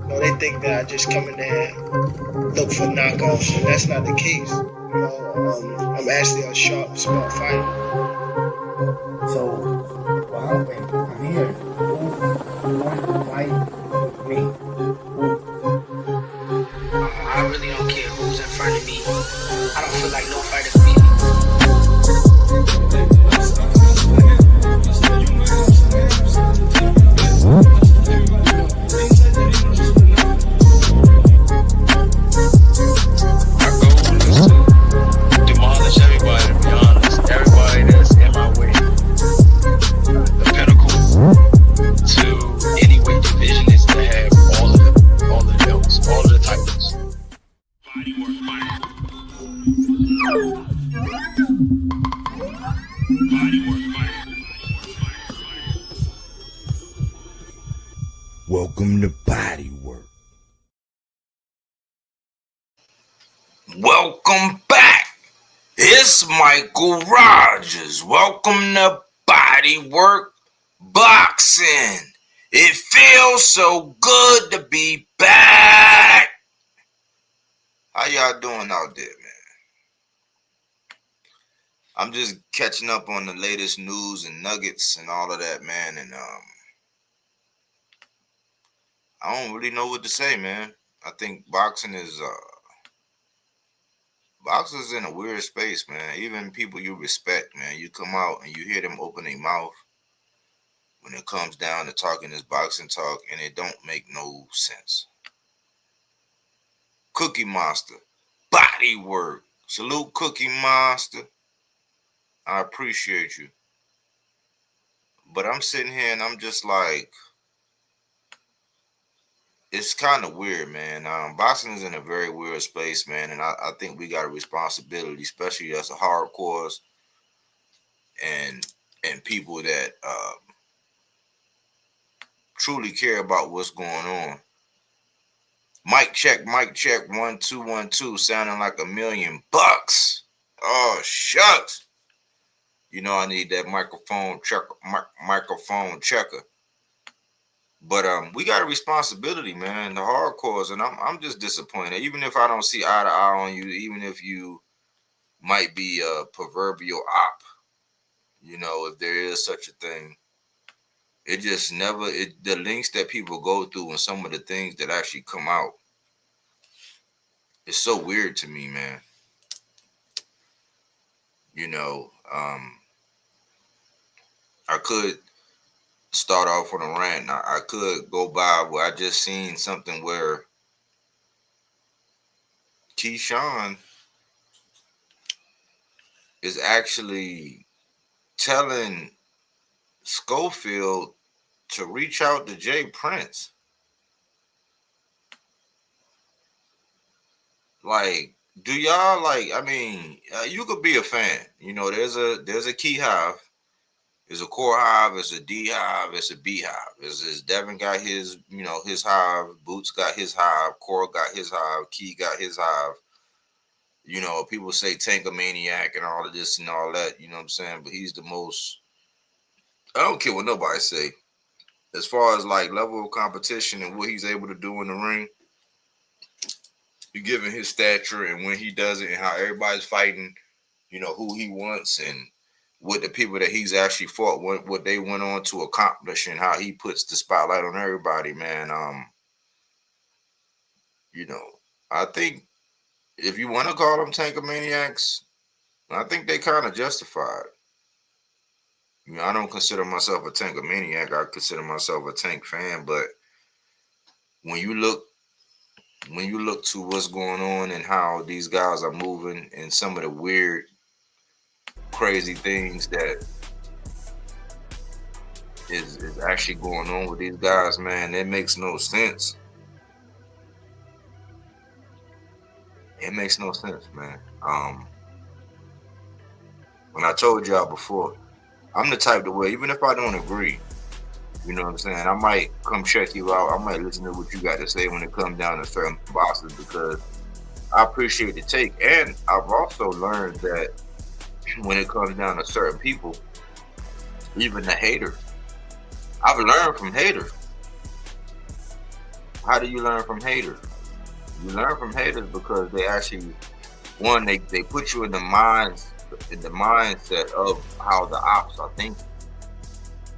know, they think that I just come in there and look for knockouts, and that's not the case. I'm actually a sharp, smart fighter. So, what happened? I'm here. Who want to fight with me? Who? I really don't care who's in front of me. I don't feel like no fighter can beat me. My goal is to demolish everybody, to be honest. Everybody that's in my way. The pinnacle to any weight division is to have all of the belts, all of the titles. Welcome to Bodywork. Welcome back. It's Michael Rogers. Welcome to Bodywork Boxing. It feels so good to be back. How y'all doing out there, man? I'm just catching up on the latest news and nuggets and all of that, man. And I don't really know what to say, man. I think boxing's in a weird space, man. Even people you respect, man, you come out and you hear them open their mouth when it comes down to talking this boxing talk, and it don't make no sense. Cookie Monster, Bodywork. Salute, Cookie Monster. I appreciate you. But I'm sitting here and I'm just like, it's kind of weird, man. Boxing is in a very weird space, man, and I think we got a responsibility, especially as a hardcores and people that truly care about what's going on. Mic check, 1 2 1 2, sounding like $1,000,000. Oh shucks. You know I need that microphone checker. But we got a responsibility, man. The hardcores, and I'm just disappointed. Even if I don't see eye to eye on you, even if you might be a proverbial op, you know, if there is such a thing, it just never. The links that people go through and some of the things that actually come out, it's so weird to me, man. You know, I could start off on a rant. I could go by where I just seen something where Keyshawn is actually telling Schofield to reach out to Jay Prince. Like, do y'all like? I mean, you could be a fan. You know, there's a key hive. There's a core hive, it's a D hive, it's a B hive. It's Devin got his, you know, his hive, Boots got his hive, Core got his hive, Key got his hive. You know, people say Tankamaniac and all of this and all that, you know what I'm saying? But he's the most, I don't care what nobody say. As far as like level of competition and what he's able to do in the ring, given his stature and when he does it and how everybody's fighting, you know, who he wants and what the people that he's actually fought, what they went on to accomplish, and how he puts the spotlight on everybody, man. You know, I think if you want to call them Tankamaniacs, I think they kind of justified. You know, I don't consider myself a Tankamaniac. I consider myself a Tank fan. But when you look to what's going on and how these guys are moving and some of the weird, crazy things that is actually going on with these guys, man, it makes no sense. It makes no sense, man. When I told y'all before, I'm the type to where even if I don't agree, you know what I'm saying, I might come check you out. I might listen to what you got to say when it comes down to certain boxes because I appreciate the take. And I've also learned that when it comes down to certain people, Even the haters. I've learned from haters. How do you learn from haters? You learn from haters because they actually, one, they put you in the mindset of how the ops are thinking.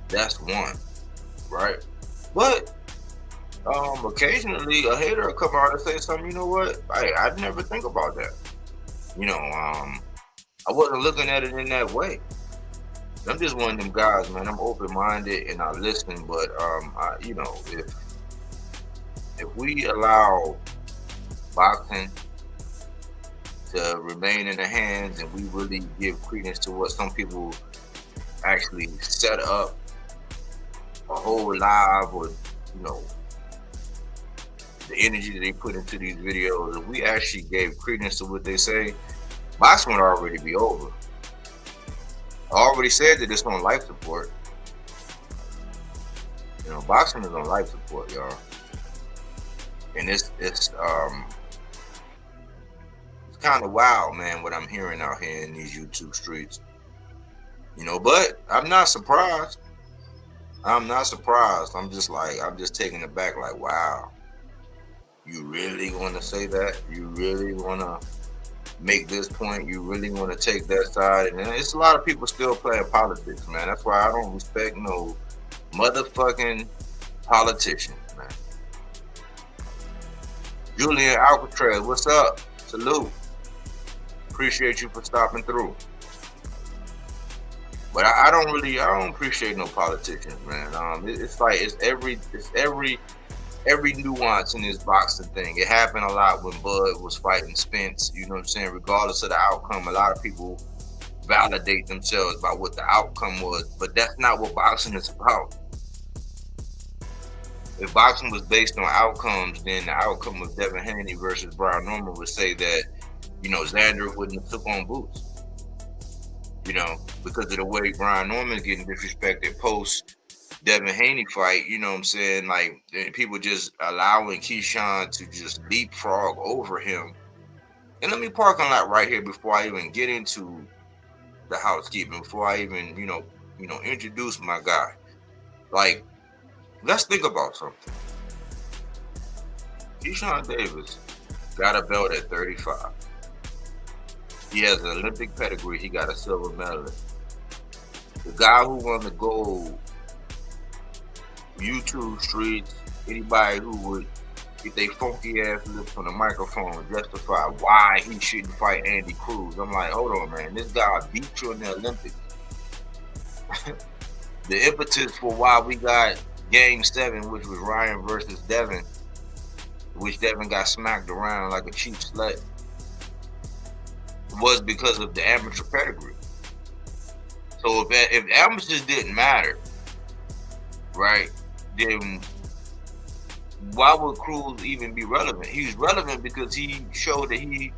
That's one, right? But occasionally a hater will come out and say something, you know what? I'd never think about that. You know, I wasn't looking at it in that way. I'm just one of them guys, man. I'm open-minded and I listen, but you know, if we allow boxing to remain in the hands and we really give credence to what some people actually set up a whole live, or you know, the energy that they put into these videos, if we actually gave credence to what they say, boxing would already be over. I already said that it's on life support. You know, boxing is on life support, y'all. And it's kind of wild, man, what I'm hearing out here in these YouTube streets. You know, but I'm not surprised. I'm not surprised. I'm just taken aback, like, wow. You really want to say that? You really want to make this point? You really want to take that side? And it's a lot of people still playing politics, man. That's why I don't respect no motherfucking politicians, man. Julian Alcatraz, what's up? Salute. Appreciate you for stopping through. But I don't appreciate no politicians, man. It's every nuance in this boxing thing. It happened a lot when Bud was fighting Spence, you know what I'm saying? Regardless of the outcome, a lot of people validate themselves by what the outcome was, but that's not what boxing is about. If boxing was based on outcomes, then the outcome of Devin Haney versus Brian Norman would say that, you know, Xander wouldn't have took on Boots. You know, because of the way Brian Norman's getting disrespected post Devin Haney fight, you know what I'm saying? Like, people just allowing Keyshawn to just leapfrog over him. And let me park on that right here before I even get into the housekeeping, before I even, you know, introduce my guy. Like, let's think about something. Keyshawn Davis got a belt at 35. He has an Olympic pedigree. He got a silver medalist. The guy who won the gold, YouTube streets, anybody who would get their funky ass lips on the microphone justify why he shouldn't fight Andy Cruz. I'm like, hold on, man. This guy beat you in the Olympics. The impetus for why we got Game 7, which was Ryan versus Devin, which Devin got smacked around like a cheap slut, was because of the amateur pedigree. So if amateurs didn't matter, right, then why would Cruz even be relevant? He's relevant because he showed that he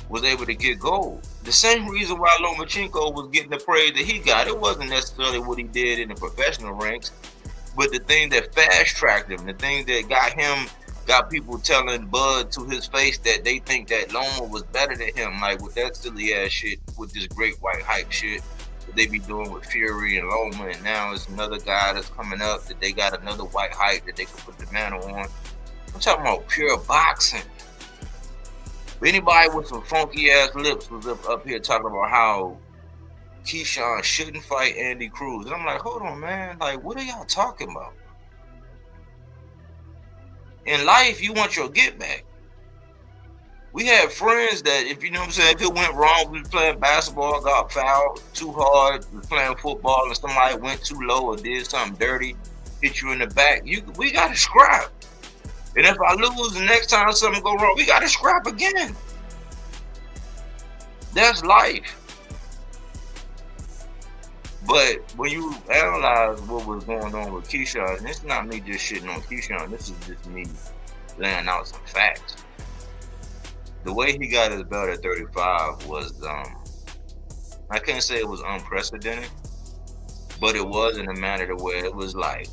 was able to get gold. The same reason why Lomachenko was getting the praise that he got, it wasn't necessarily what he did in the professional ranks, but the thing that fast-tracked him, the thing that got people telling Bud to his face that they think that Loma was better than him, like with that silly ass shit, with this great white hype shit that they be doing with Fury and Loma, and now it's another guy that's coming up that they got another white hype that they could put the mantle on. I'm talking about pure boxing. Anybody with some funky ass lips was up here talking about how Keyshawn shouldn't fight Andy Cruz, and I'm like, hold on, man, like, what are y'all talking about? In life, you want your get back. We had friends that, if you know what I'm saying, if it went wrong, we was playing basketball, got fouled too hard, we was playing football, and somebody went too low or did something dirty, hit you in the back, we got to scrap. And if I lose the next time something go wrong, we got to scrap again. That's life. But when you analyze what was going on with Keyshawn, and it's not me just shitting on Keyshawn, this is just me laying out some facts. The way he got his belt at 35 was, I can't say it was unprecedented, but it was in a manner to where it was like,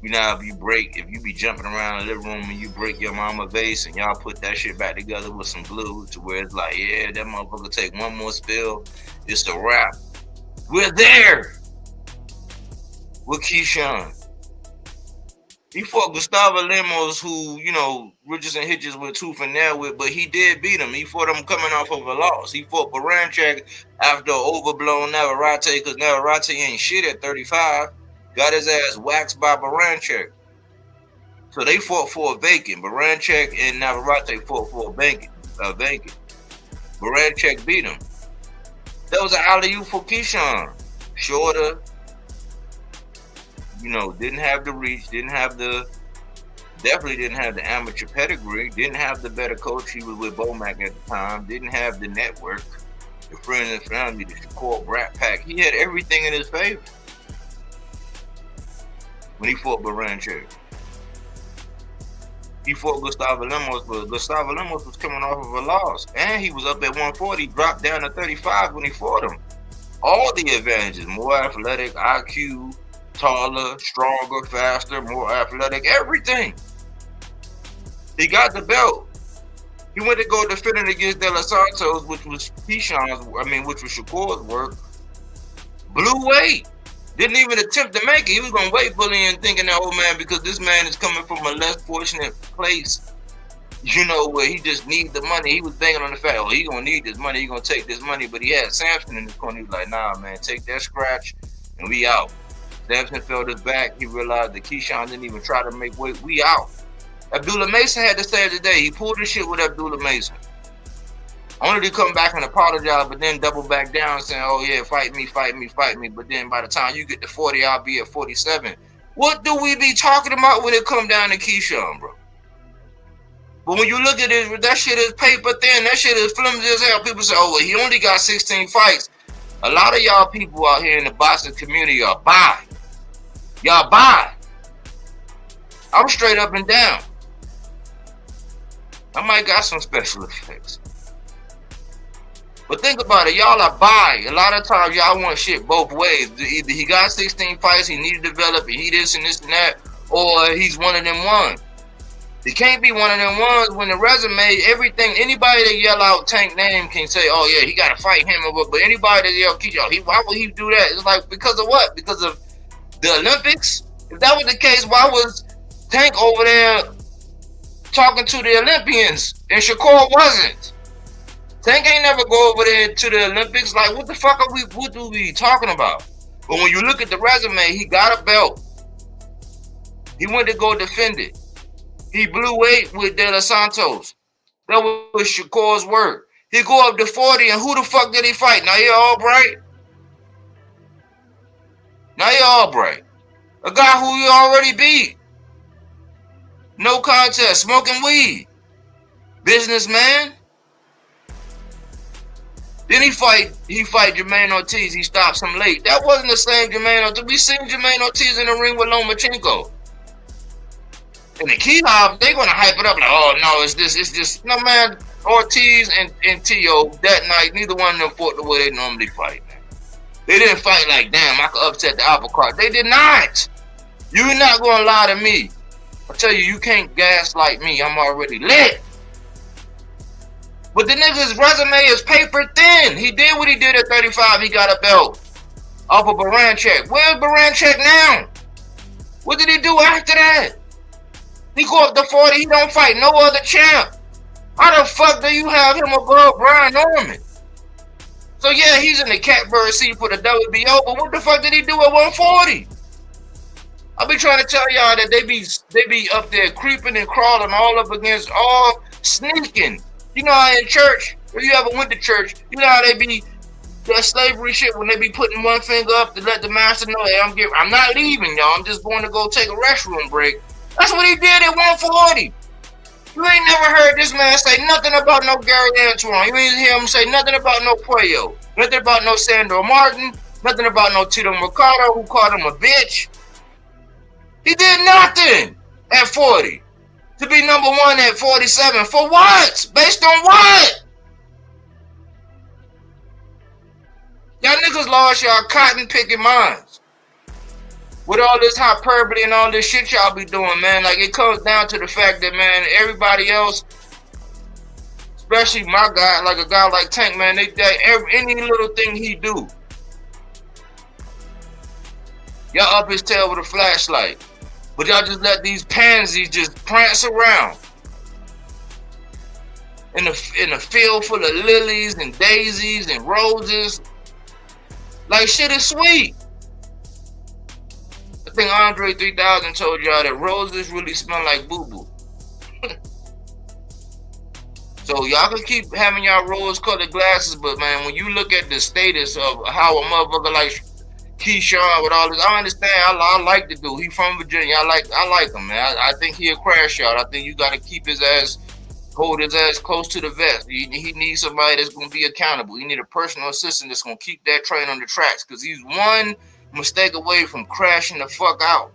you know, if you be jumping around the living room and you break your mama vase and y'all put that shit back together with some glue to where it's like, yeah, that motherfucker take one more spill, it's a wrap. We're there with Keyshawn. He fought Gustavo Lemos, who, you know, Richardson Hitchens went tooth and nail with, but he did beat him. He fought him coming off of a loss. He fought Baranchek after an overblown Navarrete, because Navarrete ain't shit at 35. Got his ass waxed by Baranchek. So they fought for a vacant. Baranchek and Navarrete fought for a vacant. Baranchek beat him. That was an alley-oop for Keyshawn. Shorter. You know, didn't have the reach, definitely didn't have the amateur pedigree, didn't have the better coach. He was with Bomac at the time, didn't have the network, the friends and family, the Shakur Brat Pack. He had everything in his favor when he fought Baranchek. He fought Gustavo Lemos, but Gustavo Lemos was coming off of a loss, and he was up at 140, dropped down to 35 when he fought him. All the advantages, more athletic, IQ, taller, stronger, faster, more athletic, everything. He got the belt. He went to go defend it against De Los Santos, which was which was Shakur's work. Blew weight. Didn't even attempt to make it. He was going to wait bullying, thinking that, oh man, because this man is coming from a less fortunate place, you know, where he just needs the money. He was thinking on the fact, oh, he going to need this money. He going to take this money. But he had Samson in his corner. He was like, nah, man, take that scratch and we out. Samson felt his back. He realized that Keyshawn didn't even try to make weight. We out. Abdullah Mason had to say today. He pulled the shit with Abdullah Mason. Only to come back and apologize, but then double back down saying, oh yeah, fight me. But then by the time you get to 40, I'll be at 47. What do we be talking about when it come down to Keyshawn, bro? But when you look at it, that shit is paper thin. That shit is flimsy as hell. People say, oh, well, he only got 16 fights. A lot of y'all people out here in the boxing community are bi. Y'all buy. I'm straight up and down. I might got some special effects. But think about it. Y'all are buy. A lot of times y'all want shit both ways. Either he got 16 fights, he need to develop, and he this and this and that, or he's one of them ones. He can't be one of them ones when the resume, everything, anybody that yell out Tank name can say, oh yeah, he got to fight him. But anybody that yell Keyshawn, why would he do that? It's like, because of what? Because of the Olympics? If that was the case, why was Tank over there talking to the Olympians and Shakur wasn't? Tank ain't never go over there to the Olympics. Like, what the fuck are what are we talking about? But when you look at the resume, he got a belt. He went to go defend it. He blew weight with De Los Santos. That was Shakur's work. He go up to 40, and who the fuck did he fight? Nair Albright? Nair Albright. A guy who you already beat. No contest, smoking weed. Businessman. Then he fight Jermaine Ortiz. He stops him late. That wasn't the same Jermaine Ortiz. We seen Jermaine Ortiz in the ring with Lomachenko. And the Keyhop, they're gonna hype it up like, oh no, it's this. No man, Ortiz and Tio that night, neither one of them fought the way they normally fight. They didn't fight like, damn, I could upset the apple cart. They did not. You're not gonna lie to me. I tell you, you can't gaslight me. I'm already lit. But the nigga's resume is paper thin. He did what he did at 35. He got a belt off of Baranchek. Where's Baranchek now? What did he do after that? He go up to 40. He don't fight no other champ. How the fuck do you have him above Brian Norman? So yeah, he's in the catbird seat for the WBO. But what the fuck did he do at 140? I be trying to tell y'all that they be up there creeping and crawling all up against all sneaking. You know how in church, if you ever went to church, you know how they be that slavery shit when they be putting one finger up to let the master know, hey, I'm not leaving, y'all. I'm just going to go take a restroom break. That's what he did at 140. You ain't never heard this man say nothing about no Gary Antoine. You ain't hear him say nothing about no Puello, nothing about no Sandro Martin, nothing about no Tito Mercado who called him a bitch. He did nothing at 40. To be number one at 47. For what? Based on what? Y'all niggas lost y'all cotton picking minds. With all this hyperbole and all this shit y'all be doing, man. Like, it comes down to the fact that, man, everybody else, especially my guy, like a guy like Tank, man, any little thing he do, Y'all up his tail with a flashlight. But y'all just let these pansies just prance around in a field full of lilies and daisies and roses. Like, shit is sweet. I think Andre 3000 told y'all that roses really smell like boo-boo. So y'all can keep having y'all rose-colored glasses, but man, when you look at the status of how a motherfucker like Keyshawn with all this, I understand. I like the dude. He from Virginia. I like him, man. I think he a crash out. I think you got to keep his ass, hold his ass close to the vest. He needs somebody that's gonna be accountable. He need a personal assistant that's gonna keep that train on the tracks, because he's one mistake away from crashing the fuck out.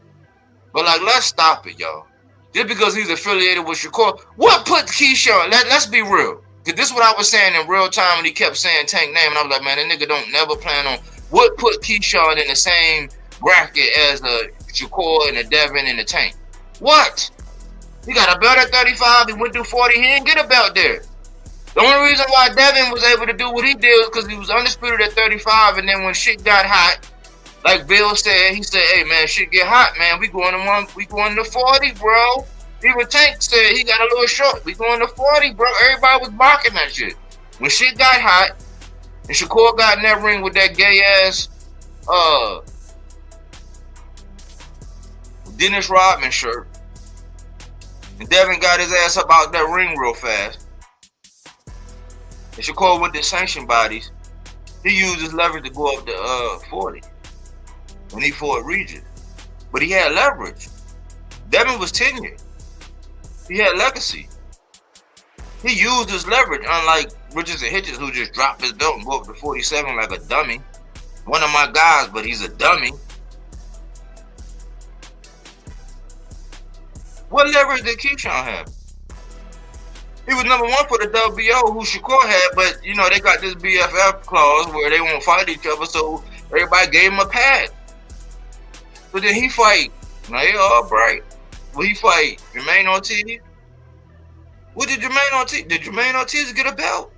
But like, let's stop it, y'all. Just because he's affiliated with Shakur, what put Keyshawn? Let's be real. Because this is what I was saying in real time when he kept saying Tank name, and I was like, man, that nigga don't never plan on. What put Keyshawn in the same bracket as the Shakur and the Devin and the Tank? What? He got a belt at 35. He went through 40. He didn't get a belt there. The only reason why Devin was able to do what he did was because he was undisputed at 35, and then when shit got hot, like Bill said, he said, hey, man, shit get hot, man. We going to 40, bro. Even Tank said he got a little short. We going to 40, bro. Everybody was barking that shit. When shit got hot, and Shakur got in that ring with that gay-ass Dennis Rodman shirt, and Devin got his ass up out that ring real fast, and Shakur with the sanction bodies, he used his leverage to go up to 40. When he fought Regis. But he had leverage. Devin was tenured. He had legacy. He used his leverage, unlike Richards and Hitchens, who just dropped his belt and go up to 47 like a dummy. One of my guys, but he's a dummy. What leverage did Keyshawn have? He was number one for the WBO, who Shakur had, but, you know, they got this BFF clause where they won't fight each other, so everybody gave him a pad. But then he fight. Now he all bright. Will he fight Jermaine Ortiz? What did Jermaine Ortiz? Did Jermaine Ortiz get a belt?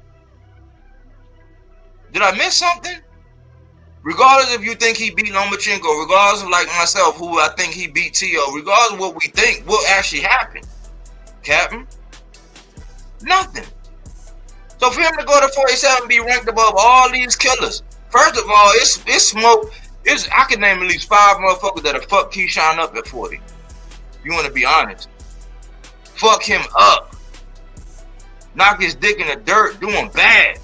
Did I miss something? Regardless if you think he beat Lomachenko, regardless of like myself, who I think he beat T.O., regardless of what we think, what actually happened, Captain? Nothing. So for him to go to 47 and be ranked above all these killers, first of all, it's smoke. I can name at least 5 motherfuckers that'll fuck Keyshawn up at 40. You want to be honest. Fuck him up. Knock his dick in the dirt, doing bad.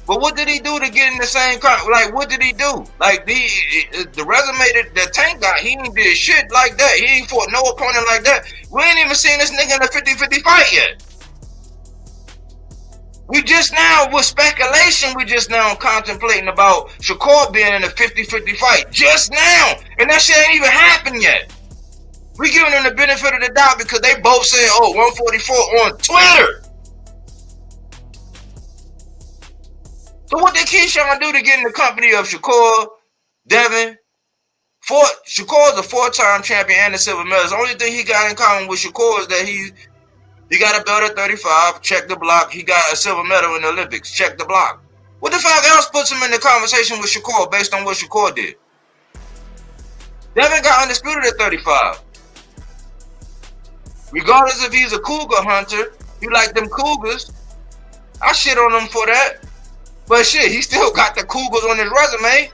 But what did he do to get in the same kind? Like, what did he do? Like, the resume that Tank got, he ain't did shit like that. He ain't fought no opponent like that. We ain't even seen this nigga in a 50-50 fight yet. We just now, with speculation, we just now contemplating about Shakur being in a 50-50 fight. Just now. And that shit ain't even happened yet. We giving them the benefit of the doubt because they both said, oh, 144 on Twitter. So what did Keyshawn do to get in the company of Shakur, Devin? Shakur is a 4-time champion and a silver medalist. The only thing he got in common with Shakur is that he got a belt at 35, check the block. He got a silver medal in the Olympics, check the block. What the fuck else puts him in the conversation with Shakur based on what Shakur did? Devin got undisputed at 35. Regardless if he's a cougar hunter, he like them cougars. I shit on him for that. But shit, he still got the cougars on his resume.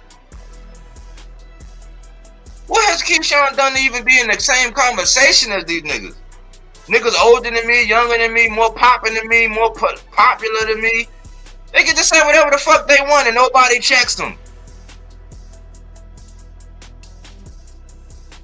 What has Keyshawn done to even be in the same conversation as these niggas? Niggas older than me, younger than me, more popping than me, more popular than me. They can just say whatever the fuck they want and nobody checks them.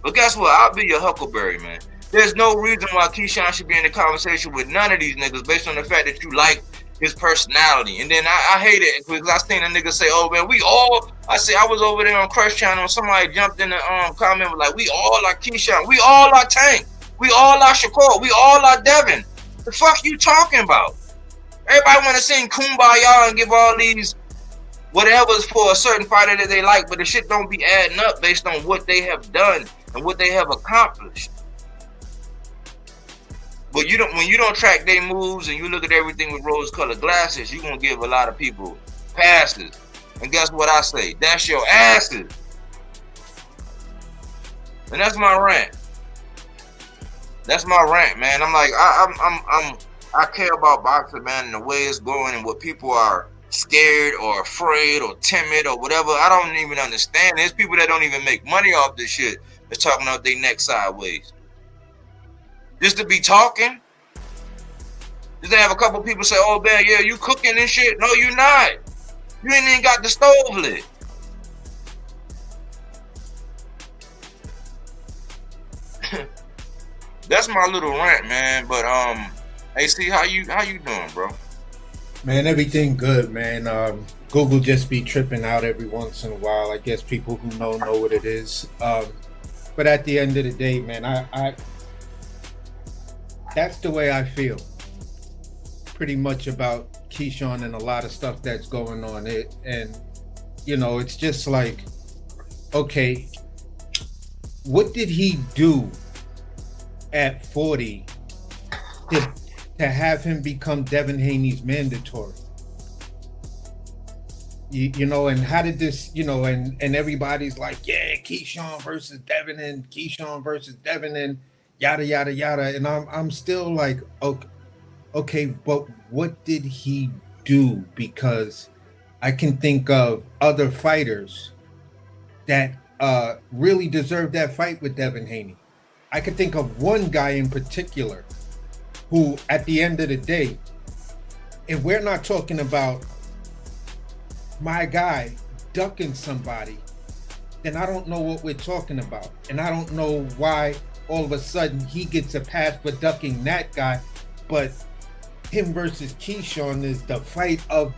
But guess what? I'll be your Huckleberry, man. There's no reason why Keyshawn should be in the conversation with none of these niggas based on the fact that you like his personality. And then I hate it because I seen a nigga say, oh man, I was over there on Crush Channel and somebody jumped in the comment was like, we all are Keyshawn, we all are Tank. We all are Shakur. We all are Devin. The fuck you talking about? Everybody want to sing Kumbaya and give all these whatever's for a certain fighter that they like, but the shit don't be adding up based on what they have done and what they have accomplished. But when you don't track their moves and you look at everything with rose-colored glasses, you're gonna give a lot of people passes. And guess what I say? That's your asses. And that's my rant. That's my rant, man. I'm like, I care about boxing, man, and the way it's going and what people are scared or afraid or timid or whatever. I don't even understand. There's people that don't even make money off this shit that's talking out their neck sideways. Just to be talking. Just to have a couple people say, oh, man, yeah, you cooking and shit. No, you not. You ain't even got the stove lit. That's my little rant, man. But AC, how you doing, bro? Man, everything good, man. Google just be tripping out every once in a while. I guess people who know what it is. But at the end of the day, man, I that's the way I feel. Pretty much about Keyshawn and a lot of stuff that's going on. And you know, it's just like, okay, what did he do at 40 to have him become Devin Haney's mandatory? You know, and how did this, you know, and everybody's like, yeah, Keyshawn versus Devin and Keyshawn versus Devin and yada yada yada, and I'm still like, okay, but what did he do? Because I can think of other fighters that really deserve that fight with Devin Haney. I could think of one guy in particular who, at the end of the day, if we're not talking about my guy ducking somebody, then I don't know what we're talking about. And I don't know why all of a sudden he gets a pass for ducking that guy, but him versus Keyshawn is the fight of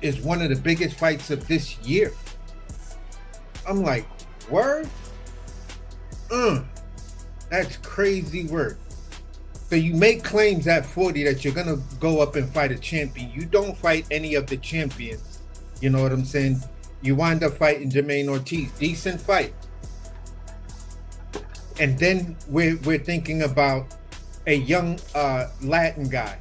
is one of the biggest fights of this year. I'm like, word? That's crazy work. So you make claims at 40 that you're gonna go up and fight a champion. You don't fight any of the champions. You know what I'm saying? You wind up fighting Jermaine Ortiz. Decent fight. And then we're thinking about a young Latin guy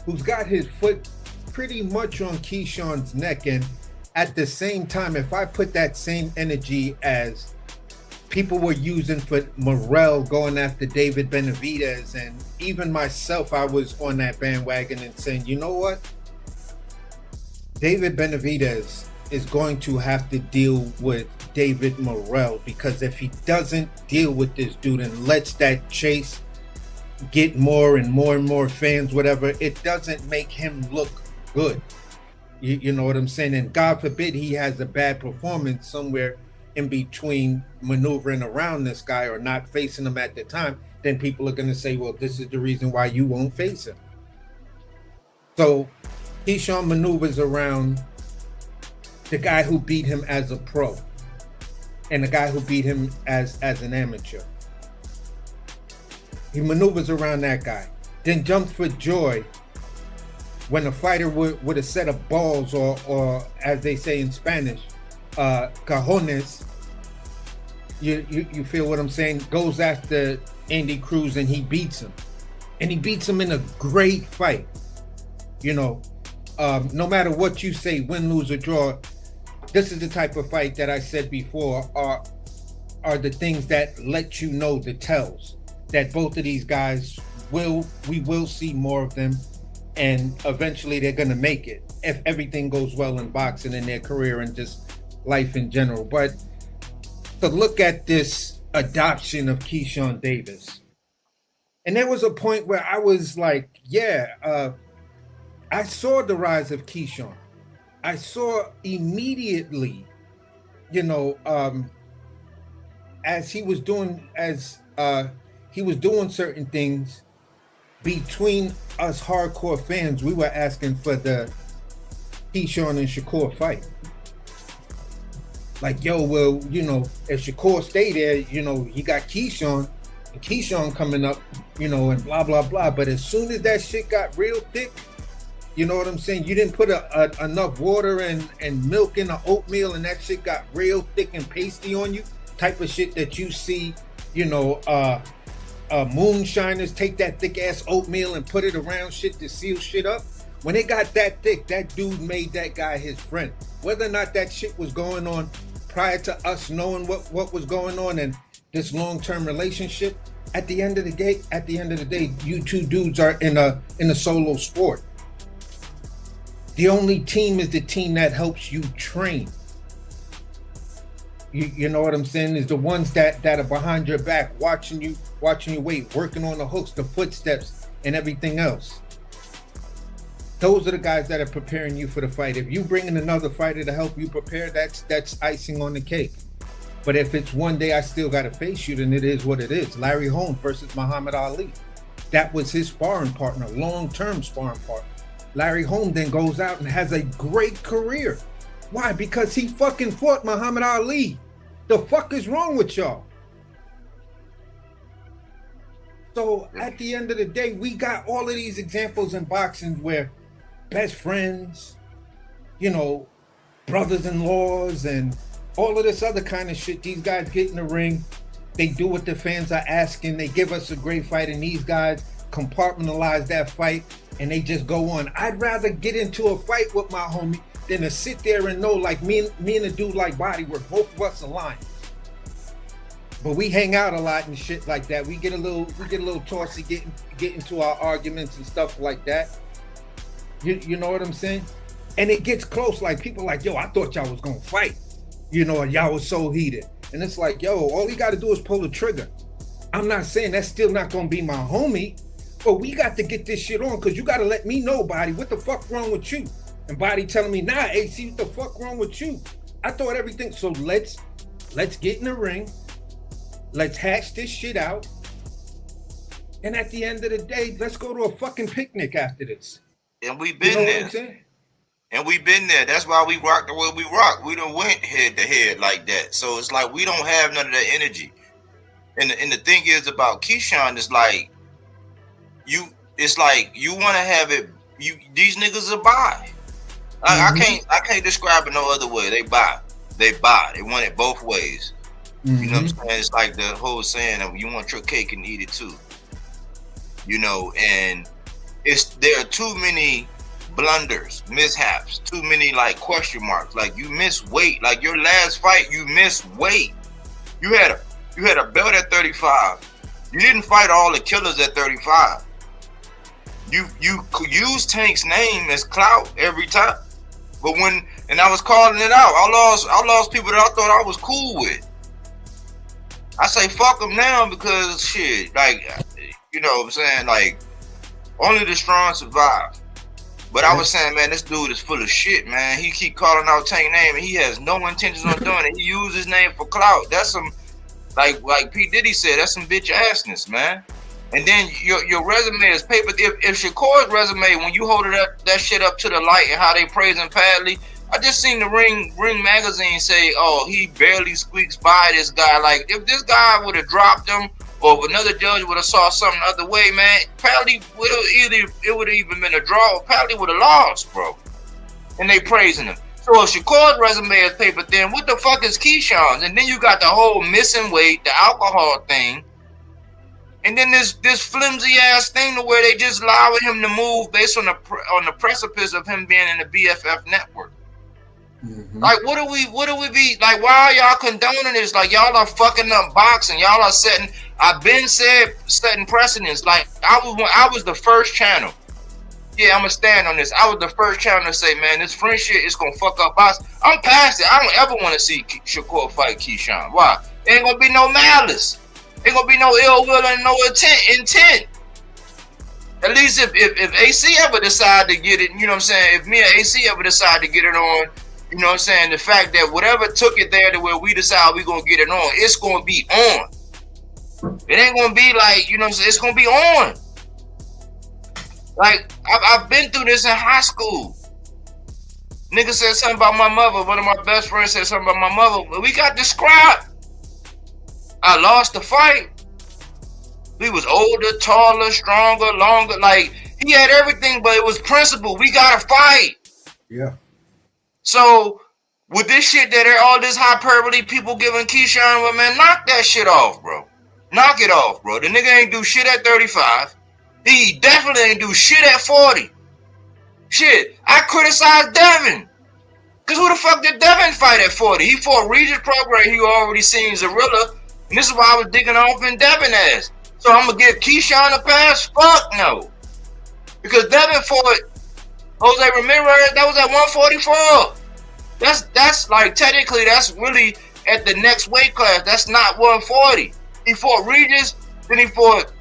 who's got his foot pretty much on Keyshawn's neck. And at the same time, if I put that same energy as people were using for Morrell going after David Benavidez, and even myself, I was on that bandwagon and saying, you know what? David Benavidez is going to have to deal with David Morrell, because if he doesn't deal with this dude and lets that chase get more and more and more fans, whatever, it doesn't make him look good. You know what I'm saying? And God forbid he has a bad performance somewhere in between maneuvering around this guy or not facing him at the time, then people are going to say, well, this is the reason why you won't face him. So Keyshawn maneuvers around the guy who beat him as a pro and the guy who beat him as an amateur. He maneuvers around that guy, then jumps for joy when a fighter with a set of balls, or as they say in Spanish, cajones, you feel what I'm saying, goes after Andy Cruz and he beats him. And he beats him in a great fight. You know, no matter what you say, win, lose, or draw, this is the type of fight that I said before are the things that let you know, the tells, that both of these guys we will see more of them, and eventually they're going to make it if everything goes well in boxing in their career and just life in general. But to look at this adoption of Keyshawn Davis, and there was a point where I was like, I saw the rise of Keyshawn. I saw immediately, you know, as he was doing certain things between us hardcore fans, we were asking for the Keyshawn and Shakur fight. Like, yo, well, you know, if Shakur stay there, you know, he got Keyshawn, and Keyshawn coming up, you know, and blah, blah, blah. But as soon as that shit got real thick, you know what I'm saying? You didn't put enough water and milk in the oatmeal, and that shit got real thick and pasty on you. Type of shit that you see, you know, moonshiners take that thick ass oatmeal and put it around shit to seal shit up. When it got that thick, that dude made that guy his friend. Whether or not that shit was going on prior to us knowing what was going on, and this long-term relationship, at the end of the day, you two dudes are in a solo sport. The only team is the team that helps you train. You know what I'm saying? Is the ones that are behind your back, watching you weight, working on the hooks, the footsteps, and everything else. Those are the guys that are preparing you for the fight. If you bring in another fighter to help you prepare, that's icing on the cake. But if it's one day I still got to face you, then it is what it is. Larry Holmes versus Muhammad Ali. That was his sparring partner, long-term sparring partner. Larry Holmes then goes out and has a great career. Why? Because he fucking fought Muhammad Ali. The fuck is wrong with y'all? So at the end of the day, we got all of these examples in boxing where best friends, you know, brothers-in-laws, and all of this other kind of shit. These guys get in the ring, they do what the fans are asking, they give us a great fight, and these guys compartmentalize that fight and they just go on. I'd rather get into a fight with my homie than to sit there and know, like me and a dude like Bodywork, both of us are lions. But we hang out a lot and shit like that. We get a little tossy, get into our arguments and stuff like that. You know what I'm saying? And it gets close, like people like, yo, I thought y'all was gonna fight. You know, and y'all was so heated. And it's like, yo, all you gotta do is pull the trigger. I'm not saying that's still not gonna be my homie, but we got to get this shit on, because you gotta let me know, Body, what the fuck wrong with you? And Body telling me, nah, AC, what the fuck wrong with you? I thought everything. So let's get in the ring. Let's hash this shit out. And at the end of the day, let's go to a fucking picnic after this. And we've been there. And we've been there. That's why we rock the way we rock. We done went head to head like that. So it's like we don't have none of that energy. And the thing is about Keyshawn is like, it's like you want to have it. These niggas are buy. I can't describe it no other way. They buy. They want it both ways. You know what I'm saying? It's like the whole saying of you want your cake and eat it too. You know, and there are too many blunders, mishaps, too many like question marks. Like you miss weight. Like your last fight, you missed weight. You had a belt at 35. You didn't fight all the killers at 35. You use Tank's name as clout every time. But and I was calling it out. I lost people that I thought I was cool with. I say fuck them now because shit, like, you know what I'm saying? Like, only the strong survive. But I was saying, man, this dude is full of shit, man. He keep calling out Tank name and he has no intentions on doing it. He used his name for clout. That's some, like P. Diddy said, that's some bitch assness, man. And then your resume is paper. If Shakur's resume, when you hold that shit up to the light and how they praising Padley, I just seen the Ring magazine say, oh, he barely squeaks by this guy. Like, if this guy would have dropped him, or if another judge would have saw something the other way, man, Padley would have even been a draw, or Padley would have lost, bro. And they praising him. So if Shakur's resume is paper thin, what the fuck is Keyshawn's? And then you got the whole missing weight, the alcohol thing. And then this flimsy ass thing to where they just allowing him to move based on the precipice of him being in the BFF network. Like, what do we be like? Why are y'all condoning this? Like, y'all are fucking up boxing. Y'all are setting precedents. Like, I was the first channel. Yeah, I'm gonna stand on this. I was the first channel to say, man, this French shit is gonna fuck up boxing. I'm past it. I don't ever want to see Shakur fight Keyshawn. Why? There ain't gonna be no malice. Ain't gonna be no ill will and no intent. At least if AC ever decide to get it, you know what I'm saying? If me and AC ever decide to get it on, you know what I'm saying? The fact that whatever took it there to where we decide we gonna get it on, it's gonna be on. It ain't gonna be like, you know what I'm saying? It's gonna be on. Like, I've been through this in high school. Nigga said something about my mother. One of my best friends said something about my mother. But we got described. I lost the fight. We was older, taller, stronger, longer. Like, he had everything, but it was principle. We gotta fight. Yeah. So, with this shit that all this hyperbole people giving Keyshawn, well, man, knock that shit off, bro. Knock it off, bro. The nigga ain't do shit at 35. He definitely ain't do shit at 40. Shit, I criticized Devin. Because who the fuck did Devin fight at 40? He fought Regis Prograis, he already seen Zarilla. And this is why I was digging off in Devin ass. So I'm gonna give Keyshawn a pass? Fuck no. Because Devin fought Jose Ramirez, that was at 144. That's like technically that's really at the next weight class. That's not 140. He fought Regis, then he fought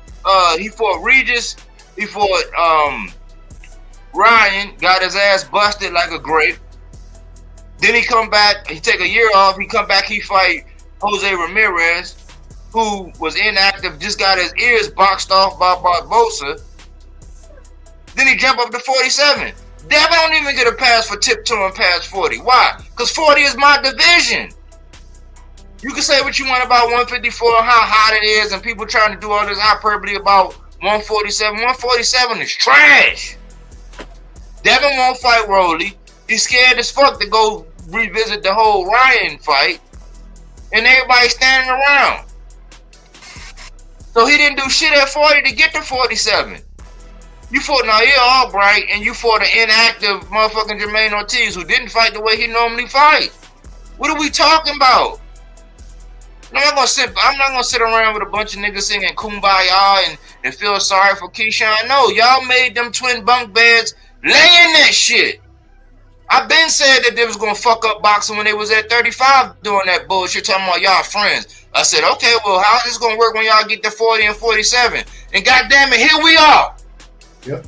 Regis, he fought Ryan, got his ass busted like a grape. Then he come back, he take a year off, he come back, he fight Jose Ramirez, who was inactive, just got his ears boxed off by Barbosa. Then he jump up to 47. Devin don't even get a pass for tiptoeing past 40. Why? Because 40 is my division. You can say what you want about 154 and how hot it is, and people trying to do all this hyperbole about 147. 147 is trash. Devin won't fight Rolly. He's scared as fuck to go revisit the whole Ryan fight, and everybody's standing around. So he didn't do shit at 40 to get to 47. You fought Nair Albright, and you fought an inactive motherfucking Jermaine Ortiz who didn't fight the way he normally fights. What are we talking about? I'm not gonna sit around with a bunch of niggas singing Kumbaya and feel sorry for Keyshawn. No, y'all made them twin bunk beds lay in that shit. I been said that they was gonna fuck up boxing when they was at 35 doing that bullshit, talking about y'all friends. I said, okay, well, how's this gonna work when y'all get to 40 and 47? And goddamn it, here we are. Yep.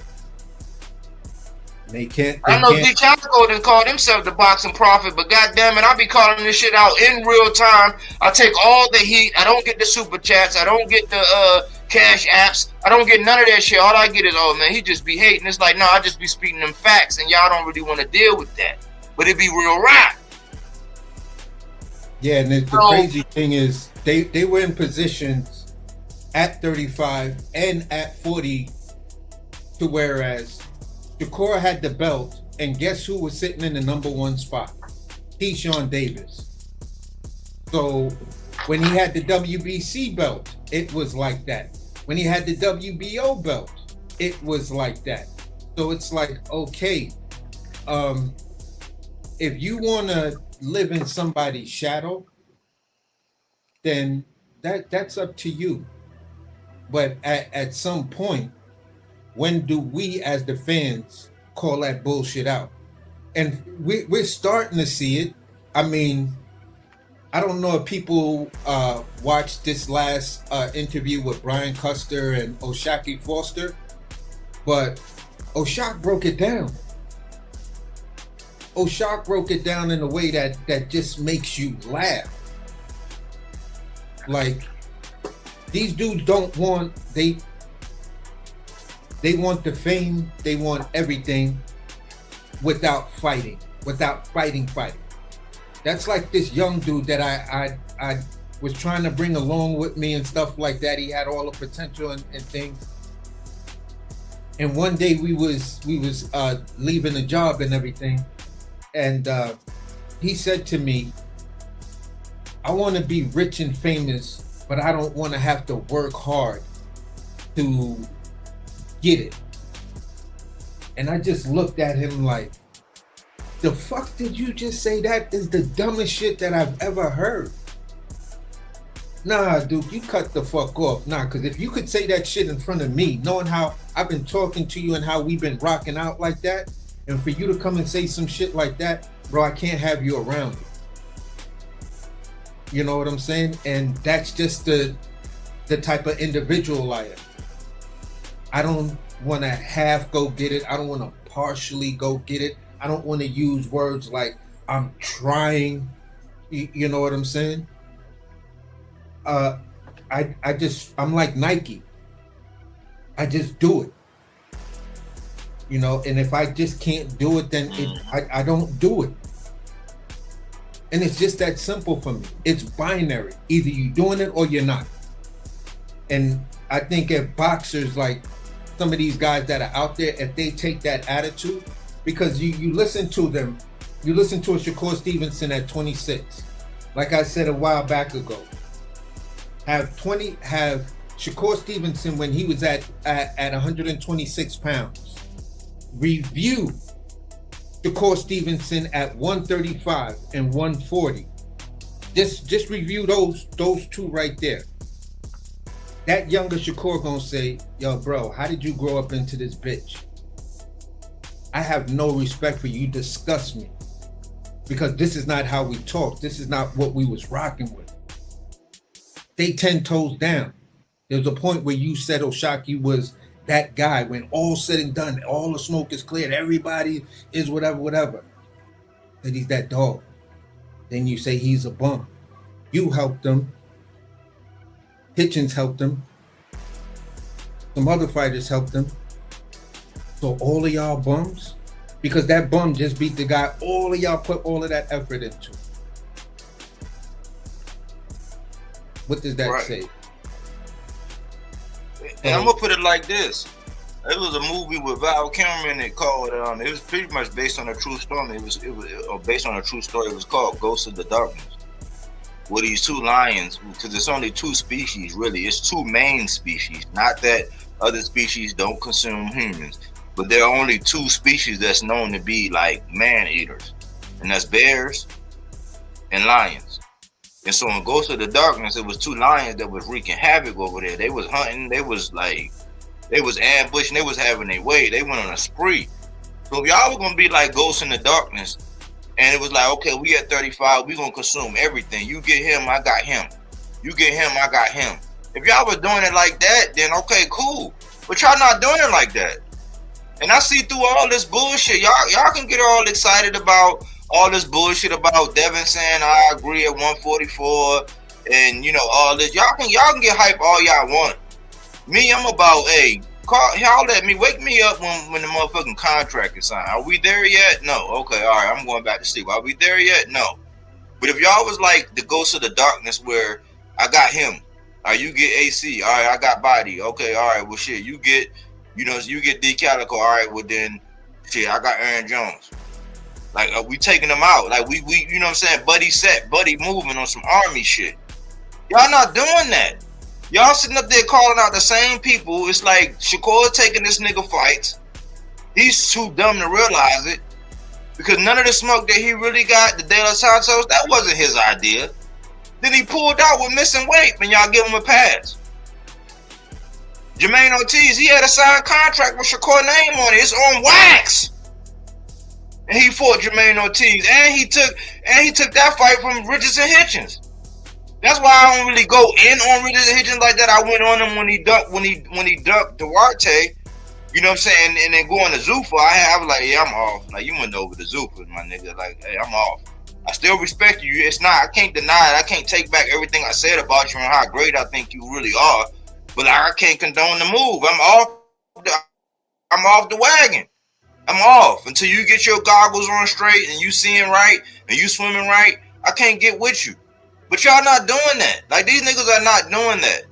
They can't. I know D. Calico didn't call himself the boxing prophet, but goddamn it, I be calling this shit out in real time. I take all the heat. I don't get the super chats. I don't get the cash apps. I don't get none of that shit. All I get is, oh man, he just be hating. It's like, no, I just be speaking them facts, and y'all don't really want to deal with that. But it be real rap. Yeah, and the crazy thing is, they were in positions at 35 and at 40, to whereas Shakur had the belt, and guess who was sitting in the number one spot? Keyshawn Davis. So when he had the WBC belt, it was like that. When he had the WBO belt, it was like that. So it's like, okay, if you want to live in somebody's shadow, then that's up to you. But at some point, when do we as the fans call that bullshit out? And we're starting to see it. I mean, I don't know if people watched this last interview with Brian Custer and O'Shaquie Foster, but O'Shaquie broke it down. O'Shaquie broke it down in a way that just makes you laugh. Like, these dudes don't want, they want the fame, they want everything without fighting. That's like this young dude that I was trying to bring along with me and stuff like that. He had all the potential and things. And one day we was leaving the job and everything, and he said to me, I want to be rich and famous, but I don't want to have to work hard to get it. And I just looked at him like, the fuck did you just say? That is the dumbest shit that I've ever heard. Nah, dude, you cut the fuck off. Nah, because if you could say that shit in front of me, knowing how I've been talking to you and how we've been rocking out like that, and for you to come and say some shit like that, bro, I can't have you around me. You know what I'm saying? And that's just the type of individual I am. I don't want to half go get it. I don't want to partially go get it. I don't want to use words like I'm trying. You know what I'm saying? I'm like Nike. I just do it. You know, and if I just can't do it, then I don't do it. And it's just that simple for me. It's binary. Either you're doing it or you're not. And I think if boxers, like some of these guys that are out there, if they take that attitude, because you listen to them, you listen to a Shakur Stevenson at 26. Like I said a while back ago, have Shakur Stevenson when he was at 126 pounds. Review Shakur Stevenson at 135 and 140. Just review those two right there. That younger Shakur gonna say, "Yo, bro, how did you grow up into this bitch? I have no respect for you. You disgust me because this is not how we talk. This is not what we was rocking with." They 10 toes down. There's a point where you said Oshaki was that guy. When all said and done, all the smoke is cleared, everybody is whatever. That he's that dog. Then you say he's a bum. You helped him. Hitchens helped him. Some other fighters helped him. So all of y'all bums? Because that bum just beat the guy all of y'all put all of that effort into. What does that say? And I'm gonna put it like this. It was a movie with Val Kilmer that called. It was pretty much based on a true story. It was based on a true story. It was called Ghosts of the Darkness. Where these two lions, because it's only two species, really. It's two main species. Not that other species don't consume humans, but there are only two species that's known to be like man eaters, and that's bears and lions. And so in Ghosts of the Darkness, it was two lions that was wreaking havoc over there. They was hunting. They was ambushing. They was having their way. They went on a spree. So if y'all were gonna be like Ghosts in the Darkness, and it was like, okay, we at 35, we gonna consume everything. You get him, I got him. You get him, I got him. If y'all was doing it like that, then okay, cool. But y'all not doing it like that. And I see through all this bullshit. Y'all can get all excited about all this bullshit about Devin saying I agree at 144, and you know all this. Y'all can get hype all y'all want. Me, I'm about, hey, y'all let me wake me up when the motherfucking contract is signed. Are we there yet? No. Okay, all right, I'm going back to sleep. Are we there yet? No. But if y'all was like the Ghost of the Darkness, where I got him, all right, you get AC, all right, I got Body, okay, all right, well shit, you get D Calico, all right, well then shit, I got Aaron Jones. Like, we taking them out? Like we you know what I'm saying? Buddy set, buddy moving on some army shit. Y'all not doing that. Y'all sitting up there calling out the same people. It's like Shakur taking this nigga fights. He's too dumb to realize it. Because none of the smoke that he really got, the De Los Santos, that wasn't his idea. Then he pulled out with missing weight, and y'all give him a pass. Jermaine Ortiz, he had a signed contract with Shakur name on it. It's on wax. And he fought Jermaine Ortiz. And he took that fight from Richardson Hitchens. That's why I don't really go in on Richardson Hitchens like that. I went on him when he ducked Duarte. You know what I'm saying? And then going to Zuffa, I was like, yeah, I'm off. Like, you went over to Zuffa, my nigga. Like, hey, I'm off. I still respect you. It's not, I can't deny it. I can't take back everything I said about you and how great I think you really are. But like, I can't condone the move. I'm off the wagon. I'm off. Until you get your goggles on straight and you seeing right and you swimming right, I can't get with you. But y'all not doing that. Like, these niggas are not doing that.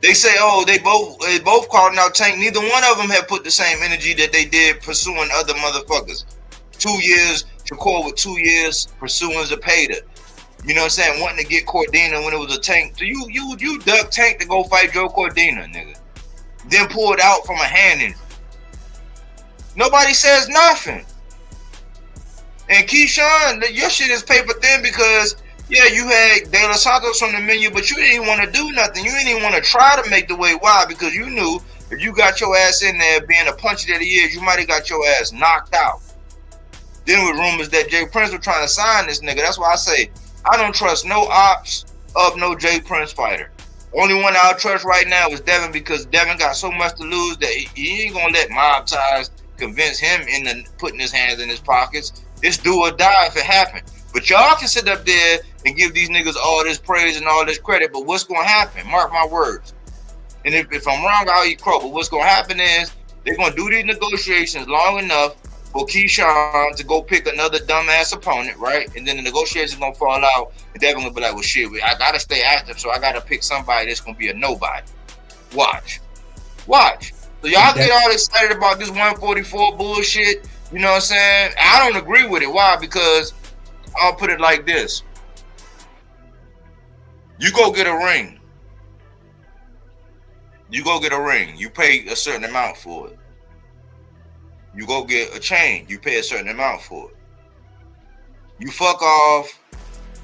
They say, oh, they both calling out Tank. Neither one of them have put the same energy that they did pursuing other motherfuckers. 2 years, Shakur with 2 years pursuing Zepeda. You know what I'm saying? Wanting to get Cordina when it was a Tank. So you duck Tank to go fight Joe Cordina, nigga. Then pulled out from a hand injury. Nobody says nothing. And Keyshawn, your shit is paper thin because, yeah, you had De Los Santos on the menu, but you didn't want to do nothing. You didn't even want to try to make the weight. Why? Because you knew if you got your ass in there being a puncher that he is, you might have got your ass knocked out. Then with rumors that Jay Prince was trying to sign this nigga. That's why I say I don't trust no ops of no Jay Prince fighter. Only one I'll trust right now is Devin, because Devin got so much to lose that he ain't gonna let mob ties convince him into putting his hands in his pockets. It's do or die if it happened. But y'all can sit up there and give these niggas all this praise and all this credit, but what's gonna happen? Mark my words. And if I'm wrong, I'll eat crow. But what's gonna happen is they're gonna do these negotiations long enough for Keyshawn to go pick another dumbass opponent, right? And then the negotiations gonna fall out, and Devin gonna be like, well, shit, I gotta stay active, so I gotta pick somebody that's gonna be a nobody. Watch. So y'all get all excited about this 144 bullshit. You know what I'm saying? I don't agree with it. Why? Because I'll put it like this. You go get a ring. You pay a certain amount for it. You go get a chain. You pay a certain amount for it. You fuck off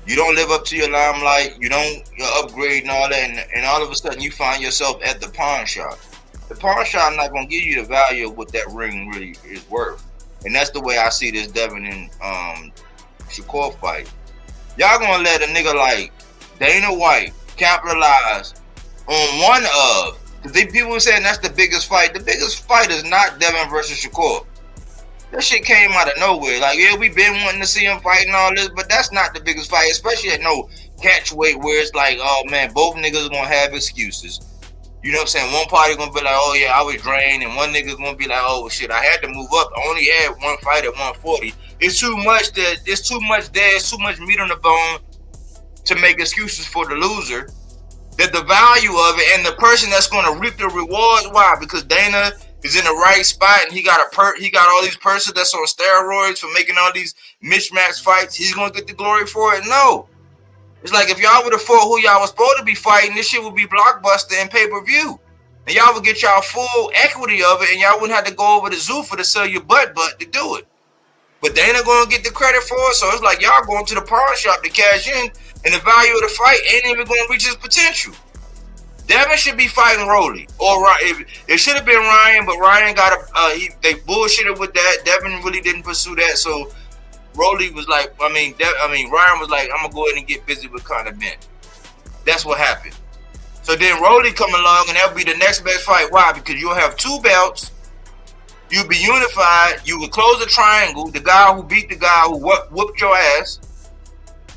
You don't live up to your limelight. You don't upgrade and all that, and all of a sudden you find yourself at the pawn shop. The pawn shop not gonna give you the value of what that ring really is worth, and that's the way I see this Devin and Shakur fight. Y'all gonna let a nigga like Dana White capitalize on one of? Because people were saying that's the biggest fight. The biggest fight is not Devin versus Shakur. That shit came out of nowhere. Like, yeah, we been wanting to see him fight and all this, but that's not the biggest fight, especially at no catch weight where it's like, oh man, both niggas gonna have excuses. You know what I'm saying? One party gonna be like, oh yeah, I was drained, and one nigga gonna be like, oh shit, I had to move up. I only had one fight at 140. It's too much there. It's too much meat on the bone to make excuses for the loser. That the value of it and the person that's gonna reap the rewards. Why? Because Dana is in the right spot and he got all these persons that's on steroids for making all these mismatched fights. He's gonna get the glory for it? No. It's like if y'all would have fought who y'all was supposed to be fighting, this shit would be blockbuster and pay-per-view. And y'all would get y'all full equity of it, and y'all wouldn't have to go over to Zuffa to sell your butt to do it. But they ain't gonna get the credit for it, so it's like y'all going to the pawn shop to cash in, and the value of the fight ain't even gonna reach its potential. Devin should be fighting Rolly, or it should have been Ryan, but Ryan got they bullshitted with that. Devin really didn't pursue that, so Rolly was like, Ryan was like, I'm gonna go ahead and get busy with Conor Ben. That's what happened. So then Rolly come along, and that'll be the next best fight. Why? Because you'll have two belts. You'll be unified. You would close the triangle. The guy who beat the guy who whooped your ass.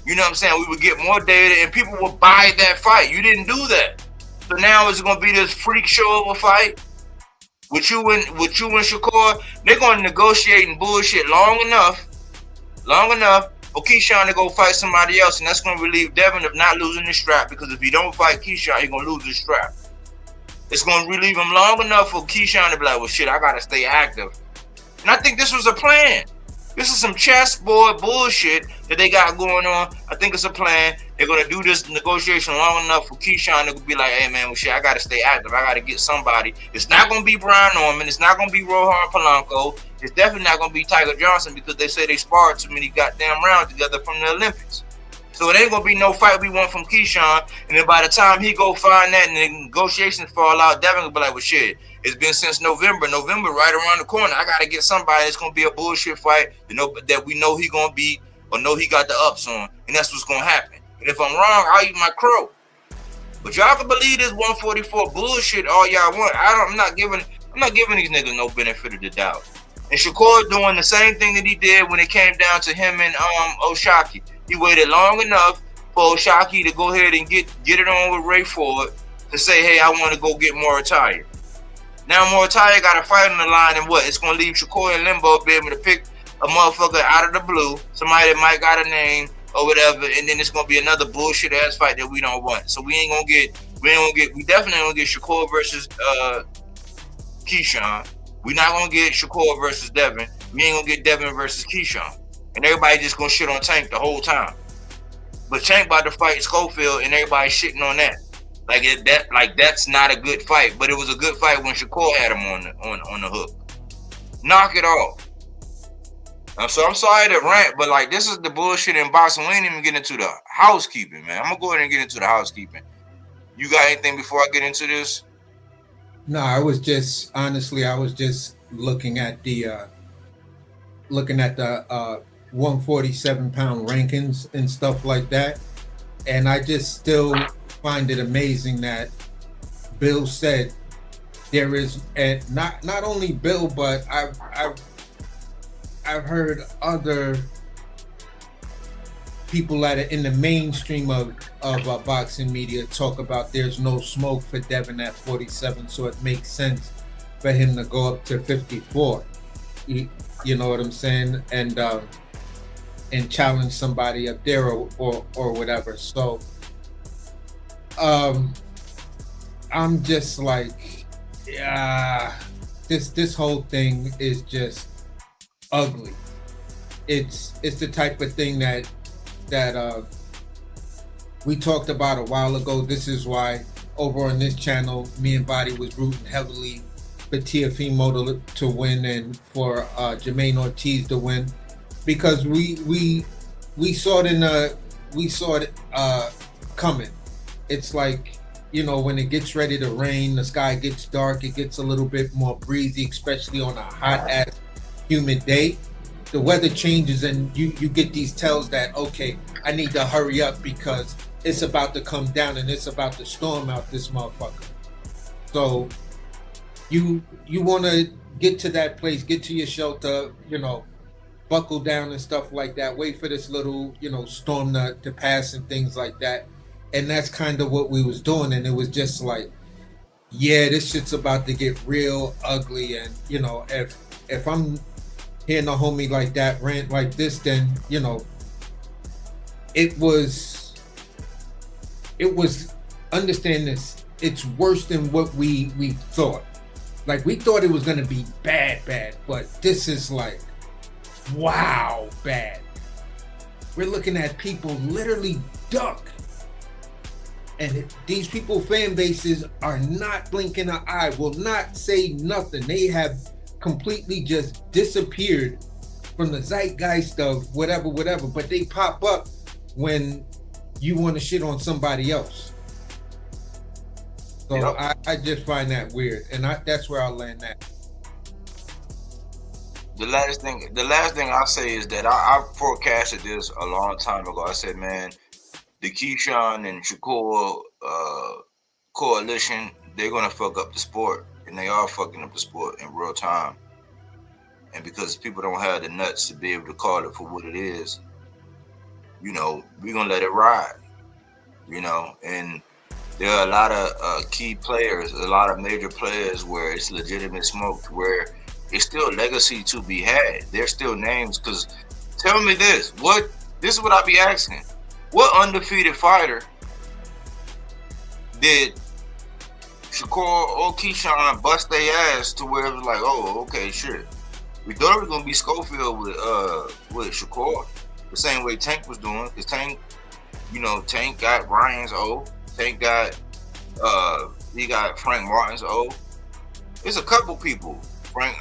You know what I'm saying? We would get more data, and people would buy that fight. You didn't do that. So now it's gonna be this freak show of a fight with you and Shakur. They're gonna negotiate and bullshit long enough for Keyshawn to go fight somebody else, and that's gonna relieve Devin of not losing the strap. Because if he don't fight Keyshawn, he's gonna lose the strap. It's gonna relieve him long enough for Keyshawn to be like, well, shit, I gotta stay active. And I think this was a plan. This is some chessboard bullshit that they got going on. I think it's a plan. They're gonna do this negotiation long enough for Keyshawn to be like, hey man, well shit, I gotta stay active. I gotta get somebody. It's not gonna be Brian Norman. It's not gonna be Rohan Polanco. It's definitely not gonna be Tiger Johnson because they say they sparred too many goddamn rounds together from the Olympics. So it ain't gonna be no fight we want from Keyshawn. And then by the time he go find that and the negotiations fall out, Devin will be like, well shit, it's been since November. November right around the corner. I gotta get somebody that's gonna be a bullshit fight, that we know he gonna beat or know he got the ups on. And that's what's gonna happen. And if I'm wrong, I'll eat my crow. But y'all can believe this 144 bullshit all y'all want. I'm not giving these niggas no benefit of the doubt. And Shakur doing the same thing that he did when it came down to him and O'Shaquie. He waited long enough for O'Shaquie to go ahead and get it on with Ray Ford to say, hey, I want to go get Moritaya. Now Moritaya got a fight on the line, and what? It's going to leave Shakur in limbo, be able to pick a motherfucker out of the blue, somebody that might got a name or whatever, and then it's going to be another bullshit ass fight that we don't want. So we definitely gonna get Shakur versus Keyshawn. We're not gonna get Shakur versus Devin. We ain't gonna get Devin versus Keyshawn. And everybody just gonna shit on Tank the whole time. But Tank about to fight Schofield, and everybody shitting on that. That's not a good fight. But it was a good fight when Shakur had him on the hook. Knock it off. So I'm sorry to rant, but like this is the bullshit in boxing. We ain't even getting into the housekeeping, man. I'm gonna go ahead and get into the housekeeping. You got anything before I get into this? No, I was just looking at the 147-pound rankings and stuff like that, and I just still find it amazing that Bill said there is, and not only Bill, but I've heard other people that are in the mainstream of boxing media talk about there's no smoke for Devin at 47, so it makes sense for him to go up to 54. You know what I'm saying? And challenge somebody up there or whatever. So I'm just like, yeah, this whole thing is just ugly. It's the type of thing that we talked about a while ago. This is why over on this channel, me and Body was rooting heavily for Teofimo to win and for Jermaine Ortiz to win, because we saw it in we saw it coming. It's like, when it gets ready to rain, the sky gets dark, it gets a little bit more breezy, especially on a hot ass humid day. The weather changes and you get these tells that, okay, I need to hurry up because it's about to come down and it's about to storm out this motherfucker. So you want to get to that place, get to your shelter, buckle down and stuff like that, wait for this little, storm to pass and things like that. And that's kind of what we was doing. And it was just like, yeah, this shit's about to get real ugly. And, if I'm hearing a homie like that rant like this, then, it was understand this, it's worse than what we thought. Like, we thought it was going to be bad, but this is like, wow, bad. We're looking at people literally duck. And these people fan bases are not blinking an eye, will not say nothing. They have completely just disappeared from the zeitgeist of whatever, but they pop up when you want to shit on somebody else. So yep. I just find that weird, and that's where I'll land at. The last thing I'll say is that I forecasted this a long time ago. I said, man, the Keyshawn and Shakur coalition, they're gonna fuck up the sport, and they are fucking up the sport in real time. And because people don't have the nuts to be able to call it for what it is, we're gonna let it ride. And there are a lot of key players, a lot of major players where it's legitimate smoke, where it's still legacy to be had. There's still names. Because tell me this is what I be asking. What undefeated fighter did Shakur or Keyshawn bust their ass to where it was like, oh, okay, shit. We thought it was gonna be Schofield with Shakur, the same way Tank was doing, because Tank got Ryan's O. Tank got he got Frank Martin's O. There's a couple people. Frank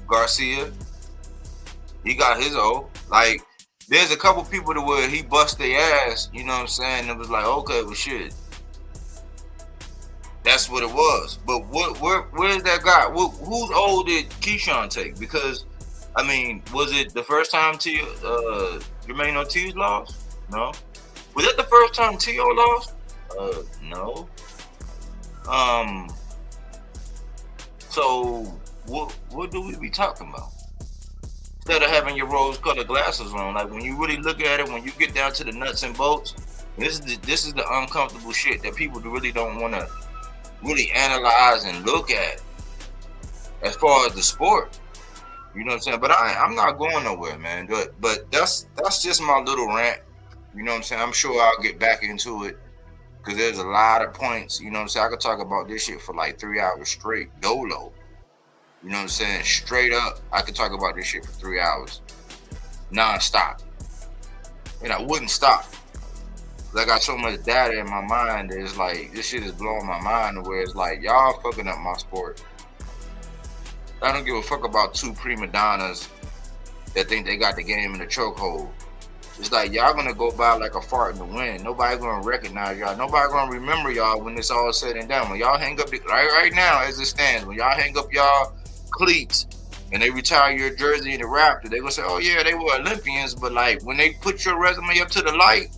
Garcia, he got his O. Like, there's a couple people to where he bust their ass, you know what I'm saying? It was like, okay, well, shit. That's what it was. But where's that guy? Whose O did Keyshawn take? Because, I mean, was it the first time Jermaine Ortiz lost? No. Was that the first time T.O. lost? No. So what do we be talking about? Instead of having your rose-colored glasses on, like, when you really look at it, when you get down to the nuts and bolts, this is the uncomfortable shit that people really don't want to really analyze and look at as far as the sport. You know what I'm saying? But I'm not going nowhere, man. But that's just my little rant. You know what I'm saying? I'm sure I'll get back into it because there's a lot of points. You know what I'm saying? I could talk about this shit for like 3 hours straight, dolo. You know what I'm saying? Straight up, I could talk about this shit for 3 hours, non-stop. And I wouldn't stop. I got so much data in my mind that it's like, this shit is blowing my mind, where it's like, y'all fucking up my sport. I don't give a fuck about two prima donnas that think they got the game in the chokehold. It's like, y'all gonna go by like a fart in the wind. Nobody gonna recognize y'all. Nobody gonna remember y'all when it's all said and done. When y'all hang up, right now as it stands, when y'all hang up y'all cleats and they retire your jersey in the Raptor, they gonna say, oh yeah, they were Olympians, but like when they put your resume up to the light,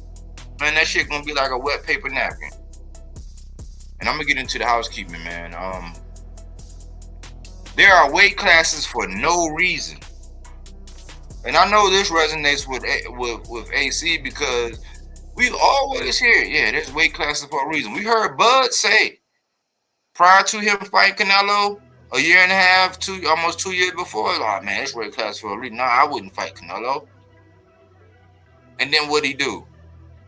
man, that shit gonna be like a wet paper napkin. And I'm gonna get into the housekeeping, man. There are weight classes for no reason. And I know this resonates with AC because we always hear, yeah, there's weight classes for a reason. We heard Bud say prior to him fighting Canelo, a year and a half, almost 2 years before, like, man, this weight class for a reason. Nah, I wouldn't fight Canelo. And then what'd he do?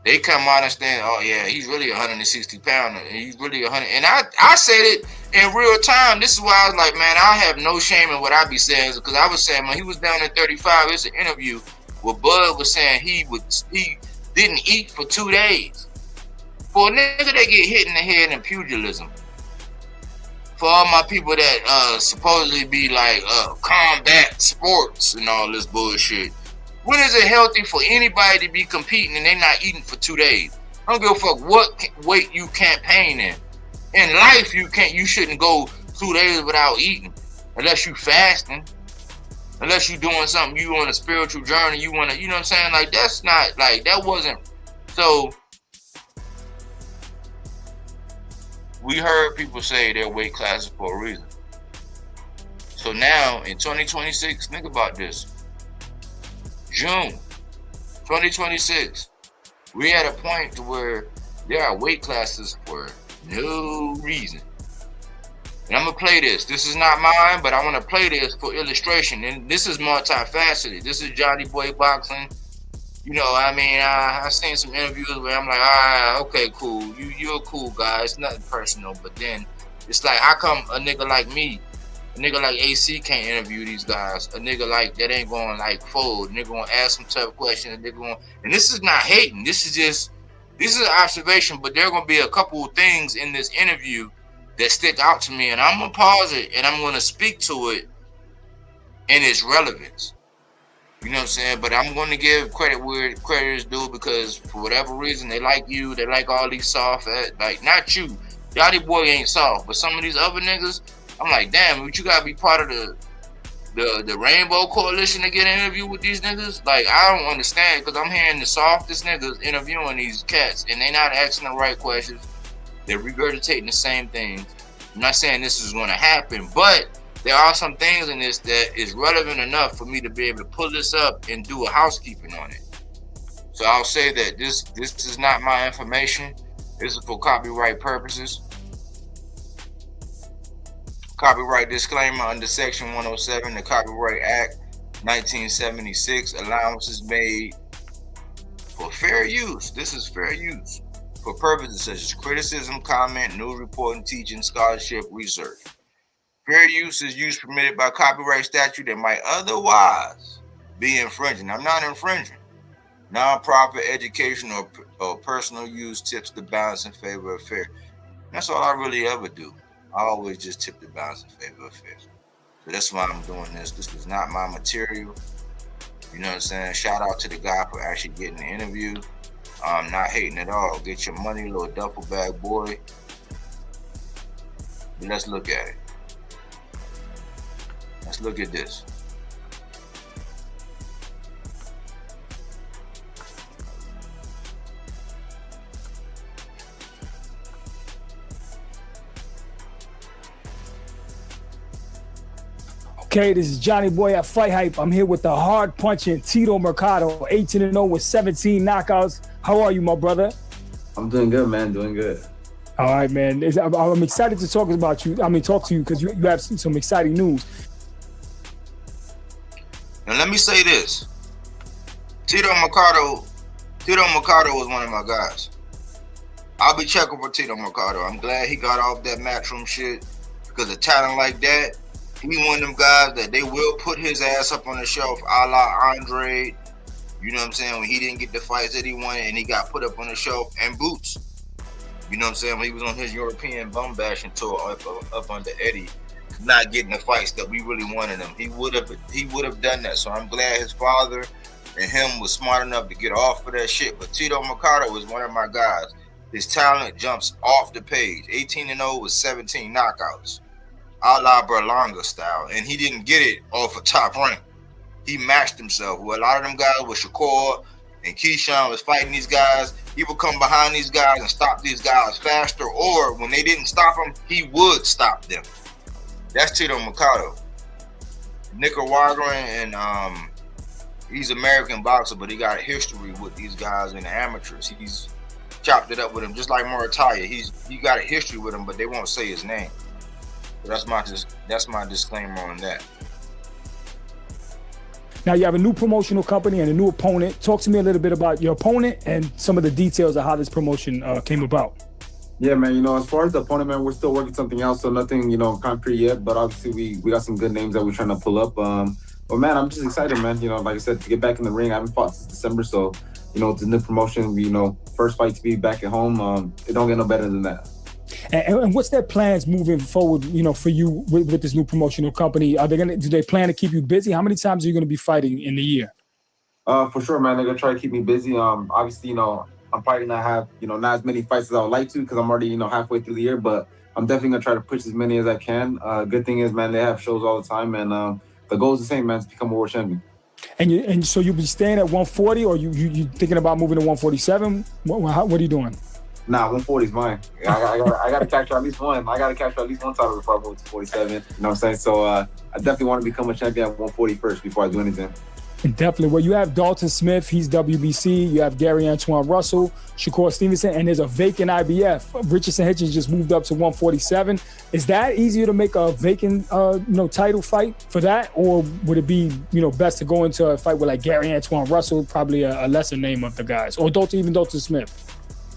They come out and stand, oh yeah, he's really 160 pounder. He's really 100. And I said it in real time. This is why I was like, man, I have no shame in what I be saying, because I was saying when he was down at 35, it's an interview where Bud was saying he didn't eat for 2 days. For a nigga that get hit in the head in pugilism. For all my people that supposedly be like combat sports and all this bullshit. When is it healthy for anybody to be competing and they're not eating for 2 days? I don't give a fuck what weight you campaign in. In life, you shouldn't go 2 days without eating unless you fasting, unless you doing something, you on a spiritual journey, you want to, you know what I'm saying? Like, that's not, like, that wasn't, so we heard people say their weight classes for a reason. So now in 2026, think about this. June 2026, we at a point to where there are weight classes for no reason. And I'm gonna play this. This is not mine, but I want to play this for illustration. And this is multifaceted. This is Johnny Boy Boxing. You know, I mean, I seen some interviews where I'm like, okay, cool. You're a cool guy. It's nothing personal. But then it's like, how come a nigga like me, a nigga like AC can't interview these guys? A nigga like that ain't going like fold. Nigga gonna ask some tough questions. And this is not hating. This is an observation. But there are gonna be a couple of things in this interview that stick out to me, and I'm gonna pause it and I'm gonna speak to it in its relevance. You know what I'm saying? But I'm gonna give credit where credit is due, because for whatever reason they like you, they like all these soft, like, not you. Yachty Boy ain't soft, but some of these other niggas, I'm like, damn, but you gotta be part of the Rainbow Coalition to get an interview with these niggas. Like, I don't understand, because I'm hearing the softest niggas interviewing these cats, and they not asking the right questions. They're regurgitating the same things. I'm not saying this is going to happen, but there are some things in this that is relevant enough for me to be able to pull this up and do a housekeeping on it. So I'll say that this is not my information. This is for copyright purposes. Copyright disclaimer under Section 107, the Copyright Act 1976, allowances made for fair use. This is fair use for purposes such as criticism, comment, news reporting, teaching, scholarship, research. Fair use is use permitted by copyright statute that might otherwise be infringing. I'm not infringing. Non-profit, education, or personal use tips the balance in favor of fair. That's all I really ever do. I always just tip the balance in favor of fair. So that's why I'm doing this. This is not my material. You know what I'm saying? Shout out to the guy for actually getting the interview. I'm not hating at all. Get your money, little duffel bag boy. But let's look at it. Let's look at this. Okay, this is Johnny Boy at Fight Hype. I'm here with the hard punching Tito Mercado, 18-0 with 17 knockouts. How are you, my brother? I'm doing good, man. Doing good. All right, man. I'm excited to talk about you. Talk to you because you have some exciting news. Now let me say this. Tito Mercado was one of my guys. I'll be checking for Tito Mercado. I'm glad he got off that Matchroom shit, because a talent like that, he one of them guys that they will put his ass up on the shelf, a la Andre. You know what I'm saying? When he didn't get the fights that he wanted and he got put up on the shelf, and Boots. You know what I'm saying? When he was on his European bum bashing tour up under Eddie, not getting the fights that we really wanted him. He would have done that. So I'm glad his father and him was smart enough to get off of that shit. But Tito Mercado was one of my guys. His talent jumps off the page. 18-0 with 17 knockouts, a la Berlanga style, and he didn't get it off a top rank. He matched himself. Well, a lot of them guys with Shakur and Keyshawn was fighting these guys. He would come behind these guys and stop these guys faster, or when they didn't stop him, he would stop them. That's Tito Mercado. Nicaraguan, and he's American boxer, but he got a history with these guys in the amateurs. He's chopped it up with him, just like Morataya. He got a history with him, but they won't say his name. So that's my disclaimer on that. Now you have a new promotional company and a new opponent. Talk to me a little bit about your opponent and some of the details of how this promotion came about. Yeah, man. As far as the opponent, man, we're still working something out, so nothing, concrete yet. But obviously, we got some good names that we're trying to pull up. But man, I'm just excited, man. Like I said, to get back in the ring. I haven't fought since December, so it's a new promotion. First fight to be back at home. It don't get no better than that. And what's their plans moving forward, for you with this new promotional company? Do they plan to keep you busy? How many times are you going to be fighting in the year? For sure, man. They're gonna try to keep me busy. Obviously, I'm probably gonna have, not as many fights as I would like to because I'm already, halfway through the year. But I'm definitely gonna try to push as many as I can. Good thing is, man, they have shows all the time, and the goal is the same, man, to become a world champion. And so you'll be staying at 140, or you thinking about moving to 147? What are you doing? Nah, 140 is mine. I gotta capture at least one. I gotta capture at least one title before I move to 47. You know what I'm saying? So I definitely want to become a champion at 140 first before I do anything. And definitely. Well, you have Dalton Smith, he's WBC. You have Gary Antoine Russell, Shakur Stevenson, and there's a vacant IBF. Richardson Hitchens just moved up to 147. Is that easier to make a vacant, title fight for that, or would it be, best to go into a fight with like Gary Antoine Russell, probably a lesser name of the guys, or Dalton Smith?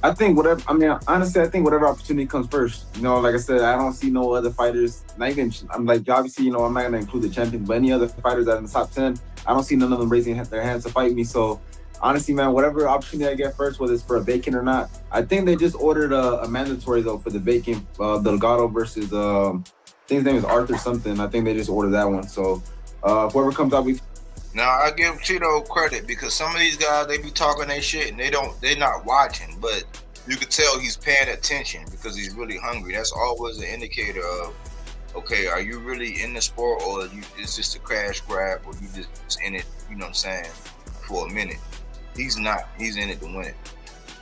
I think whatever. I mean, honestly, I think whatever opportunity comes first. Like I said, I don't see no other fighters. Not even. I'm like, obviously, I'm not gonna include the champion, but any other fighters that are in the top 10, I don't see none of them raising their hands to fight me. So, honestly, man, whatever opportunity I get first, whether it's for a vacant or not, I think they just ordered a mandatory though for the vacant, Delgado versus I think his name is Arthur something. I think they just ordered that one. So, whoever comes out, we. Now I give Cheeto credit because some of these guys, they be talking their shit and they're not watching, but you could tell he's paying attention because he's really hungry. That's always an indicator of, okay, are you really in the sport, or is just a cash grab, or you just in it, for a minute. He's not. He's in it to win it.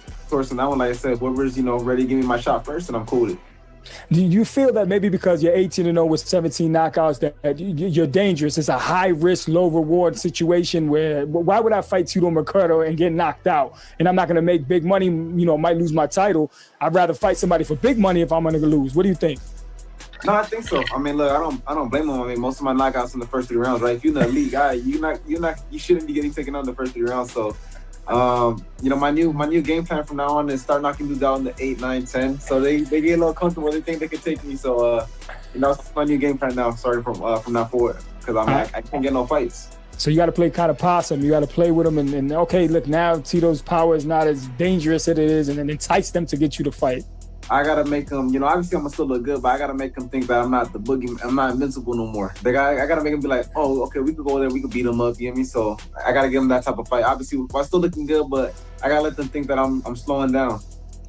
Of course, and that one, like I said, whoever's, ready to give me my shot first, and I'm cool with it. Do you feel that maybe because you're 18-0 with 17 knockouts that you're dangerous? It's a high risk, low reward situation where why would I fight Tito Mercado and get knocked out? And I'm not going to make big money, might lose my title. I'd rather fight somebody for big money if I'm going to lose. What do you think? No, I think so. I mean, look, I don't blame him. I mean, most of my knockouts in the first 3 rounds, right? If you're an elite guy, you shouldn't be getting taken out in the first 3 rounds. So, my new game plan from now on is start knocking dudes out in the 8, 9, 10. So they get a little comfortable. They think they can take me. So, it's my new game plan now. Sorry from now forward, because I can't get no fights. So you got to play kind of possum. You got to play with them and okay, look, now Tito's power is not as dangerous as it is, and then entice them to get you to fight. I gotta make them, obviously I'm gonna still look good, but I gotta make them think that I'm not the boogie, I'm not invincible no more. I gotta make them be like, oh, okay, we could go there, we could beat them up, you know what I mean? So I gotta give them that type of fight. Obviously, I'm still looking good, but I gotta let them think that I'm slowing down.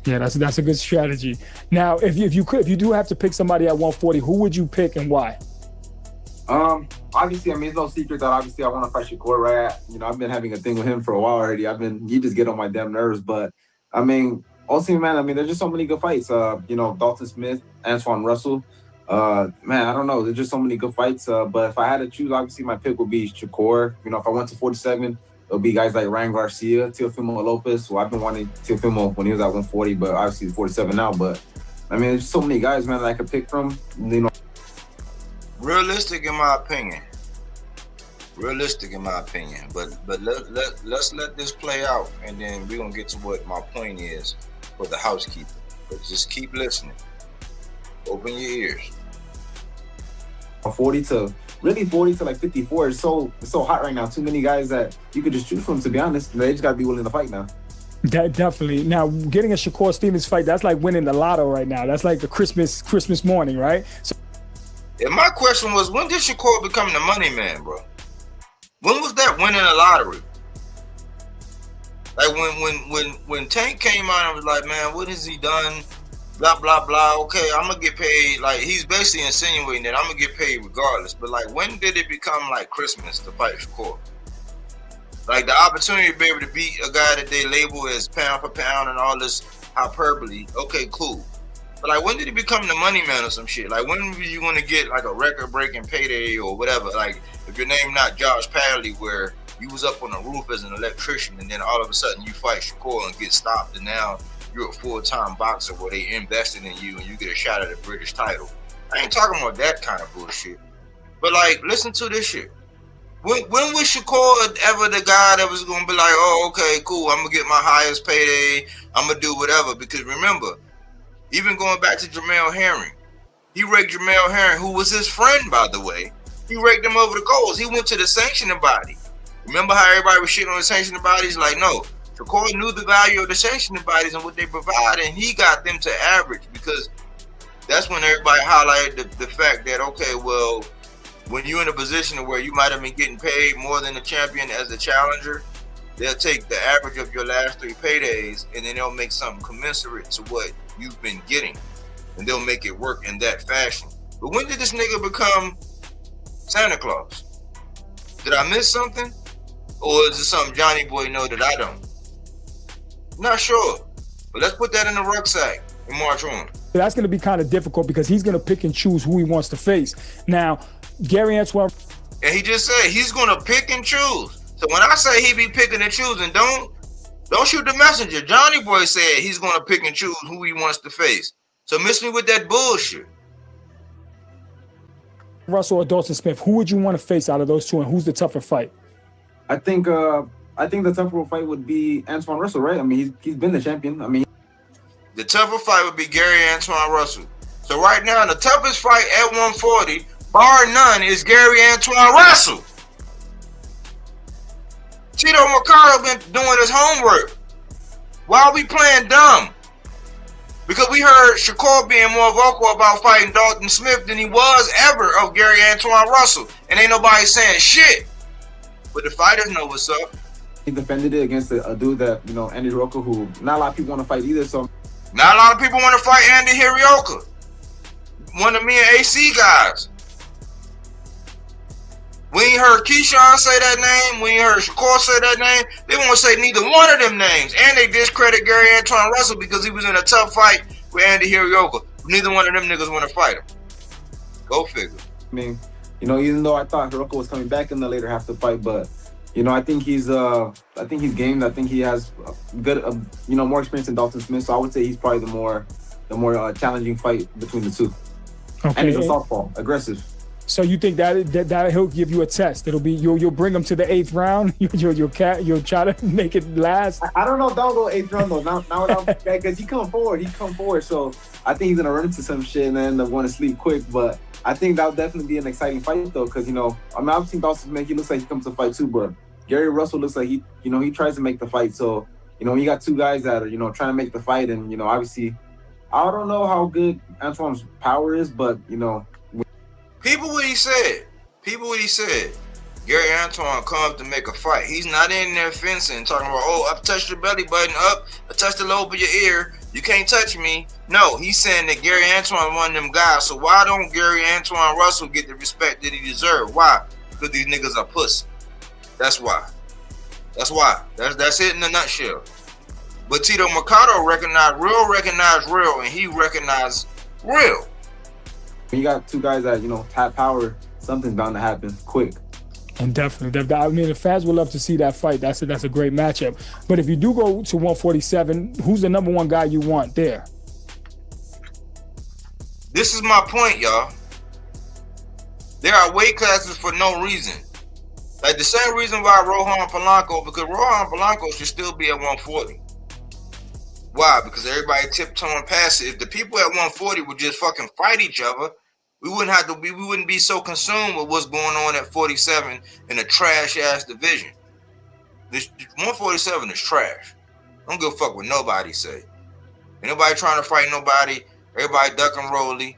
Yeah, that's a good strategy. Now, if you do have to pick somebody at 140, who would you pick and why? Obviously, I mean, it's no secret that obviously I want to fight Shakur, right? I've been having a thing with him for a while already. You just get on my damn nerves, but I mean, ultimately, man, I mean, there's just so many good fights. Dalton Smith, Antoine Russell. Man, I don't know. There's just so many good fights. But if I had to choose, obviously my pick would be Shakur. If I went to 47, it'll be guys like Ryan Garcia, Teofimo Lopez. Well, I've been wanting Teofimo when he was at 140, but obviously he's 47 now. But I mean, there's so many guys, man, that I could pick from. Realistic in my opinion. But let's let this play out, and then we're gonna get to what my point is for the housekeeping. But just keep listening. Open your ears. 40 to like 54 is so hot right now. Too many guys that you could just choose from, to be honest. They just gotta be willing to fight now. Definitely. Now, getting a Shakur Stevens fight, that's like winning the lotto right now. That's like the Christmas morning, right? So, and my question was, when did Shakur become the money man, bro? When was that winning the lottery? Like when Tank came out and was like, man, what has he done? Blah, blah, blah. Okay, I'm going to get paid. Like, he's basically insinuating that I'm going to get paid regardless. But, like, when did it become, like, Christmas to fight Shakur? Like, the opportunity to be able to beat a guy that they label as pound for pound and all this hyperbole, okay, cool. But, like, when did he become the money man or some shit? Like, when were you going to get, like, a record-breaking payday or whatever? Like, if your name not Josh Padley, where you was up on the roof as an electrician and then all of a sudden you fight Shakur and get stopped, and now you're a full-time boxer where they invested in you and you get a shot at a British title. I ain't talking about that kind of bullshit. But, like, listen to this shit. When was Shakur ever the guy that was going to be like, oh, okay, cool, I'm going to get my highest payday, I'm going to do whatever? Because remember, even going back to Jamel Herring, he raked Jamel Herring, who was his friend, by the way. He raked him over the coals. He went to the sanctioning body. Remember how everybody was shitting on the sanctioning bodies? Like, no, Shakur knew the value of the sanctioning bodies and what they provide, and he got them to average, because that's when everybody highlighted the fact that, okay, well, when you're in a position where you might have been getting paid more than the champion as a challenger, They'll take the average of your last 3 paydays, and then they'll make something commensurate to what you've been getting, and they'll make it work in that fashion. But when did this nigga become Santa Claus? Did I miss something? Or is it something Johnny Boy know that I don't? Not sure. But let's put that in the rucksack and march on. That's going to be kind of difficult because he's going to pick and choose who he wants to face. Now, Gary Antoine. And he just said he's going to pick and choose. So when I say he be picking and choosing, don't shoot the messenger. Johnny Boy said he's going to pick and choose who he wants to face. So miss me with that bullshit. Russell or Dalton Smith, who would you want to face out of those two, and who's the tougher fight? I think the tougher fight would be Antoine Russell, right? I mean, he's been the champion. I mean, the tougher fight would be Gary Antoine Russell. So right now, the toughest fight at 140, bar none, is Gary Antoine Russell. Tito Mercado been doing his homework. Why are we playing dumb? Because we heard Shakur being more vocal about fighting Dalton Smith than he was ever of Gary Antoine Russell. And ain't nobody saying shit. But the fighters know what's up. he defended it against a dude that, you know, Andy Hirooka, who not a lot of people want to fight either. So not a lot of people want to fight Andy Hirooka. One of me and AC guys. We ain't heard Keyshawn say that name. We ain't heard Shakur say that name. They won't say neither one of them names. And they discredit Gary Antoine Russell because he was in a tough fight with Andy Hirooka. Neither one of them niggas want to fight him. Go figure. I mean, you know, even though I thought Hirooka was coming back in the later half of the fight, but you know, I think he's gamed. I think he has good, you know, more experience than Dalton Smith. So I would say he's probably the more challenging fight between the two. Okay. And he's a southpaw, aggressive. So you think that he'll give you a test? It'll be you'll bring him to the 8th round. You'll try to make it last. I don't know. Don't go 8th round though. Now because he come forward. So I think he's gonna run into some shit and then end up going to sleep quick. But I think that'll definitely be an exciting fight though, because you know, I mean, I've seen Dalton Smith. He looks like he comes to fight too, but Gary Russell looks like he tries to make the fight. So you know, you got two guys that are trying to make the fight, and you know, obviously, I don't know how good Antoine's power is, but you know. People what he said. Gary Antoine comes to make a fight. He's not in there fencing, talking about, oh, I touched your belly button up, I touched the lobe of your ear, you can't touch me. No, he's saying that Gary Antoine one of them guys. So why don't Gary Antoine Russell get the respect that he deserves? Why? Because these niggas are pussy. That's why. That's it in a nutshell. But Tito Mercado recognized real, and he recognized real. When you got two guys that, you know, have power, something's bound to happen quick. And definitely, I mean, the fans would love to see that fight. That's a great matchup. But if you do go to 147, who's the number one guy you want there? This is my point, y'all. There are weight classes for no reason. Like the same reason why Rohan Polanco, because Rohan Polanco should still be at 140. Why? Because everybody tiptoeing past it. If the people at 140 would just fucking fight each other, we wouldn't be so consumed with what's going on at 47 in a trash ass division. This 147 is trash. I don't give a fuck what nobody say. Ain't nobody trying to fight nobody. Everybody duck and rolly.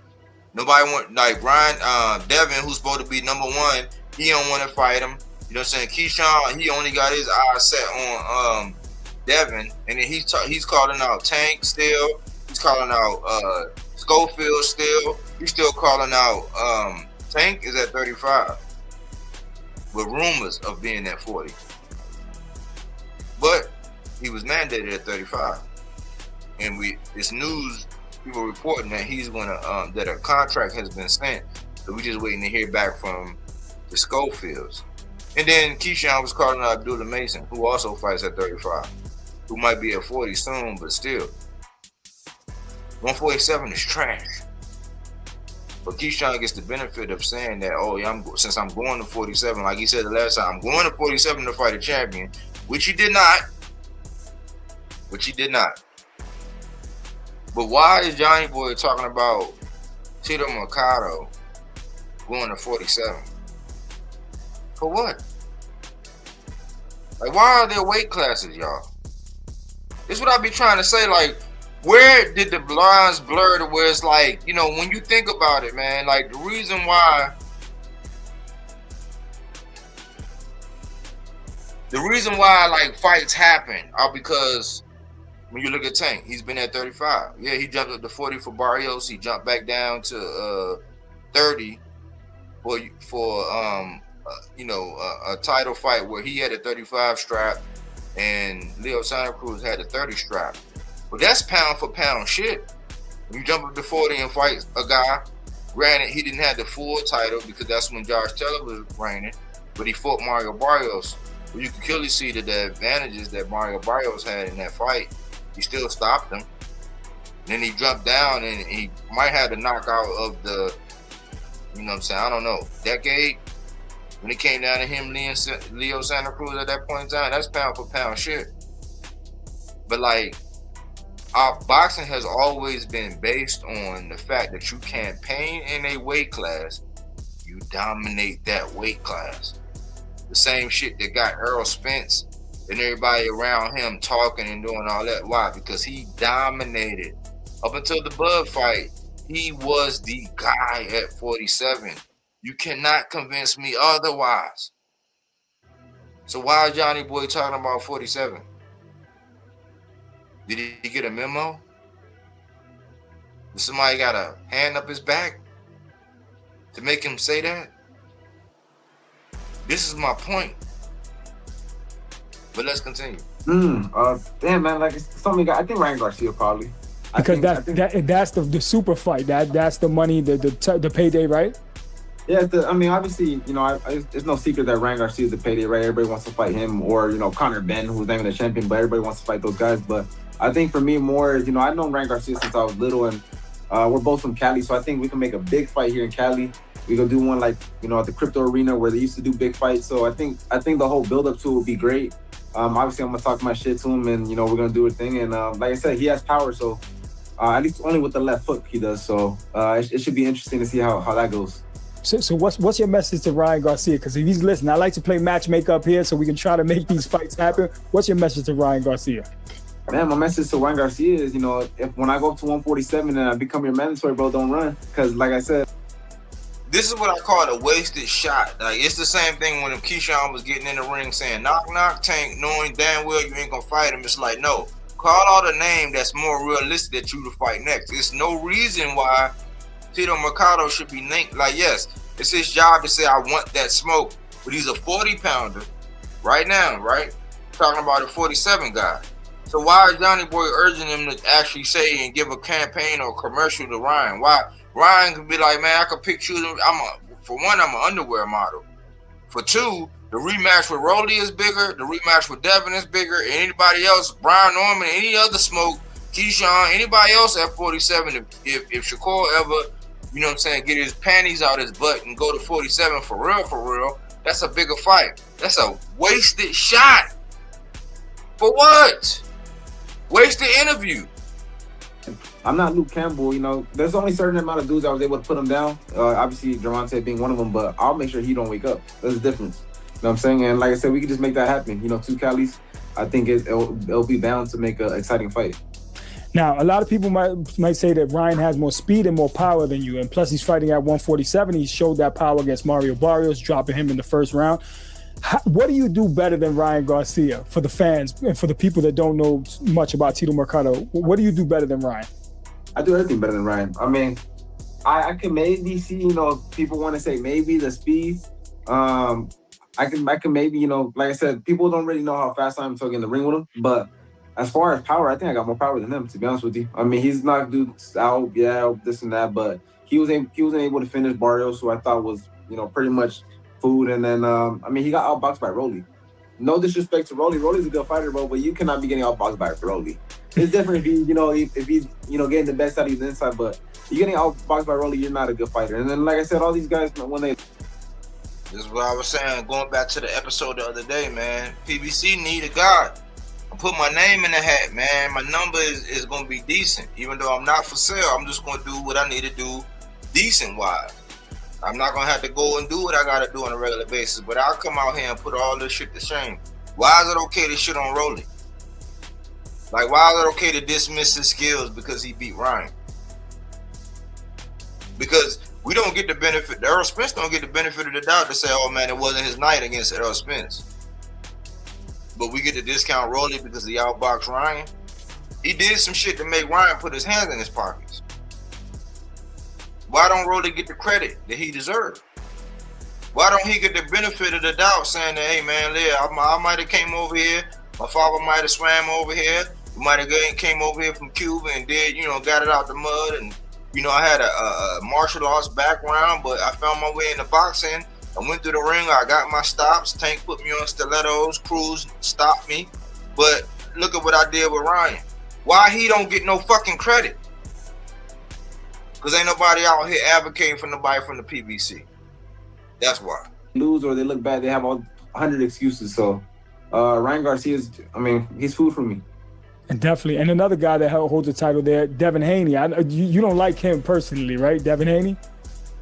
Nobody want, like Ryan Devin, who's supposed to be number one, he don't want to fight him. You know what I'm saying? Keyshawn, he only got his eyes set on Devin, and then he's calling out Tank still. He's calling out Schofield still. He's still calling out Tank is at 35, with rumors of being at 40. But he was mandated at 35, and it's news. People reporting that he's gonna that a contract has been sent. So we just waiting to hear back from the Schofields. And then Keyshawn was calling out Abdullah Mason, who also fights at 35. Who might be at 40 soon, but still. 147 is trash. But Keyshawn gets the benefit of saying that, oh, yeah, since I'm going to 47, like he said the last time, I'm going to 47 to fight a champion, which he did not. But why is Johnny Boy talking about Tito Mercado going to 47? For what? Like, why are there weight classes, y'all? This is what I be trying to say. Like, where did the lines blur to where it's like, you know, when you think about it, man, like the reason why The reason why like fights happen are because when you look at Tank, he's been at 35. Yeah, he jumped up to 40 for Barrios. He jumped back down to 30 for a title fight where he had a 35 strap and Leo Santa Cruz had a 30 strap. But that's pound for pound shit. When you jump up to 40 and fight a guy, granted he didn't have the full title because that's when Josh Taylor was reigning, but he fought Mario Barrios. But you can clearly see that the advantages that Mario Barrios had in that fight. He still stopped him. Then he jumped down and he might have the knockout of the, you know what I'm saying, I don't know, decade. When it came down to him, Leo Santa Cruz at that point in time, that's pound for pound shit. But like, our boxing has always been based on the fact that you campaign in a weight class, you dominate that weight class. The same shit that got Errol Spence and everybody around him talking and doing all that. Why? Because he dominated. Up until the Bud fight, he was the guy at 47. You cannot convince me otherwise. So why is Johnny Boy talking about 47? Did he get a memo? Did somebody got a hand up his back to make him say that? This is my point. But let's continue. Damn, man, like it's something. I think Ryan Garcia probably. Because that's the super fight. That's the money, the payday, right? Yeah, obviously, it's no secret that Ryan Garcia is the payday, right? Everybody wants to fight him, or Conor Ben, who's not even a champion, but everybody wants to fight those guys. But I think for me, more is I've known Ryan Garcia since I was little, and we're both from Cali, so I think we can make a big fight here in Cali. We go do one like at the crypto arena where they used to do big fights. So I think the whole build up to it would be great. Obviously, I'm gonna talk my shit to him, and we're gonna do a thing. And like I said, he has power, so at least only with the left hook he does. So it should be interesting to see how that goes. So what's your message to Ryan Garcia? Because if he's listening, I like to play matchmaker up here so we can try to make these fights happen. What's your message to Ryan Garcia? Man, my message to Ryan Garcia is, if when I go up to 147 and I become your mandatory, bro, don't run. Because like I said, this is what I call a wasted shot. Like, it's the same thing when Keyshawn was getting in the ring saying, knock, knock, Tank, knowing damn well you ain't gonna fight him. It's like, no, call out a name that's more realistic that you to fight next. It's no reason why Tito Mercado should be named. Like, yes, it's his job to say, I want that smoke, but he's a 40-pounder right now, right? Talking about a 47 guy. So why is Johnny Boy urging him to actually say and give a campaign or commercial to Ryan? Why? Ryan could be like, man, I could pick you. For one, I'm an underwear model. For two, the rematch with Rolly is bigger. The rematch with Devin is bigger. And anybody else, Brian Norman, any other smoke, Keyshawn, anybody else at 47, if Shakur ever, get his panties out his butt and go to 47 for real, that's a bigger fight. That's a wasted shot. For what? Wasted interview. I'm not Luke Campbell, there's only a certain amount of dudes I was able to put him down. Obviously, Gervonta being one of them, but I'll make sure he don't wake up. There's a difference. You know what I'm saying? And like I said, we can just make that happen. Two Calis, I think it'll be bound to make an exciting fight. Now, a lot of people might say that Ryan has more speed and more power than you, and plus he's fighting at 147. He showed that power against Mario Barrios, dropping him in the first round. What do you do better than Ryan Garcia for the fans and for the people that don't know much about Tito Mercado? What do you do better than Ryan? I do everything better than Ryan. I mean, I can maybe see, people want to say maybe the speed. I can maybe, like I said, people don't really know how fast I am talking in the ring with him. But as far as power, I think I got more power than him, to be honest with you. I mean, he's not dudes out, this and that, but he wasn't able to finish Barrios, who I thought was, pretty much food. And then, he got outboxed by Rolly. No disrespect to Rolly. Rolly's a good fighter, bro, but you cannot be getting outboxed by Rolly. It's different if he's getting the best out of you inside, but you're getting outboxed by Rolly, you're not a good fighter. And then, like I said, all these guys, when they... This is what I was saying, going back to the episode the other day, man. PBC need a guy. I put my name in the hat, man. My number is going to be decent. Even though I'm not for sale, I'm just going to do what I need to do decent-wise. I'm not going to have to go and do what I got to do on a regular basis, but I'll come out here and put all this shit to shame. Why is it okay to shit on Rolly? Like, why is it okay to dismiss his skills because he beat Ryan? Because we don't get the benefit, Errol Spence don't get the benefit of the doubt to say, oh man, it wasn't his night against Errol Spence. but we get the discount Rolly because he outboxed Ryan. He did some shit to make Ryan put his hands in his pockets. Why don't Rolly get the credit that he deserved? Why don't he get the benefit of the doubt saying that, hey man, I might have came over here, my father might have swam over here, we might have came over here from Cuba and did, got it out the mud, and I had a martial arts background, but I found my way into boxing. I went through the ring, I got my stops, Tank put me on stilettos, Cruz stopped me, but look at what I did with Ryan. Why he don't get no fucking credit? Because ain't nobody out here advocating for nobody from the PBC. That's why. Lose or they look bad, they have 100 excuses. So Ryan Garcia's, he's food for me. And definitely. And another guy that holds the title there, Devin Haney. You don't like him personally, right? Devin Haney?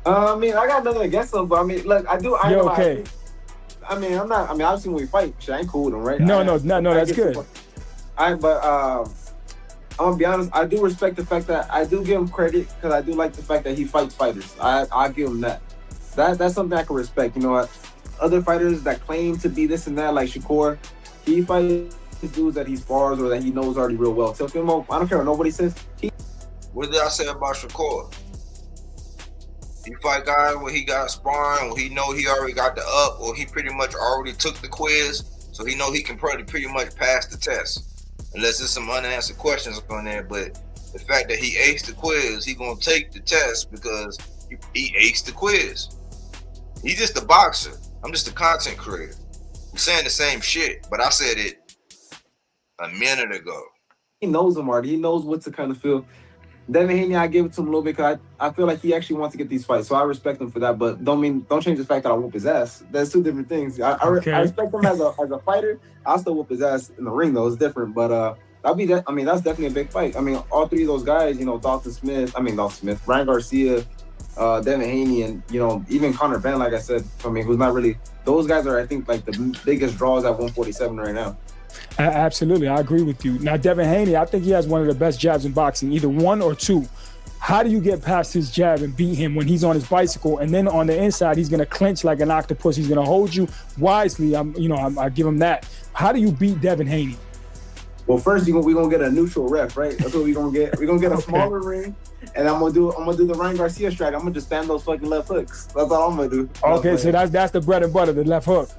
I got nothing against him, but look, I do. You're okay. I'm not. Obviously when we fight, shit, I ain't cool with him, right? No, that's good. I'm gonna be honest. I do respect the fact that I do give him credit because I do like the fact that he fights fighters. I give him that. That's something I can respect. You know what? Other fighters that claim to be this and that, like Shakur, he fights dudes that he spars or that he knows already real well. So I don't care what nobody says. What did I say about Shakur? He fight guys where he got sparring, where he know he already got the up, or he pretty much already took the quiz, so he know he can pretty much pass the test. Unless there's some unanswered questions on there, but the fact that he aced the quiz, he gonna take the test because he aced the quiz. He's just a boxer. I'm just a content creator. I'm saying the same shit, but I said it a minute ago. He knows him already. He knows what to kind of feel. Devin Haney, I give it to him a little bit because I feel like he actually wants to get these fights, so I respect him for that. But don't change the fact that I whoop his ass. That's two different things. I respect him as a fighter. I'll still whoop his ass in the ring though. It's different, but that's definitely a big fight. All three of those guys, Dalton Smith, Ryan Garcia, Devin Haney, and even Conor Benn, like I said, who's not really. Those guys are, I think, like the biggest draws at 147 right now. Absolutely, I agree with you. Now, Devin Haney, I think he has one of the best jabs in boxing, either one or two. How do you get past his jab and beat him when he's on his bicycle, and then on the inside he's going to clinch like an octopus? He's going to hold you wisely. I give him that. How do you beat Devin Haney? Well, first we're gonna get a neutral ref, right? That's what we're gonna get. We're gonna get a smaller ring, and I'm gonna do the Ryan Garcia strike. I'm gonna just spam those fucking left hooks. That's all I'm gonna do. Okay, so that's the bread and butter, the left hook.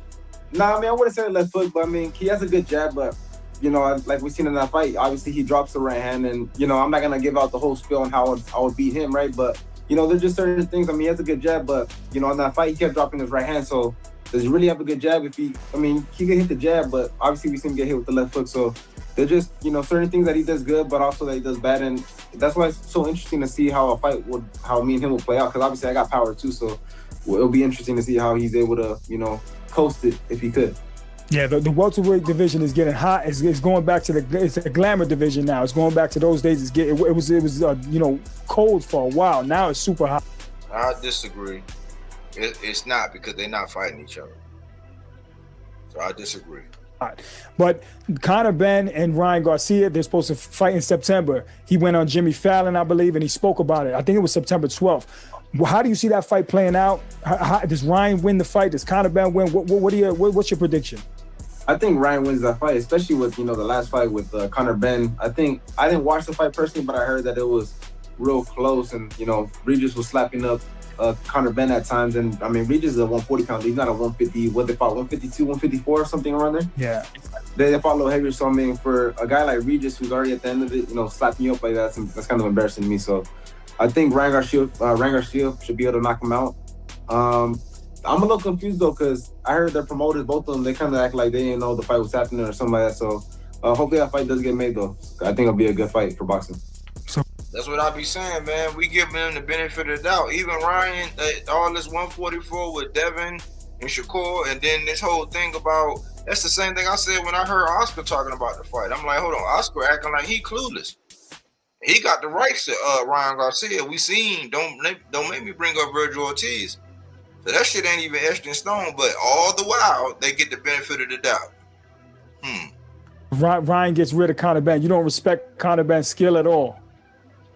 Nah, I wouldn't say left hook, but he has a good jab, but like we seen in that fight, obviously he drops the right hand, and I'm not gonna give out the whole spiel on how I would beat him, right? But there's just certain things. He has a good jab, but in that fight he kept dropping his right hand. So does he really have a good jab? If he can hit the jab, but obviously we seen him get hit with the left hook. So there's just certain things that he does good, but also that he does bad, and that's why it's so interesting to see how how me and him will play out. Because obviously I got power too, so it'll be interesting to see how he's able to coast it if he could. Yeah, the welterweight division is getting hot. It's going back to it's a glamour division now. It's going back to those days. It was cold for a while. Now it's super hot. I disagree. It's not, because they're not fighting each other. So I disagree. But Conor Benn and Ryan Garcia, they're supposed to fight in September. He went on Jimmy Fallon, I believe, and he spoke about it. I think it was September 12th. How do you see that fight playing out? Does Ryan win the fight? Does Conor Benn win? What's your prediction? I think Ryan wins that fight, especially with the last fight with Conor Benn. I think I didn't watch the fight personally, but I heard that it was real close, and Regis was slapping up Conor Benn at times, and Regis is a 140 pounder. He's not a 150. What they fought, 152, 154, something around there. Yeah, they fought a little heavier. So for a guy like Regis, who's already at the end of it, slapping you up like that, that's kind of embarrassing to me. So I think Ryan Garcia should be able to knock him out. I'm a little confused though, because I heard their promoters, both of them, they kind of act like they didn't know the fight was happening or something like that. So hopefully that fight does get made though. I think it'll be a good fight for boxing. That's what I be saying, man. We giving them the benefit of the doubt. Even Ryan, all this 144 with Devin and Shakur, and then this whole thing about, that's the same thing I said when I heard Oscar talking about the fight. I'm like, hold on, Oscar acting like he clueless. He got the rights to Ryan Garcia. We seen, don't make me bring up Virgil Ortiz. So that shit ain't even etched in stone, but all the while, they get the benefit of the doubt. Ryan gets rid of Conor Benn. You don't respect Conor Benn's skill at all.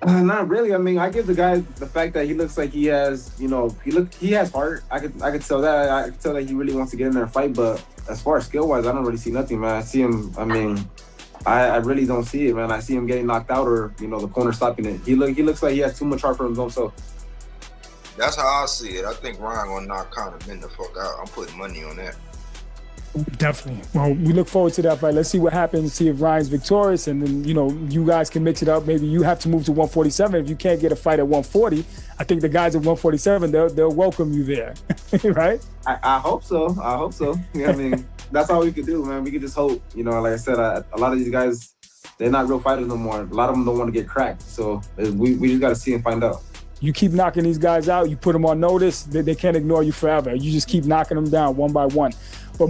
Not really. I mean, I give the guy the fact that he looks like he has, he has heart. I could tell that. I could tell that he really wants to get in there and fight. But as far as skill wise, I don't really see nothing, man. I see him. I mean, I really don't see it, man. I see him getting knocked out or the corner stopping it. He looks like he has too much heart for himself. That's how I see it. I think Ryan gonna knock Conor Ben the fuck out. I'm putting money on that. Definitely. Well, we look forward to that fight. Let's see what happens, see if Ryan's victorious, and then, you guys can mix it up. Maybe you have to move to 147. If you can't get a fight at 140, I think the guys at 147, they'll welcome you there, right? I hope so. I hope so. I mean, that's all we could do, man. We could just hope. Like I said, a lot of these guys, they're not real fighters no more. A lot of them don't want to get cracked. So we just got to see and find out. You keep knocking these guys out. You put them on notice. They can't ignore you forever. You just keep knocking them down one by one. But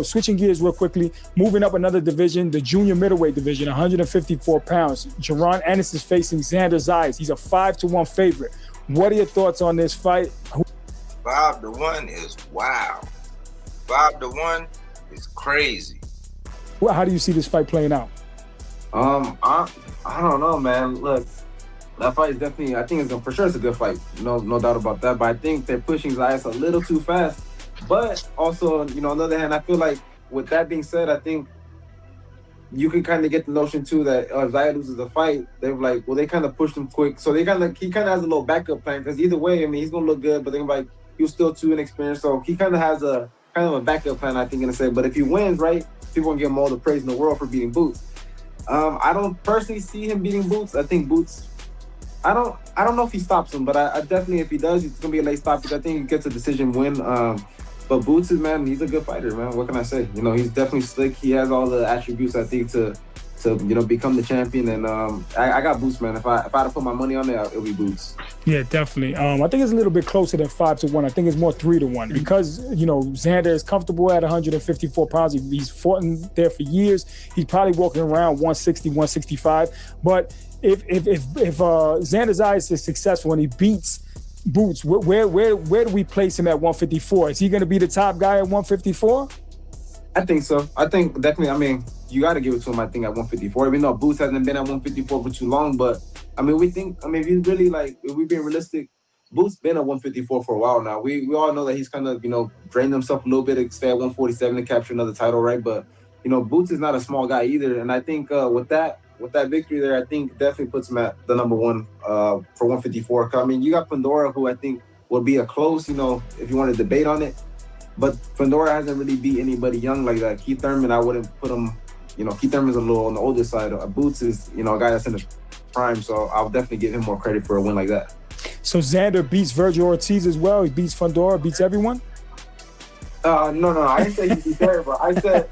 switching gears real quickly, moving up another division, the junior middleweight division, 154 pounds. Jaron Ennis is facing Xander Zayas. He's a 5-1 favorite. What are your thoughts on this fight? 5-1 is wow. 5-1 is crazy. Well, how do you see this fight playing out? I don't know, man. Look, that fight is definitely. I think for sure it's a good fight. No doubt about that. But I think they're pushing Zayas a little too fast. But also, on the other hand, I feel like with that being said, I think you can kind of get the notion too that if Zayas loses the fight, they're like, well, they kind of pushed him quick. So he kind of has a little backup plan because either way, I mean, he's gonna look good, but they're like, he was still too inexperienced. So he kind of has a backup plan, I think, gonna say. But if he wins, right, people gonna give him all the praise in the world for beating Boots. I don't personally see him beating Boots. I think Boots. I don't know if he stops him, but I definitely, if he does, it's gonna be a late stoppage. I think he gets a decision win. But Boots is, man, he's a good fighter, man. What can I say? He's definitely slick. He has all the attributes, I think, to become the champion. And I got Boots, man. If I had to put my money on it, it'll be Boots. Yeah, definitely. I think it's a little bit closer than 5-1. I think it's more 3-1 because Xander is comfortable at 154 pounds. He's fought in there for years. He's probably walking around 160, 165. But if Xander Zayas is successful and he beats Boots, where do we place him at 154? Is he going to be the top guy at 154? I think so. I think definitely. I mean, you got to give it to him. I think at 154. Even though Boots hasn't been at 154 for too long, but I mean, if you really if we're being realistic, Boots been at 154 for a while now. We all know that he's kind of drained himself a little bit to stay at 147 to capture another title, right? But Boots is not a small guy either, and I think with that victory there, I think definitely puts him at the number one for 154. I mean, you got Fundora, who I think will be a close, if you want to debate on it. But Fundora hasn't really beat anybody young like that. Keith Thurman, I wouldn't put him, Keith Thurman's a little on the older side. Boots is, a guy that's in his prime, so I'll definitely give him more credit for a win like that. So Xander beats Virgil Ortiz as well. He beats Fundora, beats everyone? No. I didn't say he beats everybody. I said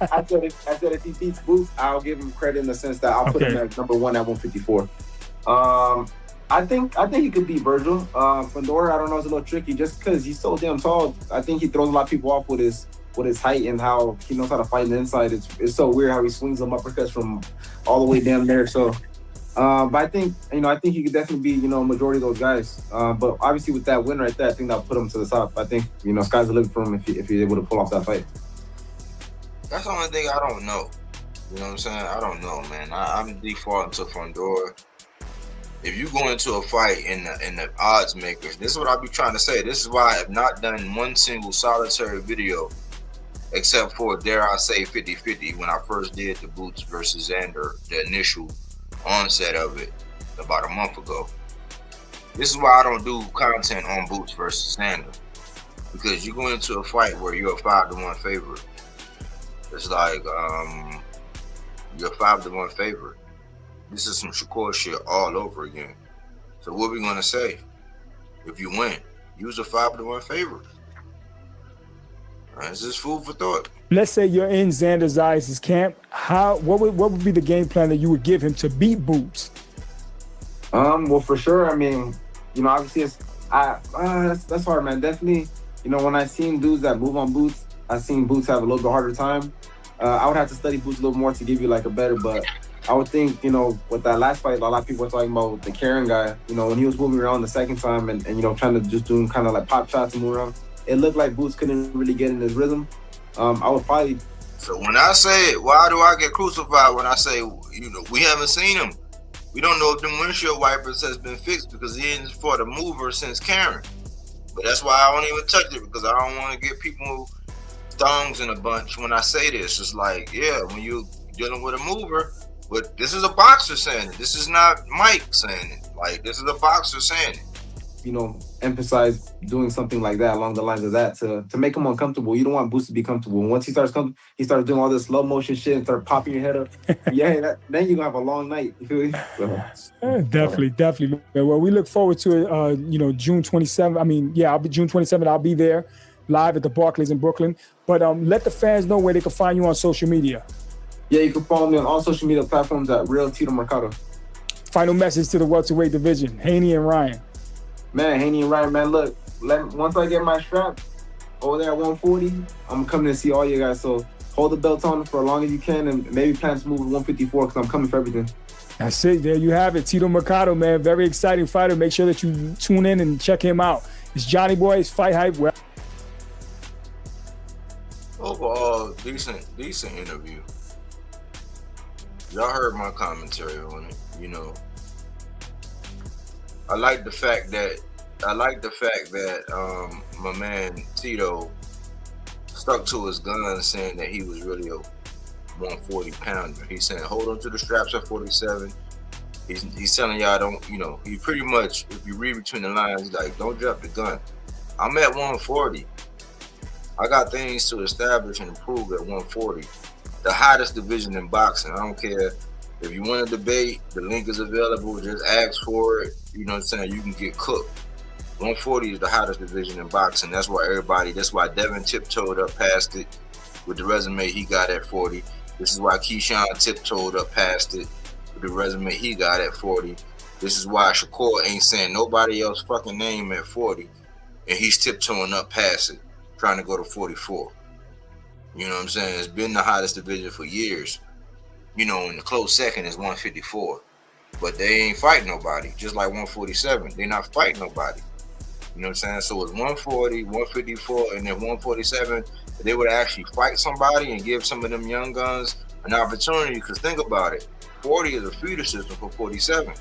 if he beats Boots, I'll give him credit in the sense that I'll put him at number one at 154. I think he could beat Virgil. Fundora, I don't know, it's a little tricky just because he's so damn tall. I think he throws a lot of people off with his height and how he knows how to fight on the inside. It's so weird how he swings them uppercuts from all the way down there. So, but I think he could definitely be majority of those guys. But obviously with that win right there, I think that'll put him to the top. I think sky's the limit for him if he's able to pull off that fight. That's the only thing I don't know. You know what I'm saying? I don't know, man. I'm defaulting to Fundora. If you go into a fight in the odds makers, this is what I'll be trying to say. This is why I have not done one single solitary video, except for, dare I say, 50-50 when I first did the Boots versus Xander, the initial onset of it about a month ago. This is why I don't do content on Boots versus Xander, because you go into a fight where you're a 5-1 favorite. It's like you're a 5-1 favorite. This is some Shakur shit all over again. So what we gonna say? If you win, use a 5-1 favorite. It's just food for thought. Let's say you're in Xander Zayas' camp. What would be the game plan that you would give him to beat Boots? Well, for sure. I mean, obviously that's hard, man. Definitely, when I seen dudes that move on Boots, I seen Boots have a little bit harder time. I would have to study Boots a little more to give you a better, but I would think, with that last fight, a lot of people were talking about the Karen guy, when he was moving around the second time and trying to just do kind of like pop shots and move around. It looked like Boots couldn't really get in his rhythm. I would probably. So when I say, why do I get crucified when I say, we haven't seen him? We don't know if them windshield wipers has been fixed because he ain't fought a mover since Karen. But that's why I don't even touch it, because I don't want to get people thongs in a bunch when I say this. It's like, yeah, when you're dealing with a mover, but this is a boxer saying it. This is not Mike saying it. Like, this is a boxer saying it. You know, emphasize doing something like that along the lines of that to make him uncomfortable. You don't want Boost to be comfortable. And once he starts doing all this slow motion shit and start popping your head up. Yeah, then you're gonna have a long night. You feel me? Definitely, man. Well, we look forward to it. June 27th. I mean, yeah, I'll be June 27th. I'll be there live at the Barclays in Brooklyn. But let the fans know where they can find you on social media. Yeah, you can follow me on all social media platforms at Real Tito Mercado. Final message to the welterweight division, Haney and Ryan. Man, Haney and Ryan, man, look, once I get my strap over there at 140, I'm coming to see all you guys. So hold the belts on for as long as you can, and maybe plan to move to 154 because I'm coming for everything. That's it. There you have it. Tito Mercado, man. Very exciting fighter. Make sure that you tune in and check him out. It's Johnny Boy's Fight Hype. Overall, decent interview. Y'all heard my commentary on it. I like the fact that my man Tito stuck to his gun, saying that he was really a 140 pounder. He's saying hold on to the straps at 47. He's telling y'all he pretty much, if you read between the lines, he's like, don't drop the gun. I'm at 140. I got things to establish and improve at 140. The hottest division in boxing. I don't care. If you want to debate, the link is available. Just ask for it. You know what I'm saying? You can get cooked. 140 is the hottest division in boxing. That's why Devin tiptoed up past it with the resume he got at 40. This is why Keyshawn tiptoed up past it with the resume he got at 40. This is why Shakur ain't saying nobody else fucking name at 40. And he's tiptoeing up past it, trying to go to 44. You know what I'm saying? It's been the hottest division for years. And the close second is 154. But they ain't fighting nobody, just like 147. They're not fighting nobody. You know what I'm saying? So it's 140, 154, and then 147. If they would actually fight somebody and give some of them young guns an opportunity, because think about it, 40 is a feeder system for 47.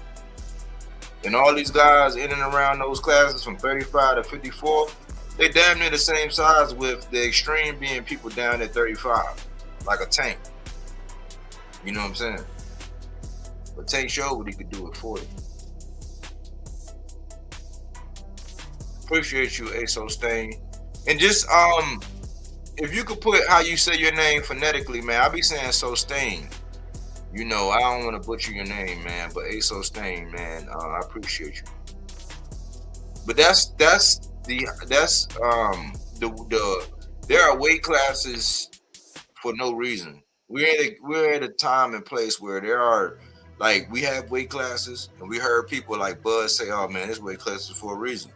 And all these guys in and around those classes from 35 to 54, they damn near the same size, with the extreme being people down at 35, like a Tank. You know what I'm saying? But Tank showed what he could do at 40. Appreciate you, Aso Stain. And just if you could put how you say your name phonetically, man. I be saying So Stain. I don't want to butcher your name, man, but Aso Stain, man, I appreciate you. But there are weight classes for no reason. We're at a time and place where there are, like, we have weight classes, and we heard people like Bud say, "Oh man, this weight class is for a reason."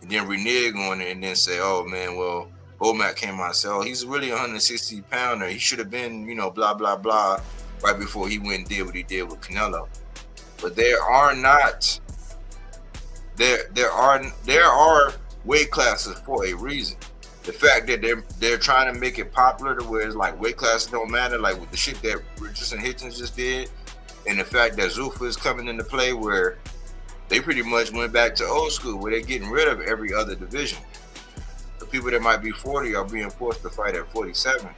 And then renege on it and then say, "Oh man, well, Bomac came out and said, oh, he's really a 160 pounder. He should have been, blah blah blah," right before he went and did what he did with Canelo. But there are weight classes for a reason. The fact that they're trying to make it popular to where it's like weight classes don't matter, like with the shit that Richardson Hitchens just did, and the fact that Zuffa is coming into play, where they pretty much went back to old school, where they're getting rid of every other division. The people that might be 40 are being forced to fight at 47.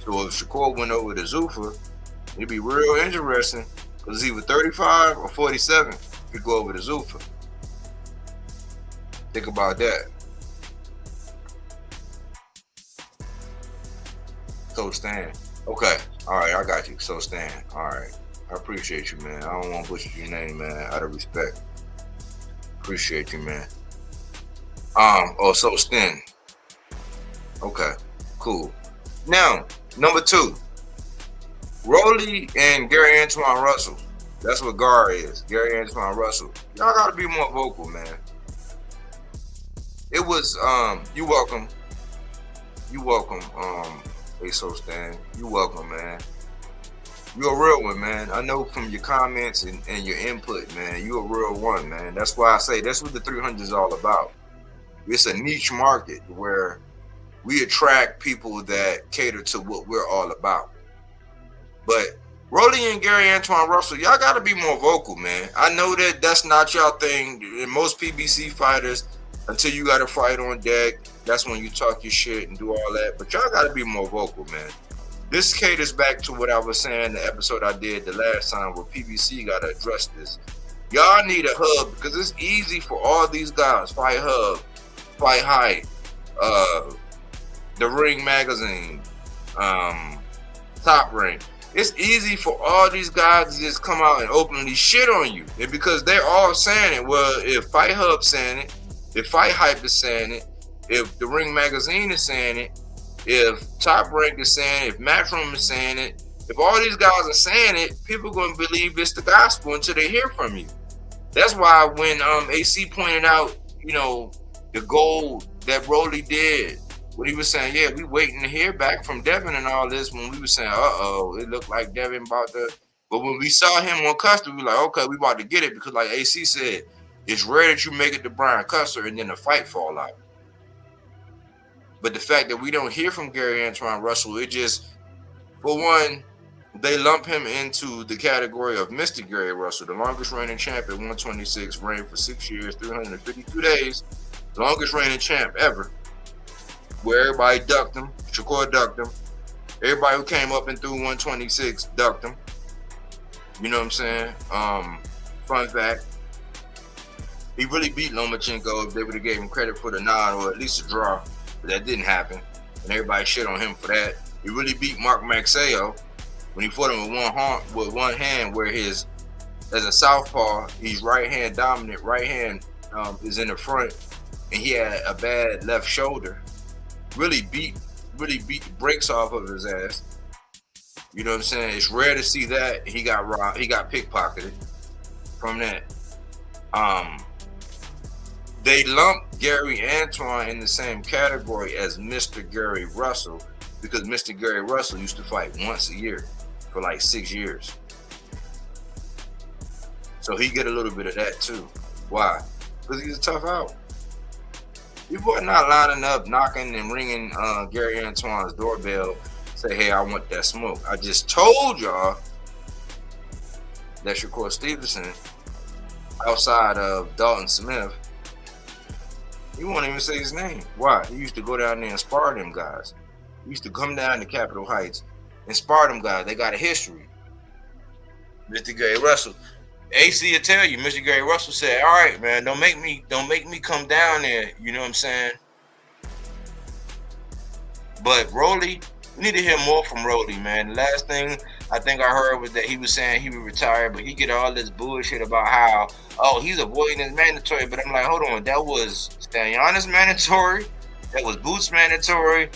So if Shakur went over to Zuffa, it'd be real interesting, because it's either 35 or 47 could go over to Zuffa. Think about that. So Stan. Okay. All right, I got you. So Stan. All right. I appreciate you, man. I don't want to butcher your name, man, out of respect. Appreciate you, man. So Stan. Okay. Cool. Now, number 2. Rolly and Gary Antoine Russell. That's what Gar is. Gary Antoine Russell. Y'all gotta be more vocal, man. It was you welcome. Aso Stan. You welcome, man. You're a real one, man. I know from your comments and your input, man, you're a real one, man. That's why I say that's what the 300 is all about. It's a niche market where we attract people that cater to what we're all about. But Rolly and Gary Antoine Russell, y'all got to be more vocal, man. I know that that's not y'all thing. And most PBC fighters, until you got a fight on deck, that's when you talk your shit and do all that. But y'all got to be more vocal, man. This caters back to what I was saying in the episode I did the last time where PBC got to address this. Y'all need a hub because it's easy for all these guys. Fight Hub, Fight Hype, The Ring Magazine, Top Ring. It's easy for all these guys to just come out and openly shit on you. And because they're all saying it. Well, if Fight Hub saying it, if Fight Hype is saying it, if The Ring Magazine is saying it, if Top Rank is saying it, if Matchroom is saying it, if all these guys are saying it, people are going to believe it's the gospel until they hear from you. That's why when AC pointed out, you know, the gold that Rolly did, when he was saying, yeah, we waiting to hear back from Devin and all this, when we were saying, it looked like Devin about to, but when we saw him on Custer, we were like, okay, we about to get it, because like AC said, it's rare that you make it to Brian Custer and then the fight fall out. But the fact that we don't hear from Gary Antoine Russell, it just, for one, they lump him into the category of Mr. Gary Russell, the longest reigning champ at 126, reigned for 6 years, 352 days, longest reigning champ ever, where everybody ducked him. Shakur ducked him. Everybody who came up and through 126 ducked him. You know what I'm saying? Fun fact, he really beat Lomachenko if they would have gave him credit for the nod or at least a draw. But that didn't happen. And everybody shit on him for that. He really beat Mark Maxeo when he fought him with one hand, where his, as a southpaw, he's right hand dominant. Right hand is in the front, and he had a bad left shoulder. Really beat the brakes off of his ass. You know what I'm saying? It's rare to see that. He got robbed. He got pickpocketed from that. They lumped Gary Antoine in the same category as Mr. Gary Russell because Mr. Gary Russell used to fight once a year for like 6 years. So he get a little bit of that too. Why? Because he's a tough out. People are not lining up, knocking and ringing Gary Antoine's doorbell, say, hey, I want that smoke. I just told y'all that Shakur Stevenson, outside of Dalton Smith, he won't even say his name. Why? He used to go down there and spar them guys. He used to come down to Capitol Heights and spar them guys. They got a history. Mr. Gary Russell. AC will tell you, Mr. Gary Russell said, all right, man, don't make me come down there. You know what I'm saying? But Rolly, we need to hear more from Rolly, man. The last thing I think I heard was that he was saying he would retire, but he get all this bullshit about how, he's avoiding his mandatory. But I'm like, hold on, that was Stallion's mandatory. That was Boots mandatory.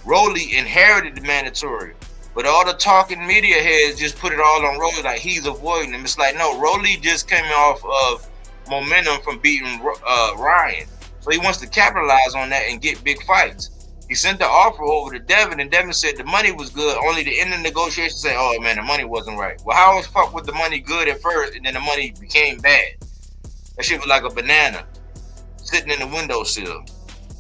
Rolly inherited the mandatory. But all the talking media heads just put it all on Rolly like he's avoiding him. It's like, no, Rolly just came off of momentum from beating Ryan. So he wants to capitalize on that and get big fights. He sent the offer over to Devin, and Devin said the money was good, only to end the negotiation say, oh, man, the money wasn't right. Well, how the fuck was the money good at first, and then the money became bad? That shit was like a banana sitting in the windowsill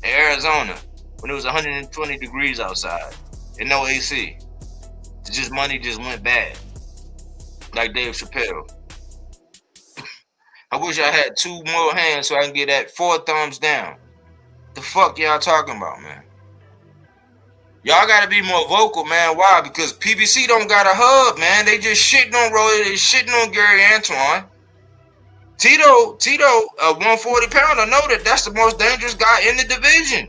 in Arizona when it was 120 degrees outside and no AC. Money just went bad, like Dave Chappelle. I wish I had 2 more hands so I can get that 4 thumbs down. The fuck y'all talking about, man? Y'all gotta be more vocal, man. Why? Because PBC don't got a hub, man. They just shitting on Rolly. They shitting on Gary Antoine. Tito, a 140 pounder, know that that's the most dangerous guy in the division.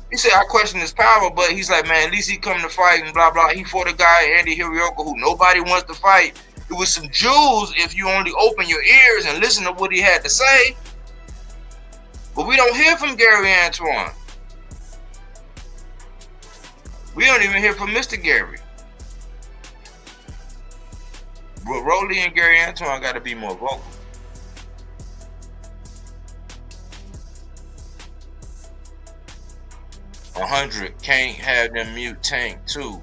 He said, I question his power, but he's like, man, at least he come to fight and blah, blah. He fought a guy, Andy Hirioka, who nobody wants to fight. It was some jewels if you only open your ears and listen to what he had to say. But we don't hear from Gary Antoine. We don't even hear from Mr. Gary. But Rolly and Gary Antoine got to be more vocal. 100 can't have them mute Tank too.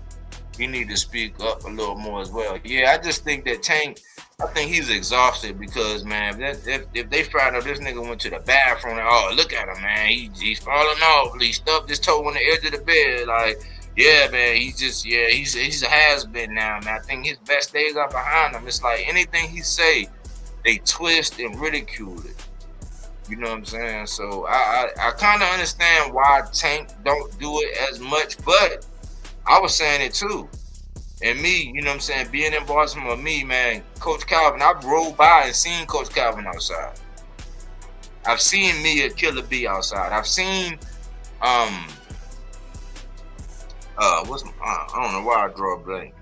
He need to speak up a little more as well. Yeah, I just think that Tank, I think he's exhausted because, man, if they find out this nigga went to the bathroom, look at him, man, he's falling off. He stubbed his toe on the edge of the bed. Like, Yeah, man, he's a has been now, man. I think his best days are behind him. It's like anything he say, they twist and ridicule it. You know what I'm saying? So I kind of understand why Tank don't do it as much, but I was saying it too. And me, you know what I'm saying, being in Baltimore, me, man, Coach Calvin, I rode by and seen Coach Calvin outside. I've seen Mia Killer B outside. I've seen I don't know why I draw a blank.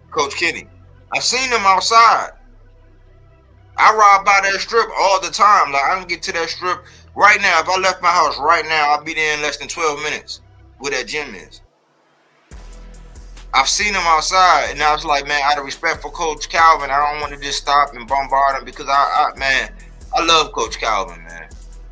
Coach Kenny. I've seen them outside. I ride by that strip all the time. Like I can get to that strip right now. If I left my house right now, I'll be there in less than 12 minutes where that gym is. I've seen them outside, and I was like, man, out of respect for Coach Calvin, I don't want to just stop and bombard him because I love Coach Calvin, man.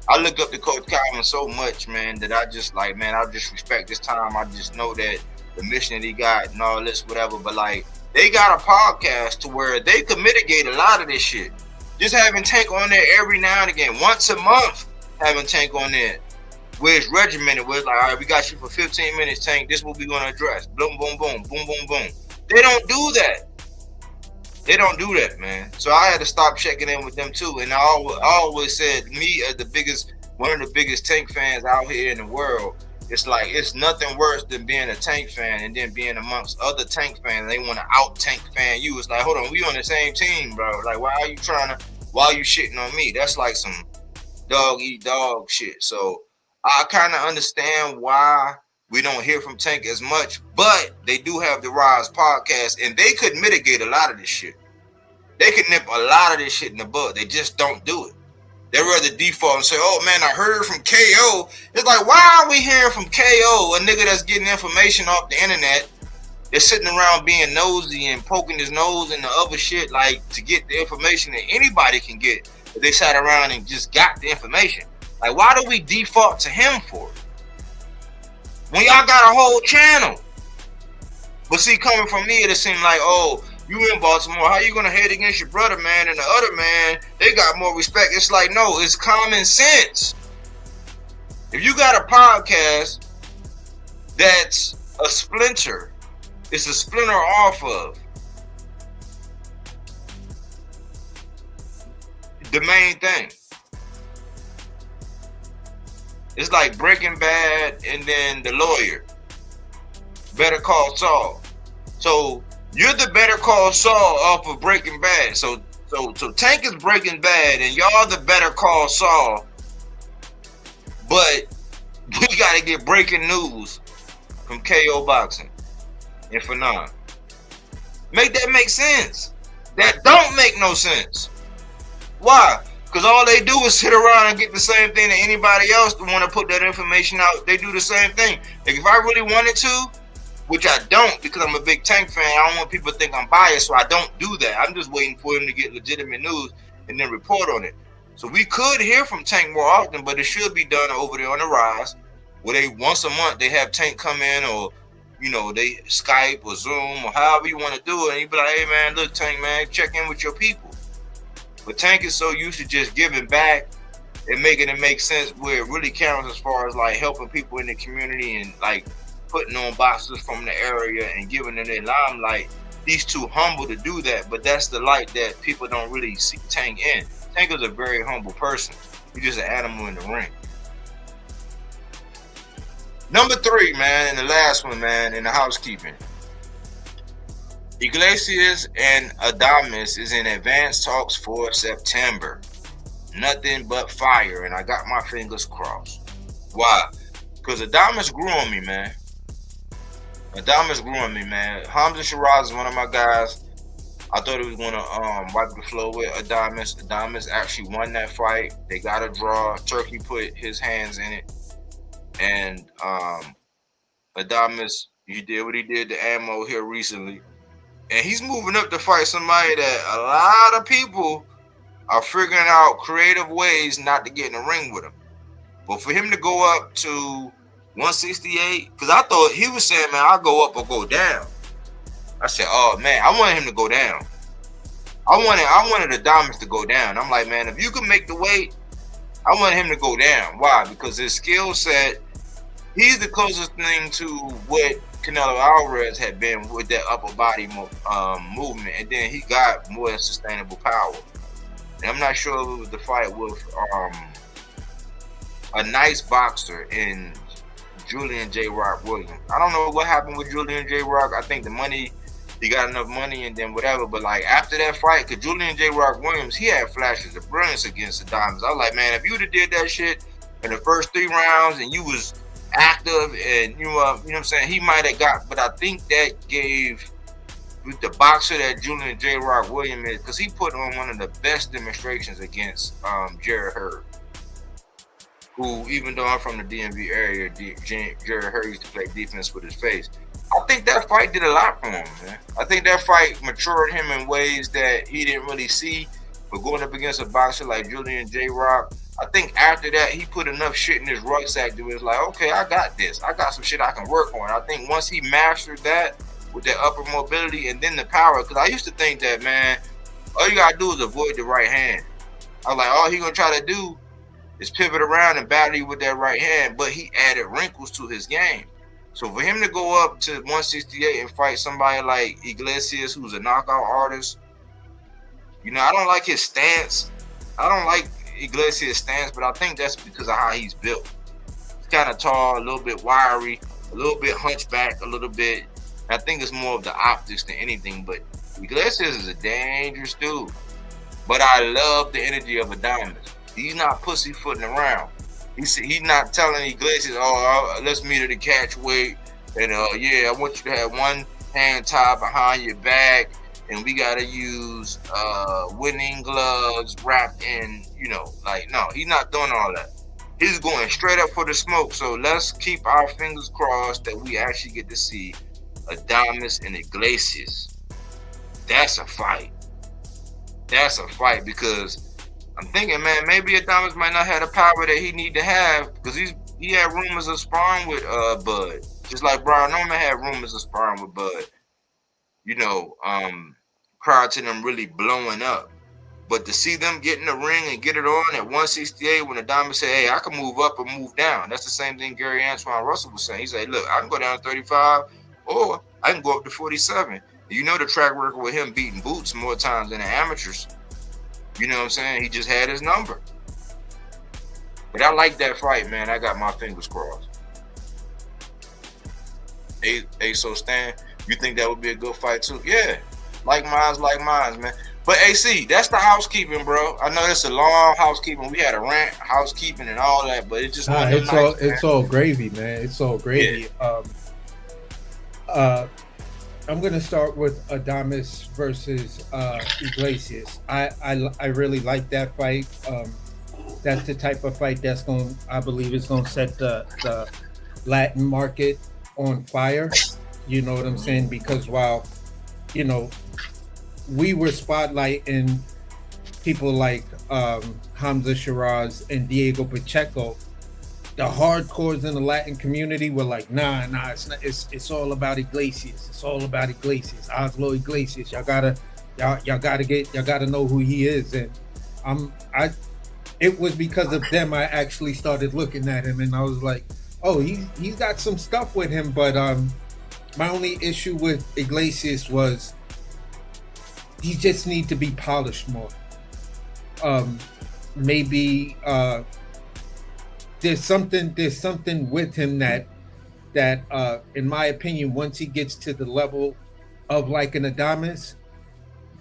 I look up to Coach Calvin so much, man, that I just like, man, I just respect this time. I just know that the mission that he got and all this, whatever. But like, they got a podcast to where they could mitigate a lot of this shit. Just having Tank on there every now and again, once a month, having Tank on there, where it's regimented, where it's like, all right, we got you for 15 minutes, Tank. This is what we're gonna address. Boom, boom, boom, boom, boom, boom. They don't do that. They don't do that, man. So I had to stop checking in with them too. And I always said, me as one of the biggest Tank fans out here in the world, it's like it's nothing worse than being a Tank fan and then being amongst other Tank fans. They want to out Tank fan you. It's like, hold on, we on the same team, bro. Like, why are you shitting on me? That's like some dog eat dog shit. So I kind of understand why we don't hear from Tank as much, but they do have the Rise podcast, and they could mitigate a lot of this shit. They could nip a lot of this shit in the bud. They just don't do it. They rather default and say, oh man, I heard from KO. It's like, why are we hearing from KO, a nigga that's getting information off the internet, that's sitting around being nosy and poking his nose in the other shit, like to get the information that anybody can get. But they sat around and just got the information. Like, why do we default to him for it? When y'all got a whole channel. But see, coming from me, it seemed like, oh, you in Baltimore, how you gonna hate against your brother, man, and the other man, they got more respect. It's like, no, it's common sense. If you got a podcast that's a splinter, it's a splinter off of the main thing. It's like Breaking Bad and then The Lawyer. Better Call Saul. So you're the Better Call Saul off of Breaking Bad. So Tank is Breaking Bad and y'all the Better Call Saul. But we gotta get breaking news from KO Boxing and Fanon. Make that make sense. That don't make no sense. Why? Because all they do is sit around and get the same thing that anybody else that want to put that information out. They do the same thing. Like if I really wanted to, which I don't because I'm a big Tank fan, I don't want people to think I'm biased, so I don't do that. I'm just waiting for him to get legitimate news and then report on it. So we could hear from Tank more often, but it should be done over there on the Rise, where they once a month they have Tank come in, or you know, they Skype or Zoom or however you want to do it, and you be like, hey man, look Tank, man, check in with your people. But Tank is so used to just giving back and making it make sense where it really counts as far as like helping people in the community and like putting on boxers from the area and giving them their limelight. He's too humble to do that, but that's the light that people don't really see Tank in. Tank is a very humble person. He's just an animal in the ring. Number 3, man, and the last one, man, in the housekeeping. Iglesias and Adames is in advanced talks for September. Nothing but fire, and I got my fingers crossed. Why? Because Adames grew on me, man. Adames grew on me, man. Hamza Shiraz is one of my guys. I thought he was going to wipe the floor with Adames. Adames actually won that fight. They got a draw. Turkey put his hands in it. And Adames, he did what he did to Ammo here recently. And he's moving up to fight somebody that a lot of people are figuring out creative ways not to get in the ring with him. But for him to go up to 168, because I thought he was saying, man, I'll go up or go down. I said, oh, man, I wanted him to go down. I wanted Adames to go down. I'm like, man, if you can make the weight, I want him to go down. Why? Because his skill set, he's the closest thing to what Canelo Alvarez had been with that upper body movement, and then he got more sustainable power. And I'm not sure if it was the fight with a nice boxer in Julian J. Rock Williams. I don't know what happened with Julian J. Rock. I think the money, he got enough money and then whatever. But like after that fight, because Julian J. Rock Williams, he had flashes of brilliance against the Diamonds. I was like, man, if you would have did that shit in the first 3 rounds and you was active and you know what I'm saying, he might have got. But I think that gave with the boxer that Julian J. Rock Williams is, because he put on one of the best demonstrations against Jared Hurd, who, even though I'm from the DMV area, Jared Hurd used to play defense with his face. I think that fight did a lot for him, man. I think that fight matured him in ways that he didn't really see. But going up against a boxer like Julian J. Rock, I think after that, he put enough shit in his rucksack that it was like, okay, I got this. I got some shit I can work on. I think once he mastered that with that upper mobility and then the power, because I used to think that, man, all you got to do is avoid the right hand. I was like, all he going to try to do is pivot around and battle you with that right hand, but he added wrinkles to his game. So for him to go up to 168 and fight somebody like Iglesias, who's a knockout artist, you know, I don't like his stance. I don't like Iglesias' stance, but I think that's because of how he's built. He's kind of tall, a little bit wiry, a little bit hunchback, a little bit. I think it's more of the optics than anything, but Iglesias is a dangerous dude. But I love the energy of Adames. He's not pussyfooting around. He's not telling Iglesias, oh, let's meet at the catch weight, and yeah, I want you to have one hand tied behind your back, and we gotta use winning gloves wrapped in, you know, like, no, he's not doing all that. He's going straight up for the smoke. So let's keep our fingers crossed that we actually get to see Adames and Iglesias. That's a fight. That's a fight, because I'm thinking, man, maybe Adames might not have the power that he need to have, because he had rumors of sparring with Bud, just like Brian Norman had rumors of sparring with Bud, you know, prior to them really blowing up. But to see them get in the ring and get it on at 168 when Adames said, hey, I can move up or move down. That's the same thing Gary Antoine Russell was saying. He said, look, I can go down to 35 or I can go up to 47. You know the track record with him beating Boots more times than the amateurs. You know what I'm saying? He just had his number. But I like that fight, man. I got my fingers crossed. Hey, so Stan, you think that would be a good fight too? Yeah. Like mine's, man. But AC, that's the housekeeping, bro. I know it's a long housekeeping. We had a rant, housekeeping, and all that, but it just it's all gravy, man. It's all gravy. Yeah. I'm gonna start with Adames versus Iglesias. I really like that fight. That's the type of fight that's I believe is gonna set the Latin market on fire. You know what I'm saying? Because while, you know, we were spotlighting people like Hamza Shiraz and Diego Pacheco, the hardcores in the Latin community were like, nah, it's not. It's all about Iglesias. It's all about Iglesias. Oslo Iglesias. Y'all gotta know who he is. And it was because of them I actually started looking at him, and I was like, oh, he's got some stuff with him. But my only issue with Iglesias was he just need to be polished more. Maybe. There's something with him that in my opinion, once he gets to the level of like an Adames,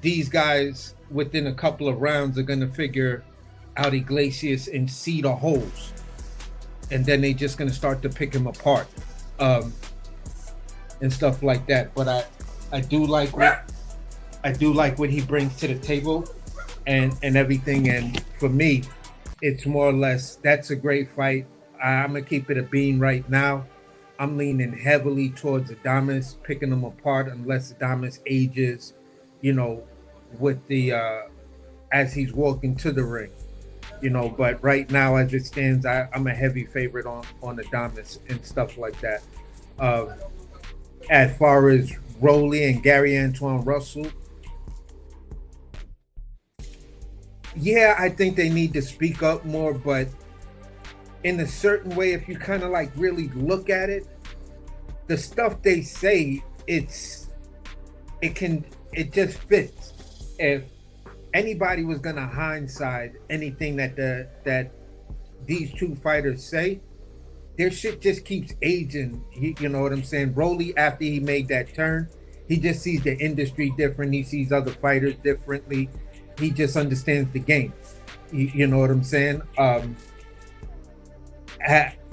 these guys within a couple of rounds are gonna figure out Iglesias and see the holes, and then they just gonna start to pick him apart, and stuff like that. But I do like what he brings to the table, and everything. And for me, it's more or less, that's a great fight. I'm gonna keep it a bean right now. I'm leaning heavily towards Adames, picking them apart unless Adames ages, you know, with the as he's walking to the ring, you know. But right now, as it stands, I'm a heavy favorite on Adames and stuff like that. As far as Rolly and Gary Antoine Russell, yeah, I think they need to speak up more, but in a certain way, if you kind of like really look at it, the stuff they say, it just fits. If anybody was gonna hindsight anything that these two fighters say, their shit just keeps aging. You know what I'm saying? Rolly, after he made that turn, he just sees the industry different. He sees other fighters differently. He just understands the game. You know what I'm saying?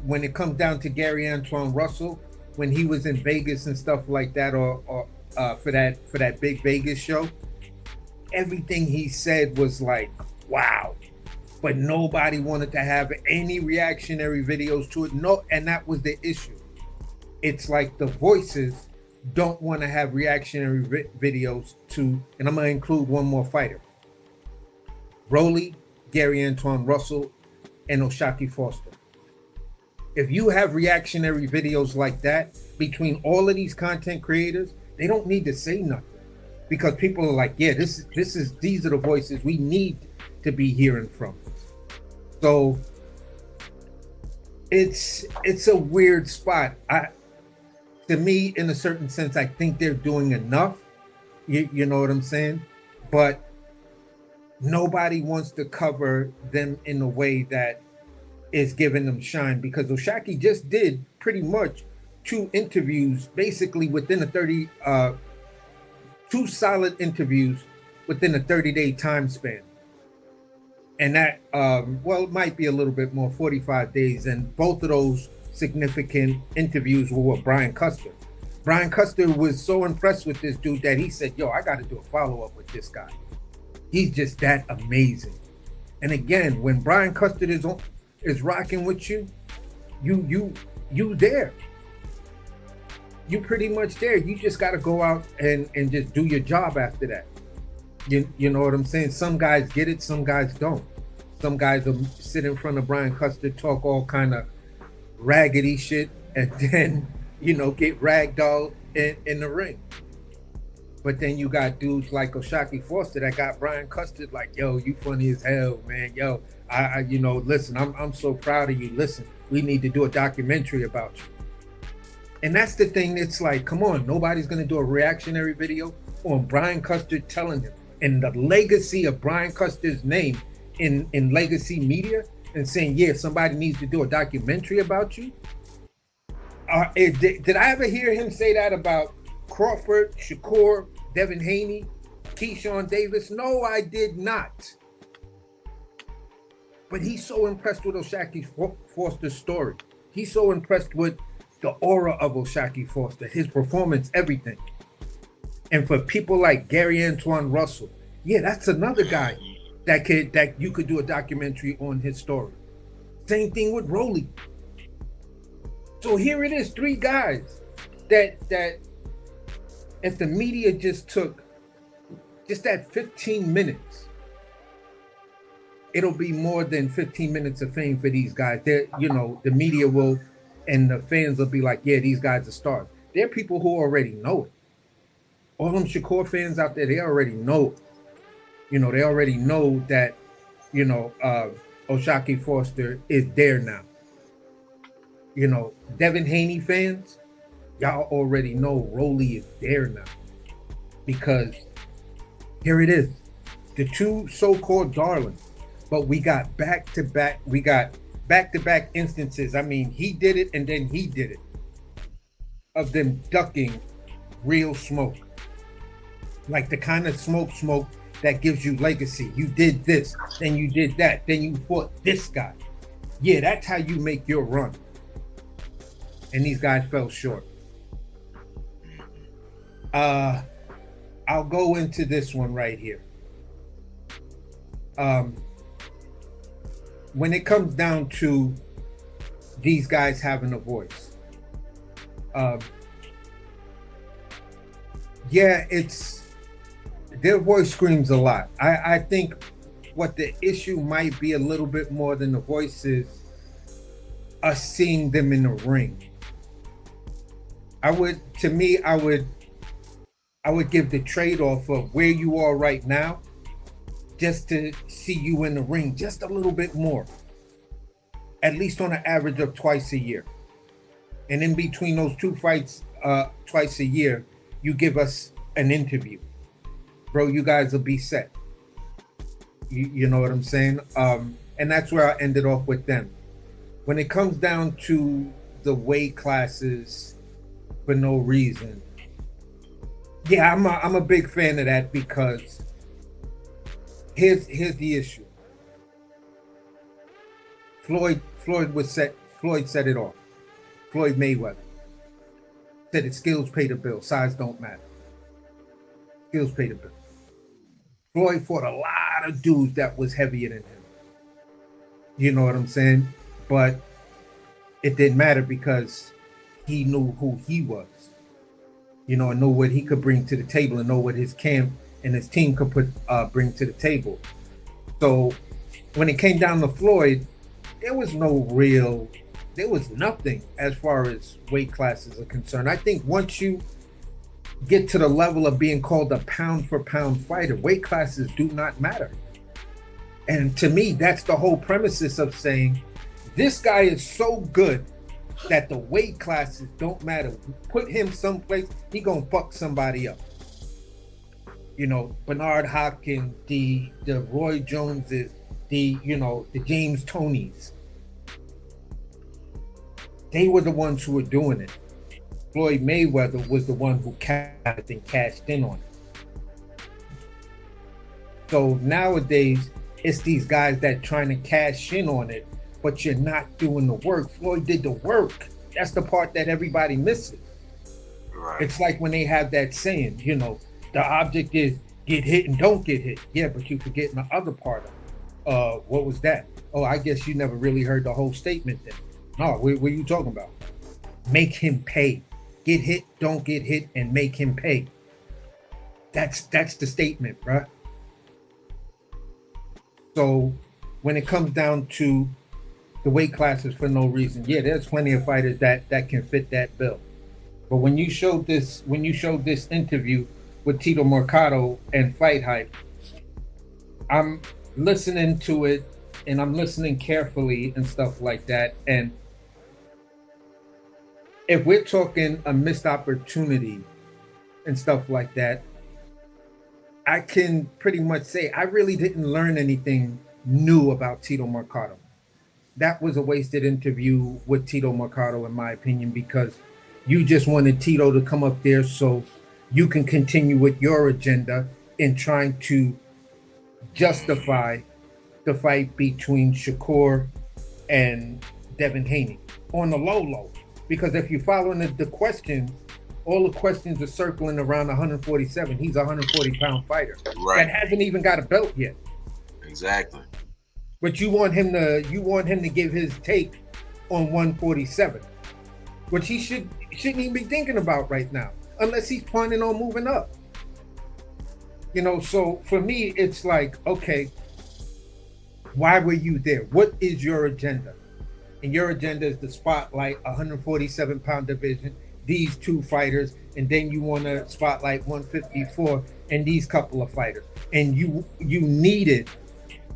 When it comes down to Gary Antoine Russell, when he was in Vegas and stuff like that, or for that big Vegas show, everything he said was like, wow. But nobody wanted to have any reactionary videos to it. No, and that was the issue. It's like the voices don't want to have reactionary videos to, and I'm gonna include one more fighter: Rolly, Gary Antoine Russell, and O'Shaquie Foster. If you have reactionary videos like that between all of these content creators, they don't need to say nothing, because people are like, yeah, these are the voices we need to be hearing from. So it's a weird spot. To me, in a certain sense, I think they're doing enough. You know what I'm saying? But nobody wants to cover them in a way that is giving them shine, because O'Shaquie just did pretty much 2 interviews, basically within a 2 solid interviews within a 30-day time span. And that, it might be a little bit more, 45 days. And both of those significant interviews were with Brian Custer. Brian Custer was so impressed with this dude that he said, yo, I got to do a follow-up with this guy. He's just that amazing. And again, when Brian Custer is rocking with you, you there. You pretty much there. You just got to go out and just do your job after that. You know what I'm saying? Some guys get it, some guys don't. Some guys will sit in front of Brian Custer, talk all kind of raggedy shit, and then, get ragdolled in the ring. But then you got dudes like O'Shaquie Foster that got Brian Custer like, yo, you funny as hell, man. Yo, I listen, I'm so proud of you. Listen, we need to do a documentary about you. And that's the thing. It's like, come on, nobody's going to do a reactionary video on Brian Custer telling him, and the legacy of Brian Custer's name in legacy media, and saying, yeah, somebody needs to do a documentary about you. Did I ever hear him say that about Crawford, Shakur, Devin Haney, Keyshawn Davis? No, I did not. But he's so impressed with O'Shaquie Foster's story. He's so impressed with the aura of O'Shaquie Foster, his performance, everything. And for people like Gary Antoine Russell, yeah, that's another guy that you could do a documentary on his story. Same thing with Rolly. So here it is, 3 guys that if the media just took just that 15 minutes, it'll be more than 15 minutes of fame for these guys. The media will, and the fans will be like, yeah, these guys are stars. There are people who already know it. All them Shakur fans out there, they already know it. They already know that, O'Shaquie Foster is there now. Devin Haney fans, y'all already know Rolly is there now. Because here it is, the 2 so-called darlings. But we got back-to-back instances. I mean, he did it and then he did it, of them ducking real smoke. Like the kind of smoke that gives you legacy. You did this, then you did that, then you fought this guy. Yeah, that's how you make your run. And these guys fell short. I'll go into this one right here. When it comes down to these guys having a voice, their voice screams a lot. I think what the issue might be a little bit more than the voice is us seeing them in the ring. I would give the trade-off of where you are right now, just to see you in the ring just a little bit more, at least on an average of twice a year. and in between those two fights, twice a year, you give us an interview, bro. You guys will be set. You know what I'm saying? And that's where I ended off with them. When it comes down to the weight classes for no reason, yeah, I'm a big fan of that because here's the issue. Floyd set it off. Floyd Mayweather said that skills pay the bill, size don't matter. Skills pay the bill. Floyd fought a lot of dudes that was heavier than him. You know what I'm saying? But it didn't matter because he knew who he was. You know, and know what he could bring to the table, and know what his camp and his team could bring to the table. So when it came down to Floyd, there was nothing as far as weight classes are concerned. I think once you get to the level of being called a pound for pound fighter, weight classes do not matter. And to me, that's the whole premises of saying this guy is so good that the weight classes don't matter. Put him someplace, he gonna fuck somebody up. You know, Bernard Hopkins, the Roy Joneses, the James Tonys. They were the ones who were doing it. Floyd Mayweather was the one who cashed in on it. So nowadays, it's these guys that trying to cash in on it, but you're not doing the work. Floyd did the work. That's the part that everybody misses. Right. It's like when they have that saying, the object is get hit and don't get hit. Yeah, but you forgetting the other part of it. What was that? Oh, I guess you never really heard the whole statement then. No, what are you talking about? Make him pay. Get hit, don't get hit, and make him pay. That's the statement, right? So when it comes down to the weight classes for no reason, yeah, there's plenty of fighters that can fit that bill. But when you showed this interview with Tito Mercado and Fight Hype, I'm listening to it and I'm listening carefully and stuff like that. And if we're talking a missed opportunity and stuff like that, I can pretty much say I really didn't learn anything new about Tito Mercado. That was a wasted interview with Tito Mercado, in my opinion, because you just wanted Tito to come up there so you can continue with your agenda in trying to justify the fight between Shakur and Devin Haney on the low. Because if you're following the questions, all the questions are circling around 147. He's a 140-pound fighter that hasn't even got a belt yet. Exactly. But you want him to give his take on 147, which he shouldn't even be thinking about right now, unless he's planning on moving up. So for me, it's like, okay, why were you there? What is your agenda? And your agenda is to spotlight a 147-pound division, these two fighters, and then you want to spotlight 154 and these couple of fighters. And you needed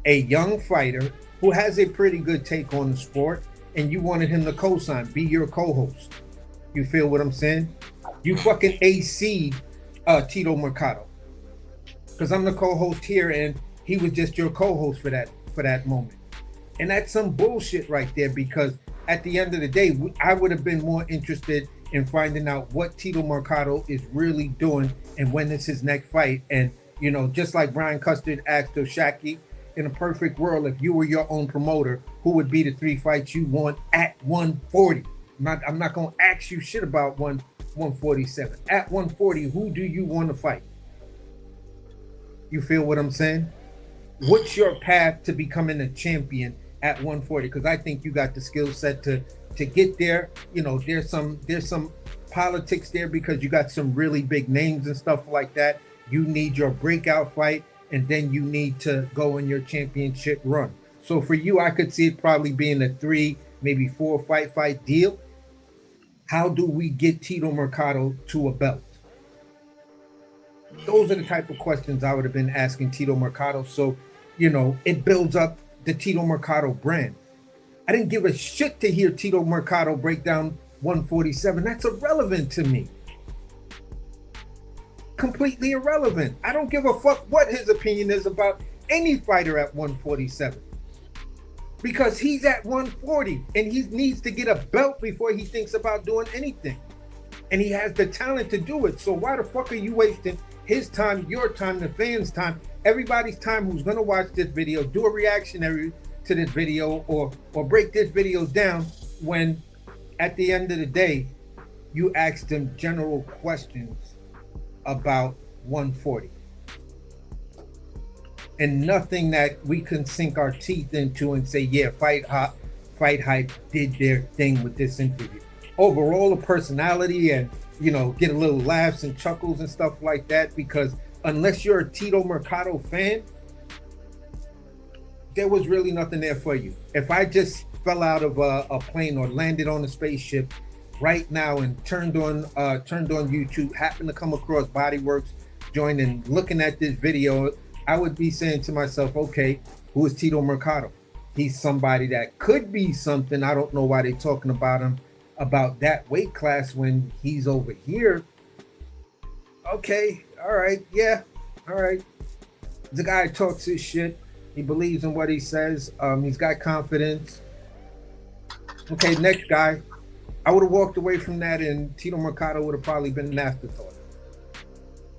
a young fighter who has a pretty good take on the sport, and you wanted him to co-sign, be your co-host. You feel what I'm saying? You fucking AC Tito Mercado. Because I'm the co-host here, and he was just your co-host for that moment. And that's some bullshit right there, because at the end of the day, I would have been more interested in finding out what Tito Mercado is really doing and when is his next fight. And, just like Brian Custard asked Oshaki, in a perfect world, if you were your own promoter, who would be the 3 fights you want at 140? I'm not going to ask you shit about 147. At 140, who do you want to fight? You feel what I'm saying? What's your path to becoming a champion at 140? Because I think you got the skill set to get there. There's some politics there because you got some really big names and stuff like that. You need your breakout fight, and then you need to go in your championship run. So for you, I could see it probably being a 3, maybe 4 fight deal. How do we get Tito Mercado to a belt? Those are the type of questions I would have been asking Tito Mercado. So, it builds up the Tito Mercado brand. I didn't give a shit to hear Tito Mercado break down 147. That's irrelevant to me. Completely irrelevant. I don't give a fuck what his opinion is about any fighter at 147. Because he's at 140 and he needs to get a belt before he thinks about doing anything. And he has the talent to do it. So why the fuck are you wasting his time, your time, the fans' time, everybody's time who's gonna watch this video, do a reactionary to this video or break this video down when at the end of the day you ask them general questions about 140 and nothing that we can sink our teeth into and say, yeah, Fight Hype did their thing with this interview. Overall, a personality and, you know, get a little laughs and chuckles and stuff like that, because unless you're a Tito Mercado fan, there was really nothing there for you. If I just fell out of a plane or landed on a spaceship right now and turned on YouTube, happened to come across Bodyworks, joined and looking at this video, I would be saying to myself, okay, who is Tito Mercado? He's somebody that could be something. I don't know why they're talking about him, about that weight class when he's over here. Okay, all right, yeah, all right. The guy talks his shit. He believes in what he says. He's got confidence. Okay, next guy. I would have walked away from that and Tito Mercado would have probably been an afterthought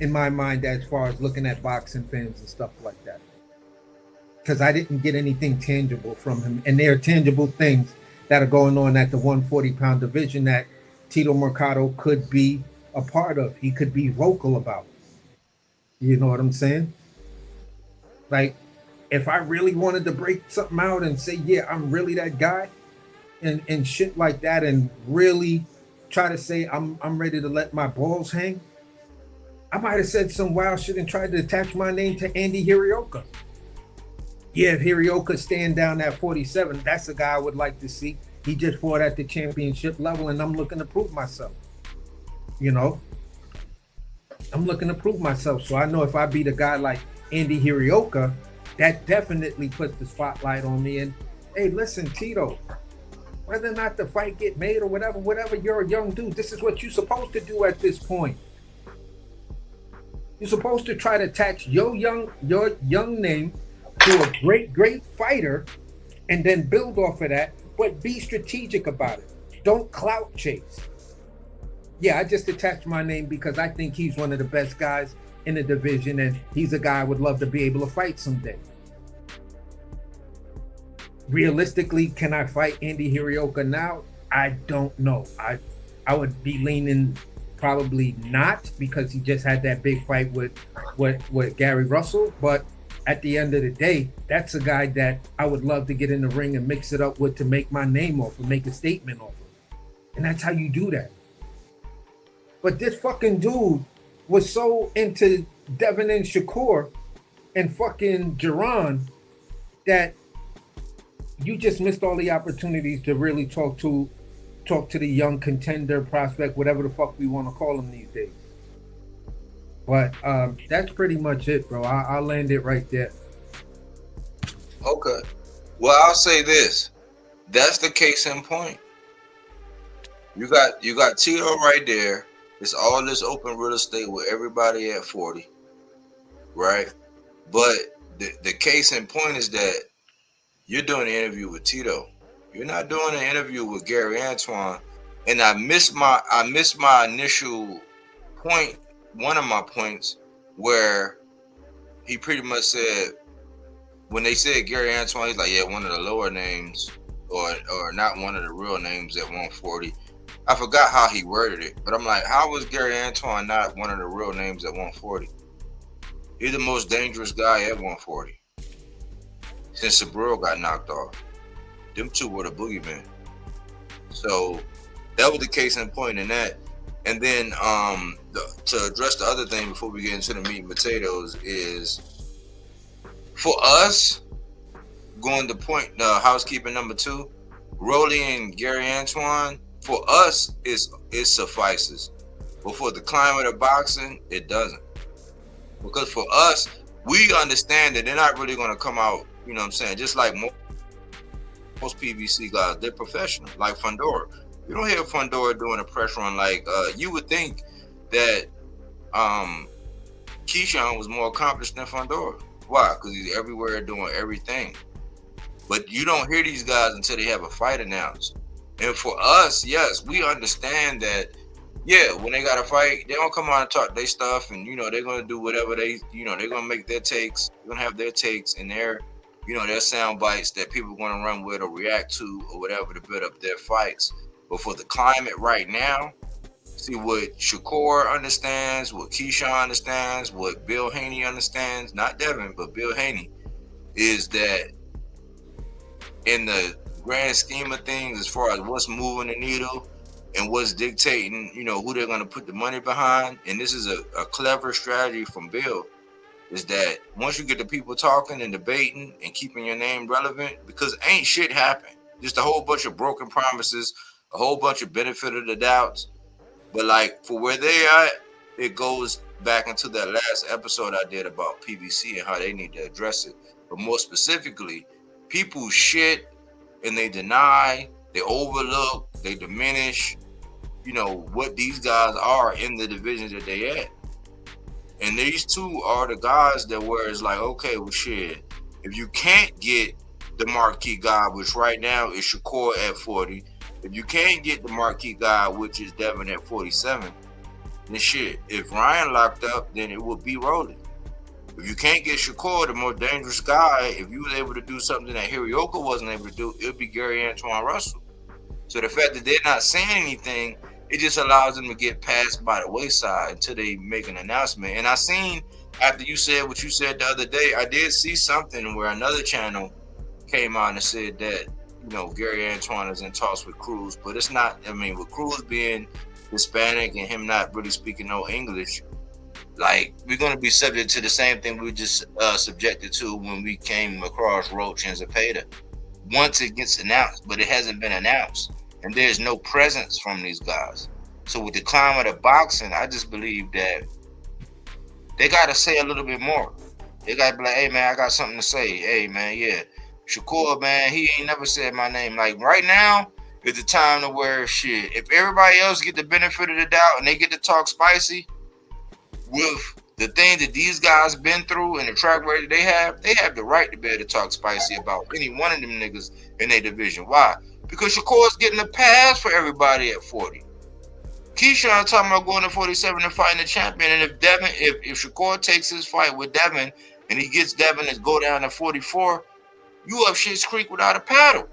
in my mind as far as looking at boxing fans and stuff like that. Because I didn't get anything tangible from him. And there are tangible things that are going on at the 140-pound division that Tito Mercado could be a part of. He could be vocal about. You know what I'm saying? Like, if I really wanted to break something out and say, yeah, I'm really that guy, and shit like that, and really try to say I'm ready to let my balls hang, I might have said some wild shit and tried to attach my name to Andy Hirioka. Yeah, if Hirioka's staying down at 47, that's a guy I would like to see. He just fought at the championship level, and I'm looking to prove myself. You know? I'm looking to prove myself. So I know if I beat a guy like Andy Hirioka, that definitely puts the spotlight on me. And, hey, listen, Tito, whether or not the fight get made or whatever, you're a young dude. This is what you're supposed to do at this point. You're supposed to try to attach your young name to a great fighter and then build off of that, but be strategic about it. Don't clout chase. Yeah, I just attached my name because I think he's one of the best guys in the division and he's a guy I would love to be able to fight someday. Realistically, can I fight Andy Hirioka now? I don't know. I would be leaning probably not, because he just had that big fight with Gary Russell. But at the end of the day, that's a guy that I would love to get in the ring and mix it up with to make my name off and make a statement off of. And that's how you do that. But this fucking dude was so into Devin and Shakur and fucking Jerron that you just missed all the opportunities to really talk to the young contender, prospect, whatever the fuck we want to call him these days. But that's pretty much it, bro. I'll land it right there. Okay. Well, I'll say this. That's the case in point. You got Tito right there. It's all this open real estate with everybody at 40, right? But the case in point is that you're doing an interview with Tito. You're not doing an interview with Gary Antoine. And I missed my initial point, one of my points, where he pretty much said, when they said Gary Antoine, he's like, yeah, one of the lower names, or not one of the real names at 140. I forgot how he worded it, but I'm like, how was Gary Antoine not one of the real names at 140? He's the most dangerous guy at 140 since Sabril got knocked off. Them two were the boogeyman. So that was the case in point in that. And then to address the other thing before we get into the meat and potatoes is, for us, going to point housekeeping number 2, Rolly and Gary Antoine, for us it suffices. But for the climate of boxing, it doesn't. Because for us, we understand that they're not really going to come out, you know what I'm saying, just like most PBC guys, they're professional, like Fundora. You don't hear Fundora doing a press run like you would think that Keyshawn was more accomplished than Fundora. Why? Because he's everywhere doing everything. But you don't hear these guys until they have a fight announced. And for us, yes, we understand that. Yeah, when they got a fight, they don't come on and talk their stuff, and they're gonna do whatever they're gonna make their takes. They're gonna have their takes and their sound bites that people are gonna run with or react to or whatever to build up their fights. But for the climate right now, see what Shakur understands, what Keyshawn understands, what Bill Haney understands, not Devin, but Bill Haney, is that in the grand scheme of things, as far as what's moving the needle and what's dictating, who they're going to put the money behind, and this is a clever strategy from Bill, is that once you get the people talking and debating and keeping your name relevant, because ain't shit happen. Just a whole bunch of broken promises, a whole bunch of benefit of the doubts. But like for where they are, it goes back into that last episode I did about PBC and how they need to address it. But more specifically, people shit and they deny, they overlook, they diminish, what these guys are in the divisions that they at. And these two are the guys that where it's like, okay, well shit, if you can't get the marquee guy, which right now is Shakur at 40, if you can't get the marquee guy, which is Devin at 47, then shit, if Ryan locked up, then it would be Rolling. If you can't get Shakur, the more dangerous guy, if you was able to do something that Hirioka wasn't able to do, it would be Gary Antoine Russell. So the fact that they're not saying anything, it just allows them to get passed by the wayside until they make an announcement. And I seen, after you said what you said the other day, I did see something where another channel came on and said that, Gary Antoine is in talks with Cruz, but it's not, with Cruz being Hispanic and him not really speaking no English, like, we're going to be subject to the same thing we were just subjected to when we came across Roach and Zepeda. Once it gets announced, but it hasn't been announced, and there's no presence from these guys. So with the climate of boxing, I just believe that they got to say a little bit more. They got to be like, hey, man, I got something to say. Hey, man, yeah. Shakur, man, he ain't never said my name. Like, right now is the time to where shit. If everybody else get the benefit of the doubt and they get to talk spicy with the thing that these guys been through and the track record they have the right to be able to talk spicy about any one of them niggas in their division. Why? Because Shakur's getting a pass for everybody at 40. Keyshawn talking about going to 47 and fighting the champion. And if Shakur takes his fight with Devin and he gets Devin to go down to 44, you up Shit's Creek without a paddle.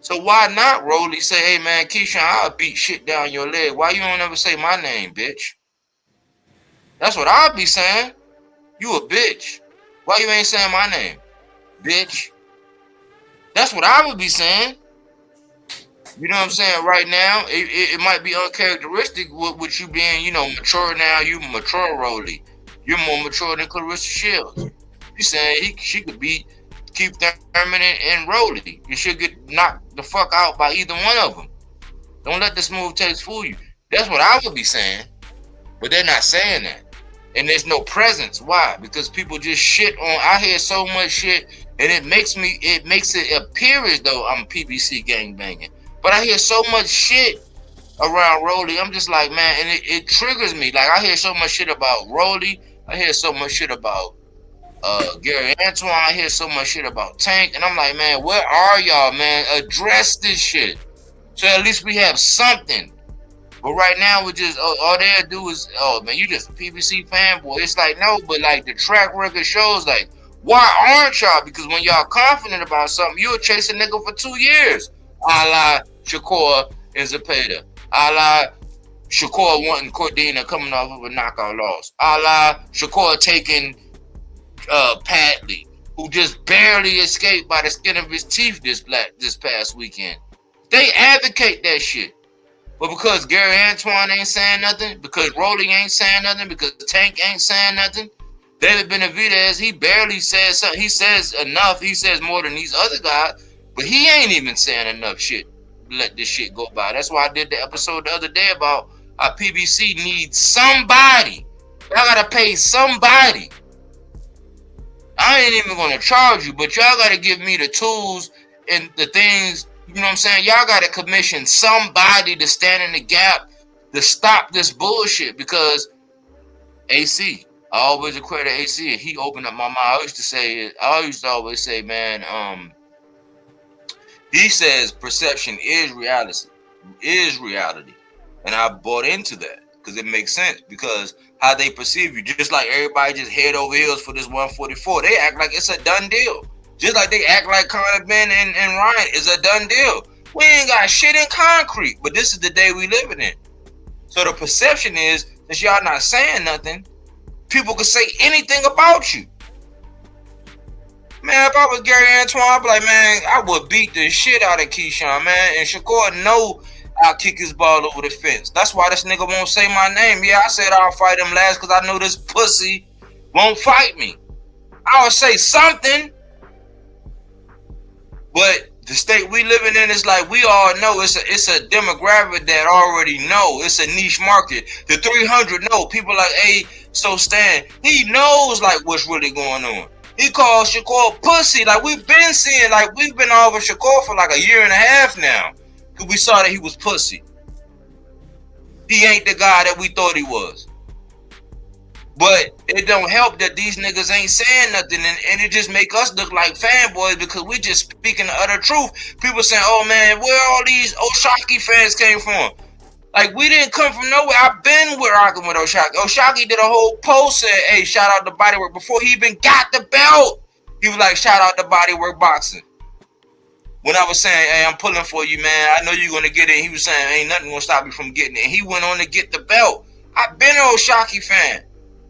So why not, Rolly, say, hey, man, Keyshawn, I'll beat shit down your leg. Why you don't ever say my name, bitch? That's what I'll be saying. You a bitch. Why you ain't saying my name, bitch? That's what I would be saying. You know what I'm saying? Right now, it might be uncharacteristic with you being, mature now. You mature, Rolly. You're more mature than Clarissa Shields. You saying she could beat Keith Thurman and Rolly. You should get knocked the fuck out by either one of them. Don't let the smooth taste fool you. That's what I would be saying. But they're not saying that. And there's no presence. Why? Because people just shit on. I hear so much shit, and it makes it appear as though I'm PBC gangbanging. But I hear so much shit around Rolly. I'm just like, man, and it triggers me. Like, I hear so much shit about Rolly. I hear so much shit about Gary Antoine. I hear so much shit about Tank. And I'm like, man, where are y'all, man? Address this shit. So at least we have something. But right now, we just, all they do is, oh, man, you just a PBC fanboy. It's like, no, but like the track record shows, like, why aren't y'all? Because when y'all confident about something, you'll chase a nigga for 2 years. A la Shakur and Zepeda. A la Shakur wanting Cordina coming off of a knockout loss. A la Shakur taking Padley, who just barely escaped by the skin of his teeth this past weekend. They advocate that shit. But because Gary Antoine ain't saying nothing, because Rolly ain't saying nothing, because Tank ain't saying nothing, David Benavidez, he barely says something. He says enough. He says more than these other guys, but he ain't even saying enough shit to let this shit go by. That's why I did the episode the other day about how PBC needs somebody. Y'all gotta pay somebody. I ain't even gonna charge you, but y'all gotta give me the tools and the things You know what I'm saying? Y'all gotta commission somebody to stand in the gap to stop this bullshit, because AC, I always equate to AC. He opened up my mind. I used to always say, man, he says perception is reality. And I bought into that because it makes sense, because how they perceive you, just like everybody just head over heels for this 144. They act like it's a done deal. Just like they act like Conor Ben and Ryan is a done deal. We ain't got shit in concrete, but this is the day we living in. So the perception is, since y'all not saying nothing, people could say anything about you. Man, if I was Gary Antoine, I'd be like, man, I would beat the shit out of Keyshawn, man. And Shakur know I'll kick his ball over the fence. That's why this nigga won't say my name. Yeah, I said I'll fight him last because I know this pussy won't fight me. I would say something. But the state we living in is like, we all know it's a demographic that already know. It's a niche market. The 300 know. People like, hey, so Stan, he knows like what's really going on. He calls Shakur pussy. Like we've been over Shakur for like a year and a half now. Cause we saw that he was pussy. He ain't the guy that we thought he was. But it don't help that these niggas ain't saying nothing, and it just make us look like fanboys because we just speaking the utter truth. People saying, oh man, where all these Oshaki fans came from? Like, we didn't come from nowhere. I've been rocking with Oshaki. Oshaki did a whole post saying, hey, shout out to Bodywork. Before he even got the belt, he was like, shout out to Bodywork Boxing. When I was saying, hey, I'm pulling for you, man, I know you're going to get it. He was saying, ain't nothing going to stop you from getting it. And he went on to get the belt. I've been an Oshaki fan.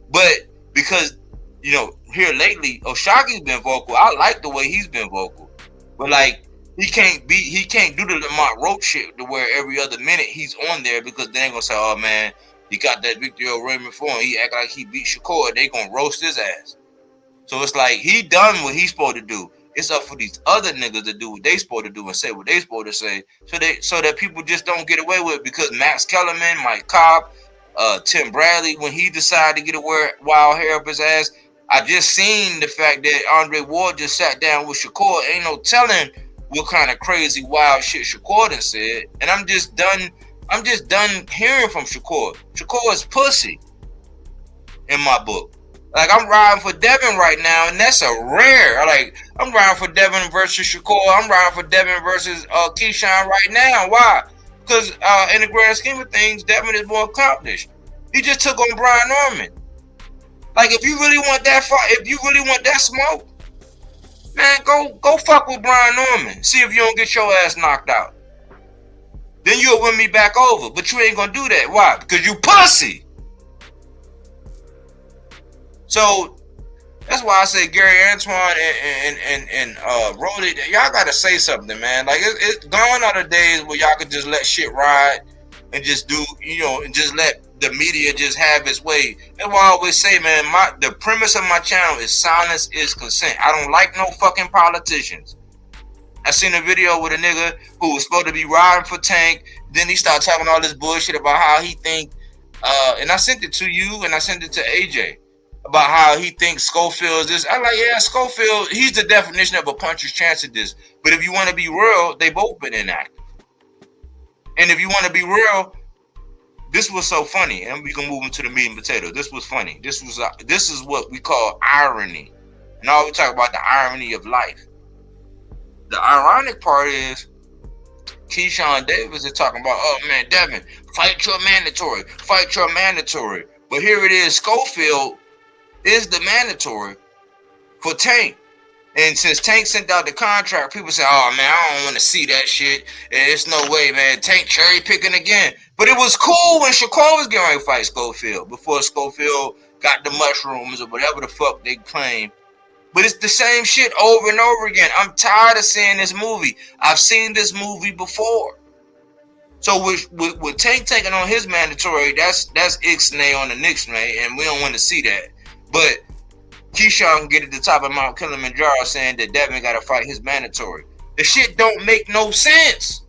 But because, you know, here lately, Oshaki's been vocal. I like the way he's been vocal. But, like, he can't do the Lamont Roach shit to where every other minute he's on there, because they ain't gonna say, oh man, he got that victory over Raymond for him. He act like he beat Shakur. They gonna roast his ass. So it's like he done what he's supposed to do. It's up for these other niggas to do what they supposed to do and say what they supposed to say, so that people just don't get away with it. Because Max Kellerman, Mike Cobb, Tim Bradley, when he decided to get a wild hair up his ass, I just seen the fact that Andre Ward just sat down with Shakur. Ain't no telling what kind of crazy wild shit Shakur done said. And I'm just done hearing from Shakur. Shakur is pussy in my book. Like, I'm riding for Devin right now, and that's a rare. Like, I'm riding for Devin versus Shakur. I'm riding for Devin versus Keyshawn right now. Why? Because in the grand scheme of things, Devin is more accomplished. He just took on Brian Norman. Like, if you really want that fight, if you really want that smoke, man, go fuck with Brian Norman. See if you don't get your ass knocked out. Then you'll win me back over. But you ain't gonna do that. Why? Because you pussy. So that's why I say Gary Antoine and Rolly, y'all gotta say something, man. Like, it's gone are the days where y'all could just let shit ride and just do, and just let the media just have its way. That's why I always say, man, the premise of my channel is silence is consent. I don't like no fucking politicians. I seen a video with a nigga who was supposed to be riding for Tank. Then he started talking all this bullshit about how he think, and I sent it to you and I sent it to AJ, about how he thinks Schofield is this. I'm like, yeah, Schofield, he's the definition of a puncher's chance at this. But if you want to be real, they both been inactive. And if you want to be real, this was so funny, and we can move into the meat and potato. This was funny. This is what we call irony. And all we talk about the irony of life. The ironic part is Keyshawn Davis is talking about, oh man, Devin, fight your mandatory. But here it is, Schofield is the mandatory for Tank. And since Tank sent out the contract, people say, oh man, I don't want to see that shit. It's no way, man. Tank cherry picking again. But it was cool when Shakur was getting ready to fight Schofield, before Schofield got the mushrooms or whatever the fuck they claim. But it's the same shit over and over again. I'm tired of seeing this movie. I've seen this movie before. So with Tank taking on his mandatory, that's Ixnay on the Nixnay, and we don't want to see that. But Keyshawn can get at the top of Mount Kilimanjaro saying that Devin got to fight his mandatory. The shit don't make no sense.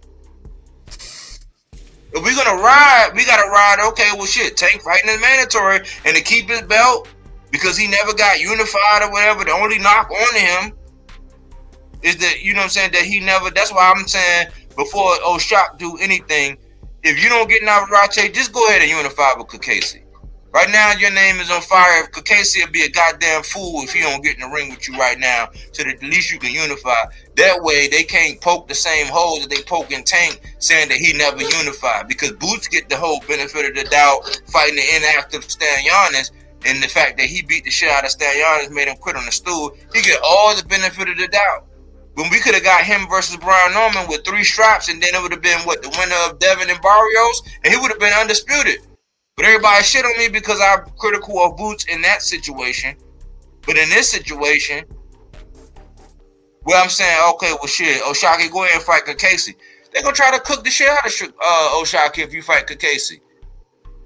If we're going to ride, we got to ride, okay, well shit, Tank fighting his mandatory and to keep his belt because he never got unified or whatever. The only knock on him is that, that he never, that's why I'm saying before O'Shock do anything, if you don't get Navarrete, just go ahead and unify with Kakasi. Right now, your name is on fire. Kakasi will be a goddamn fool if he don't get in the ring with you right now, so that at least you can unify. That way, they can't poke the same holes that they poke in Tank, saying that he never unified. Because Boots get the whole benefit of the doubt fighting the inactive Stan Giannis, and the fact that he beat the shit out of Stan Giannis made him quit on the stool. He get all the benefit of the doubt. When we could have got him versus Brian Norman with 3 straps, and then it would have been what, the winner of Devin and Barrios, and he would have been undisputed. But everybody shit on me because I'm critical of Boots in that situation. But in this situation, where I'm saying, okay, well shit, O'Shaquie, go ahead and fight Kakasi. They're gonna try to cook the shit out of O'Shaquie if you fight Kakasi.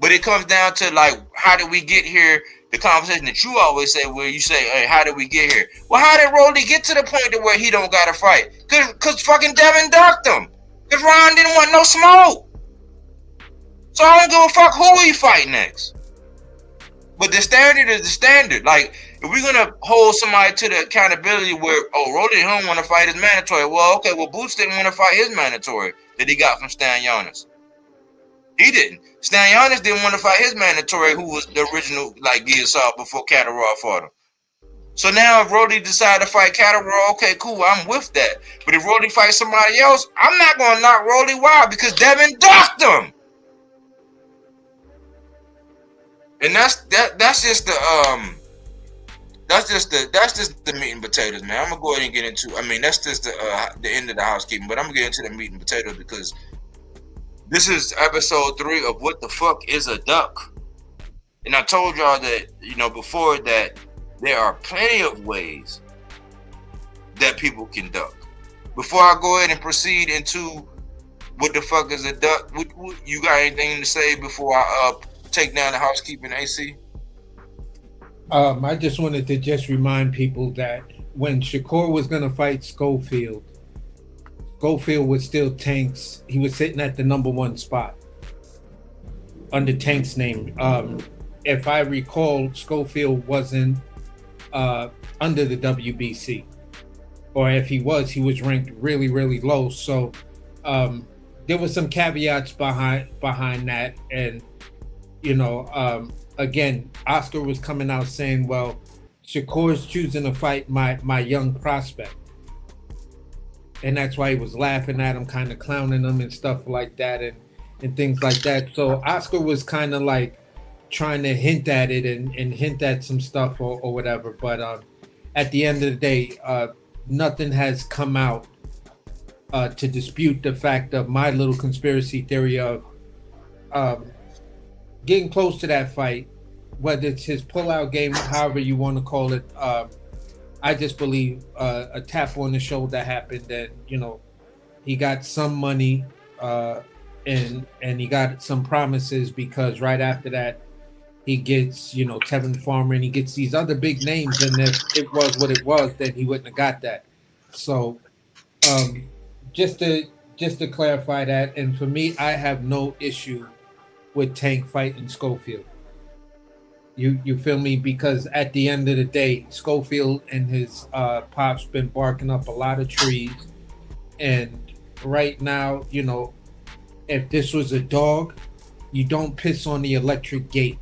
But it comes down to, like, how did we get here? The conversation that you always say, where you say, hey, how did we get here? Well, how did Rolly get to the point to where he don't gotta fight? Cause fucking Devin ducked him. Cause Ron didn't want no smoke. So I don't give a fuck who he fight next. But the standard is the standard. Like, if we're gonna hold somebody to the accountability where, Rolly don't want to fight his mandatory. Well, okay, Boots didn't want to fight his mandatory that he got from Stan Giannis. He didn't. Stan Giannis didn't want to fight his mandatory, who was the original, like, Gia Saw before Catterall fought him. So now if Rolly decided to fight Catterall, okay, cool, I'm with that. But if Rolly fights somebody else, I'm not gonna knock Rolly. Why? Because Devin ducked him. And that's just the meat and potatoes, man. I'm gonna go ahead and get into. I mean, that's just the end of the housekeeping. But I'm gonna get into the meat and potatoes because this is episode 3 of What the Fuck is a Duck. And I told y'all that, before, that there are plenty of ways that people can duck. Before I go ahead and proceed into What the Fuck is a Duck, you got anything to say before I take down the housekeeping, AC? I just wanted to just remind people that when Shakur was going to fight Schofield was still Tank's. He was sitting at the number 1 spot under Tank's name. If I recall, Schofield wasn't under the WBC, or if he was ranked really, really low. So there was some caveats behind that, and again, Oscar was coming out saying, well, Shakur's choosing to fight my young prospect. And that's why he was laughing at him, kind of clowning him and stuff like that, and things like that. So Oscar was kind of like trying to hint at it and hint at some stuff or whatever. But at the end of the day, nothing has come out to dispute the fact of my little conspiracy theory of getting close to that fight, whether it's his pullout game, however you want to call it. I just believe a tap on the shoulder happened, and he got some money and he got some promises, because right after that he gets Tevin Farmer and he gets these other big names, and if it was what it was, then he wouldn't have got that. So just to clarify that, and for me, I have no issue with Tank fighting Schofield. You feel me? Because at the end of the day, Schofield and his pops been barking up a lot of trees. And right now, if this was a dog, you don't piss on the electric gate.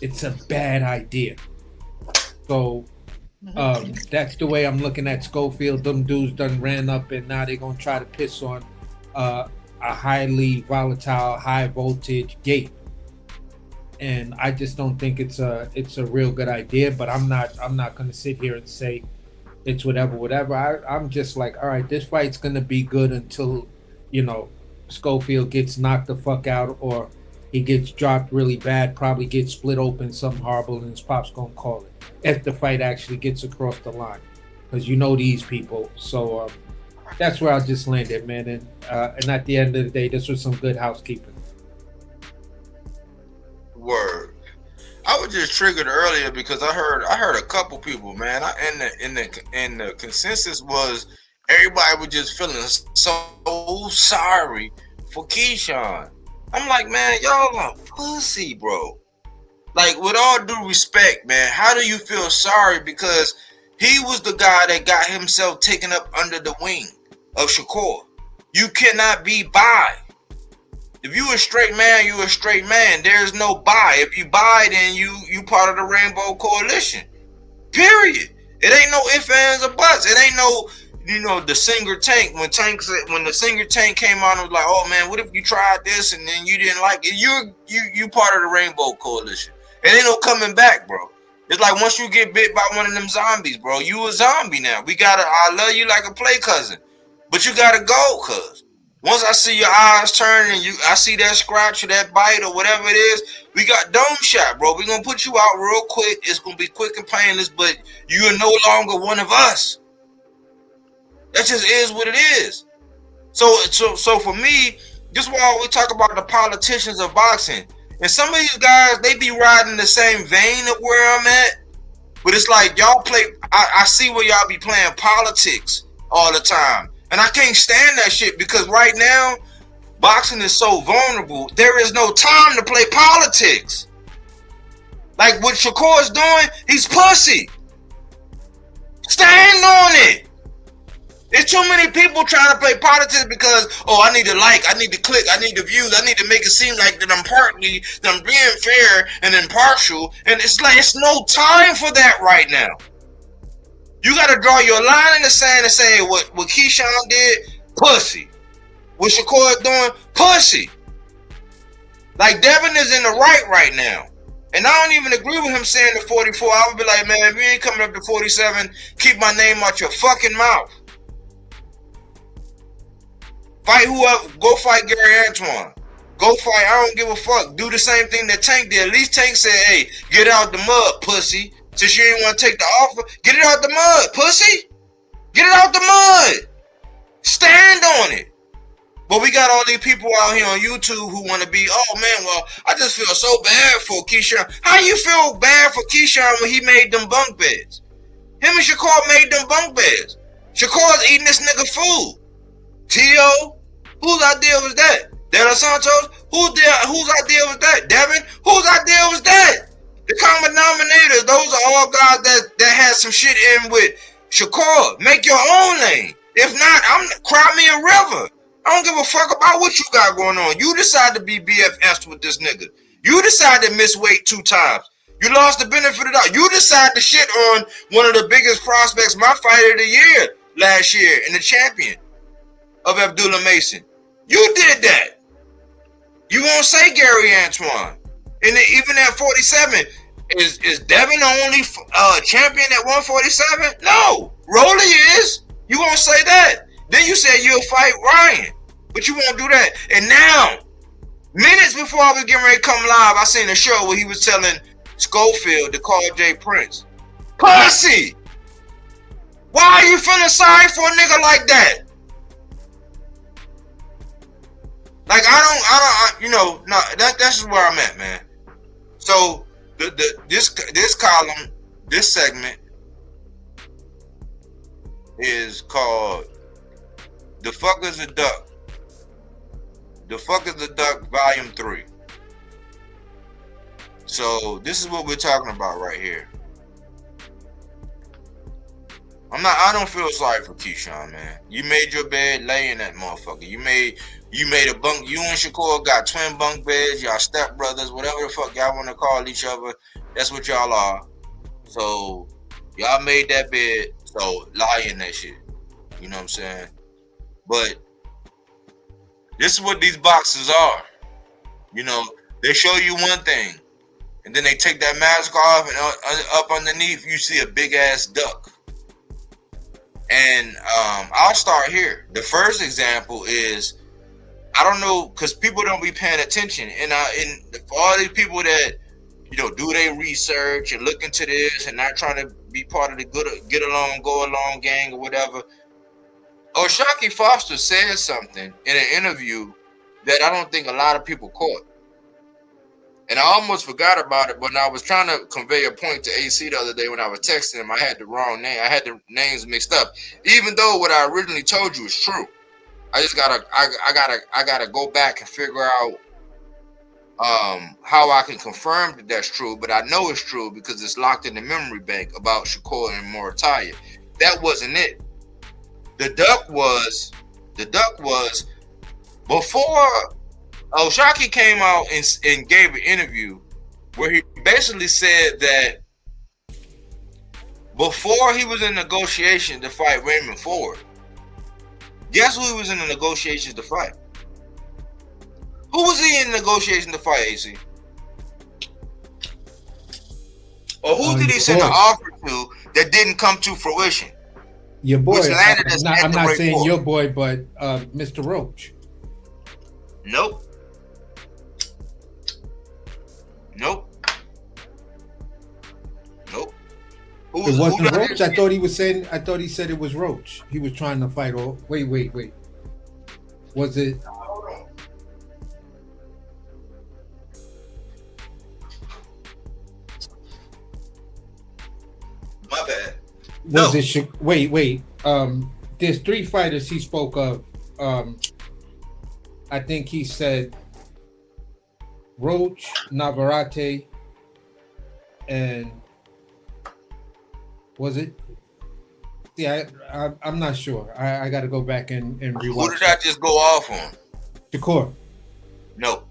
It's a bad idea. So that's the way I'm looking at Schofield. Them dudes done ran up, and now they're going to try to piss on a highly volatile, high voltage gate. And I just don't think it's a real good idea. But I'm not going to sit here and say it's whatever. I'm just like, all right, this fight's going to be good until Schofield gets knocked the fuck out, or he gets dropped really bad, probably gets split open, something horrible, and his pop's going to call it if the fight actually gets across the line, because these people. So that's where I'll just land it, man. And at the end of the day, this was some good housekeeping. Word. I was just triggered earlier because I heard a couple people, man. And the consensus was everybody was just feeling so sorry for Keyshawn. I'm like, man, y'all are pussy, bro. Like, with all due respect, man, how do you feel sorry? Because he was the guy that got himself taken up under the wing of Shakur. You cannot be bi. If you a straight man, you a straight man. There's no bi. If you bi, then you part of the Rainbow Coalition. Period. It ain't no ifs, ands, or buts. It ain't no, the singer Tank. When the singer Tank came on, it was like, oh man, what if you tried this and then you didn't like it? You part of the Rainbow Coalition. It ain't no coming back, bro. It's like once you get bit by one of them zombies, bro, you a zombie now. I love you like a play cousin, but you gotta go, cuz. Once I see your eyes turn and I see that scratch or that bite or whatever it is, we got dome shot, bro. We're going to put you out real quick. It's going to be quick and painless, but you are no longer one of us. That just is what it is. So for me, this is why we talk about the politicians of boxing. And some of these guys, they be riding the same vein of where I'm at. But it's like y'all play, I see where y'all be playing politics all the time. And I can't stand that shit because right now, boxing is so vulnerable. There is no time to play politics. Like what Shakur is doing, he's pussy. Stand on it. There's too many people trying to play politics because, I need to I need to click, I need the views, I need to make it seem like that I'm being fair and impartial. And it's like, it's no time for that right now. You got to draw your line in the sand and say what Keyshawn did, pussy. What Shakur is doing, pussy. Like Devin is in the right now. And I don't even agree with him saying the 44. I would be like, man, if you ain't coming up to 47, keep my name out your fucking mouth. Fight whoever, go fight Gary Antoine. Go fight, I don't give a fuck. Do the same thing that Tank did. At least Tank said, hey, get out the mud, pussy. Since you ain't want to take the offer, get it out the mud, pussy. Get it out the mud. Stand on it. But we got all these people out here on YouTube who want to be, oh man, well, I just feel so bad for Keyshawn. How you feel bad for Keyshawn when he made them bunk beds? Him and Shakur made them bunk beds. Shakur's eating this nigga food. T.O., whose idea was that? De Los Santos? Whose idea was that? Devin? Whose idea was that? The common denominators, those are all guys that had some shit in with Shakur. Make your own lane. If not, cry me a river. I don't give a fuck about what you got going on. You decide to be BFFs with this nigga. You decide to miss weight 2 times. You lost the benefit of the doubt. You decide to shit on one of the biggest prospects, my fighter of the year last year, and the champion of Abdullah Mason. You did that. You won't say Gary Antoine. And even at 47, is Devin the only champion at 147? No. Rolly is. You won't say that. Then you said you'll fight Ryan. But you won't do that. And now, minutes before I was getting ready to come live, I seen a show where he was telling Schofield to call Jay Prince. Pussy! Why are you feeling sorry for a nigga like that? Like, that's just where I'm at, man. So, this column, this segment is called The Fuck is a Duck. The Fuck is a Duck, Volume 3. So, this is what we're talking about right here. I don't feel sorry for Keyshawn, man. You made your bed, lay in that motherfucker. You made a bunk. You and Shakur got twin bunk beds. Y'all stepbrothers, whatever the fuck y'all want to call each other. That's what y'all are. So y'all made that bed. So lie in that shit. You know what I'm saying? But this is what these boxes are. You know, they show you one thing, and then they take that mask off, and up underneath you see a big ass duck. And I'll start here. The first example is, I don't know, because people don't be paying attention. And for all these people that, do their research and look into this and not trying to be part of the get along, go along gang or whatever, O'Shaquie Foster said something in an interview that I don't think a lot of people caught. And I almost forgot about it when I was trying to convey a point to AC the other day when I was texting him. I had the wrong name. I had the names mixed up. Even though what I originally told you is true. I just gotta go back and figure out how I can confirm that that's true. But I know it's true because it's locked in the memory bank about Shakur and Morataya. That wasn't it. The duck was The duck was before O'Shaquie came out and gave an interview where he basically said that before he was in negotiations to fight Raymond Ford, guess who he was in the negotiations to fight? Who was he in negotiations to fight, AC? Or who did he send an offer to that didn't come to fruition? Your boy. I'm not saying your boy, but Mr. Roach. Nope. It wasn't Roach. I thought he said it was Roach. He was trying to fight. Oh, wait. Was it? My bad. Was it? Wait. There's 3 fighters he spoke of. I think he said Roach, Navarrete, and was it? Yeah, I'm not sure. I got to go back and rewatch. Who did I just go off on? Shakur. No.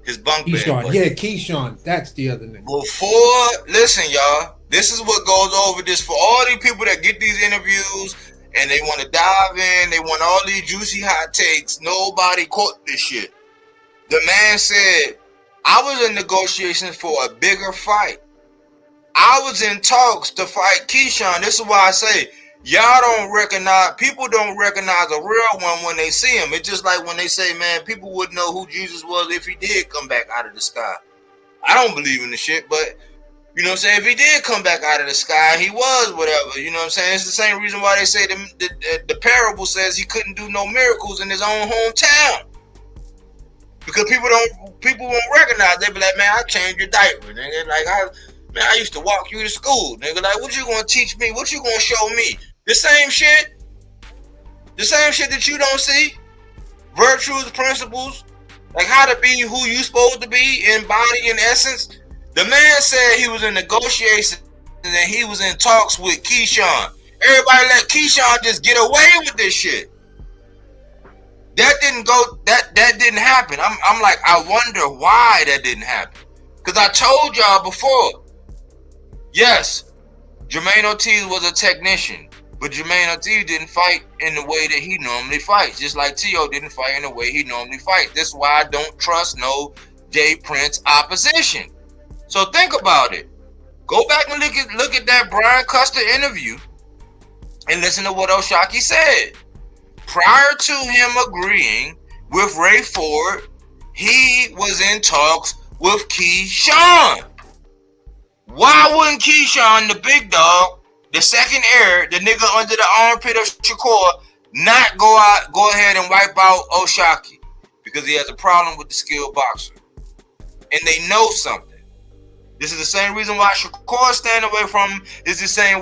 His bunk bed. Keyshawn. Yeah, Keyshawn. That's the other name. Listen, y'all. This is what goes over this for all these people that get these interviews and they want to dive in. They want all these juicy hot takes. Nobody caught this shit. The man said, I was in negotiations for a bigger fight. I was in talks to fight Keyshawn. This is why I say, people don't recognize a real one when they see him. It's just like when they say, man, people wouldn't know who Jesus was if he did come back out of the sky. I don't believe in the shit, but you know what I'm saying? If he did come back out of the sky, he was whatever. You know what I'm saying? It's the same reason why they say the parable says he couldn't do no miracles in his own hometown. Because people won't recognize. They be like, man, I changed your diaper. Nigga. Like, I used to walk you to school. Nigga, like, what you gonna teach me? What you gonna show me? The same shit that you don't see. Virtues, principles, like how to be who you supposed to be in body and essence. The man said he was in negotiations and he was in talks with Keyshawn. Everybody let Keyshawn just get away with this shit. That didn't happen. I'm like, I wonder why that didn't happen. Because I told y'all before, yes, Jermaine Ortiz was a technician, but Jermaine Ortiz didn't fight in the way that he normally fights, just like T.O. didn't fight in the way he normally fights. That's why I don't trust no Jay Prince opposition. So think about it. Go back and look at that Brian Custer interview and listen to what O'Shaquie said. Prior to him agreeing with Ray Ford, he was in talks with Keyshawn. Why wouldn't Keyshawn, the big dog, the second heir, the nigga under the armpit of Shakur, not go ahead and wipe out O'Shaquie? Because he has a problem with the skilled boxer. And they know something. This is the same reason why Shakur stand away from him. It's the same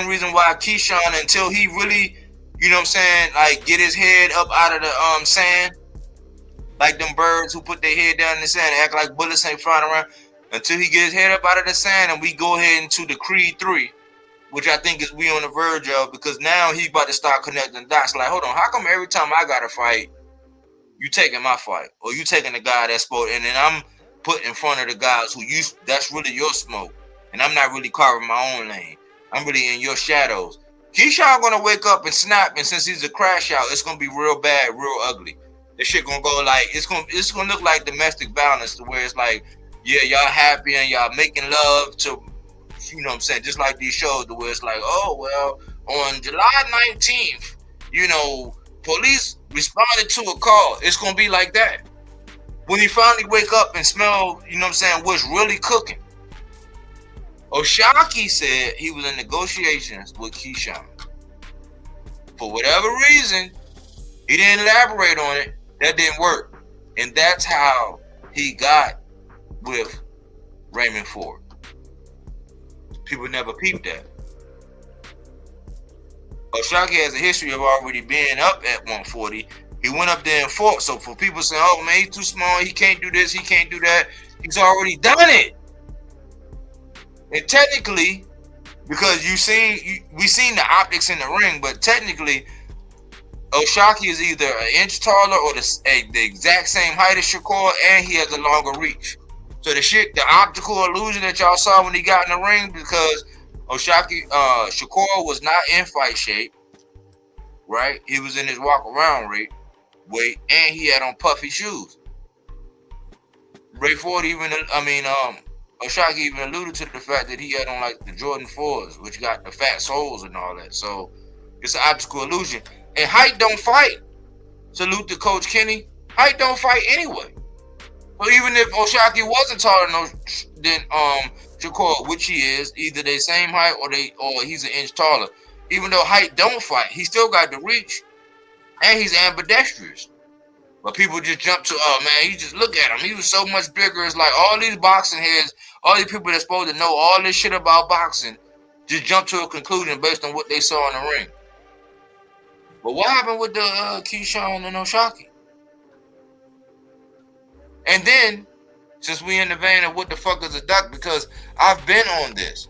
reason why Keyshawn, until he really, you know what I'm saying, like get his head up out of the sand, like them birds who put their head down in the sand and act like bullets ain't flying around, until he get his head up out of the sand and we go ahead into the Creed 3, which I think is we on the verge of, because now he's about to start connecting dots. Like, hold on, how come every time I got to fight, you taking my fight, or you taking the guy that's supposed, and then I'm put in front of the guys that's really your smoke, and I'm not really carving my own lane. I'm really in your shadows. Keyshawn gonna wake up and snap, and since he's a crash out, it's gonna be real bad, real ugly. This shit gonna go like it's gonna look like domestic violence, to where it's like, yeah, y'all happy and y'all making love to, you know what I'm saying, just like these shows, to where it's like, oh well, on July 19th, you know, police responded to a call. It's gonna be like that. When he finally wake up and smell, you know what I'm saying, what's really cooking. O'Shaquie said he was in negotiations with Keyshawn. For whatever reason, he didn't elaborate on it. That didn't work. And that's how he got with Raymond Ford. People never peeped that. O'Shaquie has a history of already being up at 140. He went up there and fought. So for people saying, oh man, he's too small, he can't do this, he can't do that, he's already done it. And technically, because we seen the optics in the ring, but technically, Oshaki is either an inch taller or the exact same height as Shakur, and he has a longer reach. So the optical illusion that y'all saw when he got in the ring, because Shakur was not in fight shape, right? He was in his walk around weight, and he had on puffy shoes. Ray Ford Oshaki even alluded to the fact that he had on like the Jordan 4s, which got the fat soles and all that. So it's an optical illusion. And height don't fight. Salute to Coach Kenny. Height don't fight anyway. So even if Oshaki wasn't taller than Shakur, which he is, either they same height or he's an inch taller. Even though height don't fight, he still got the reach, and he's ambidextrous. But people just jump to, oh man, you just look at him. He was so much bigger. It's like all these boxing heads, all these people that's supposed to know all this shit about boxing, just jump to a conclusion based on what they saw in the ring. But what happened with the Keyshawn and Oshaki? And then, since we in the vein of what the fuck is a duck, because I've been on this,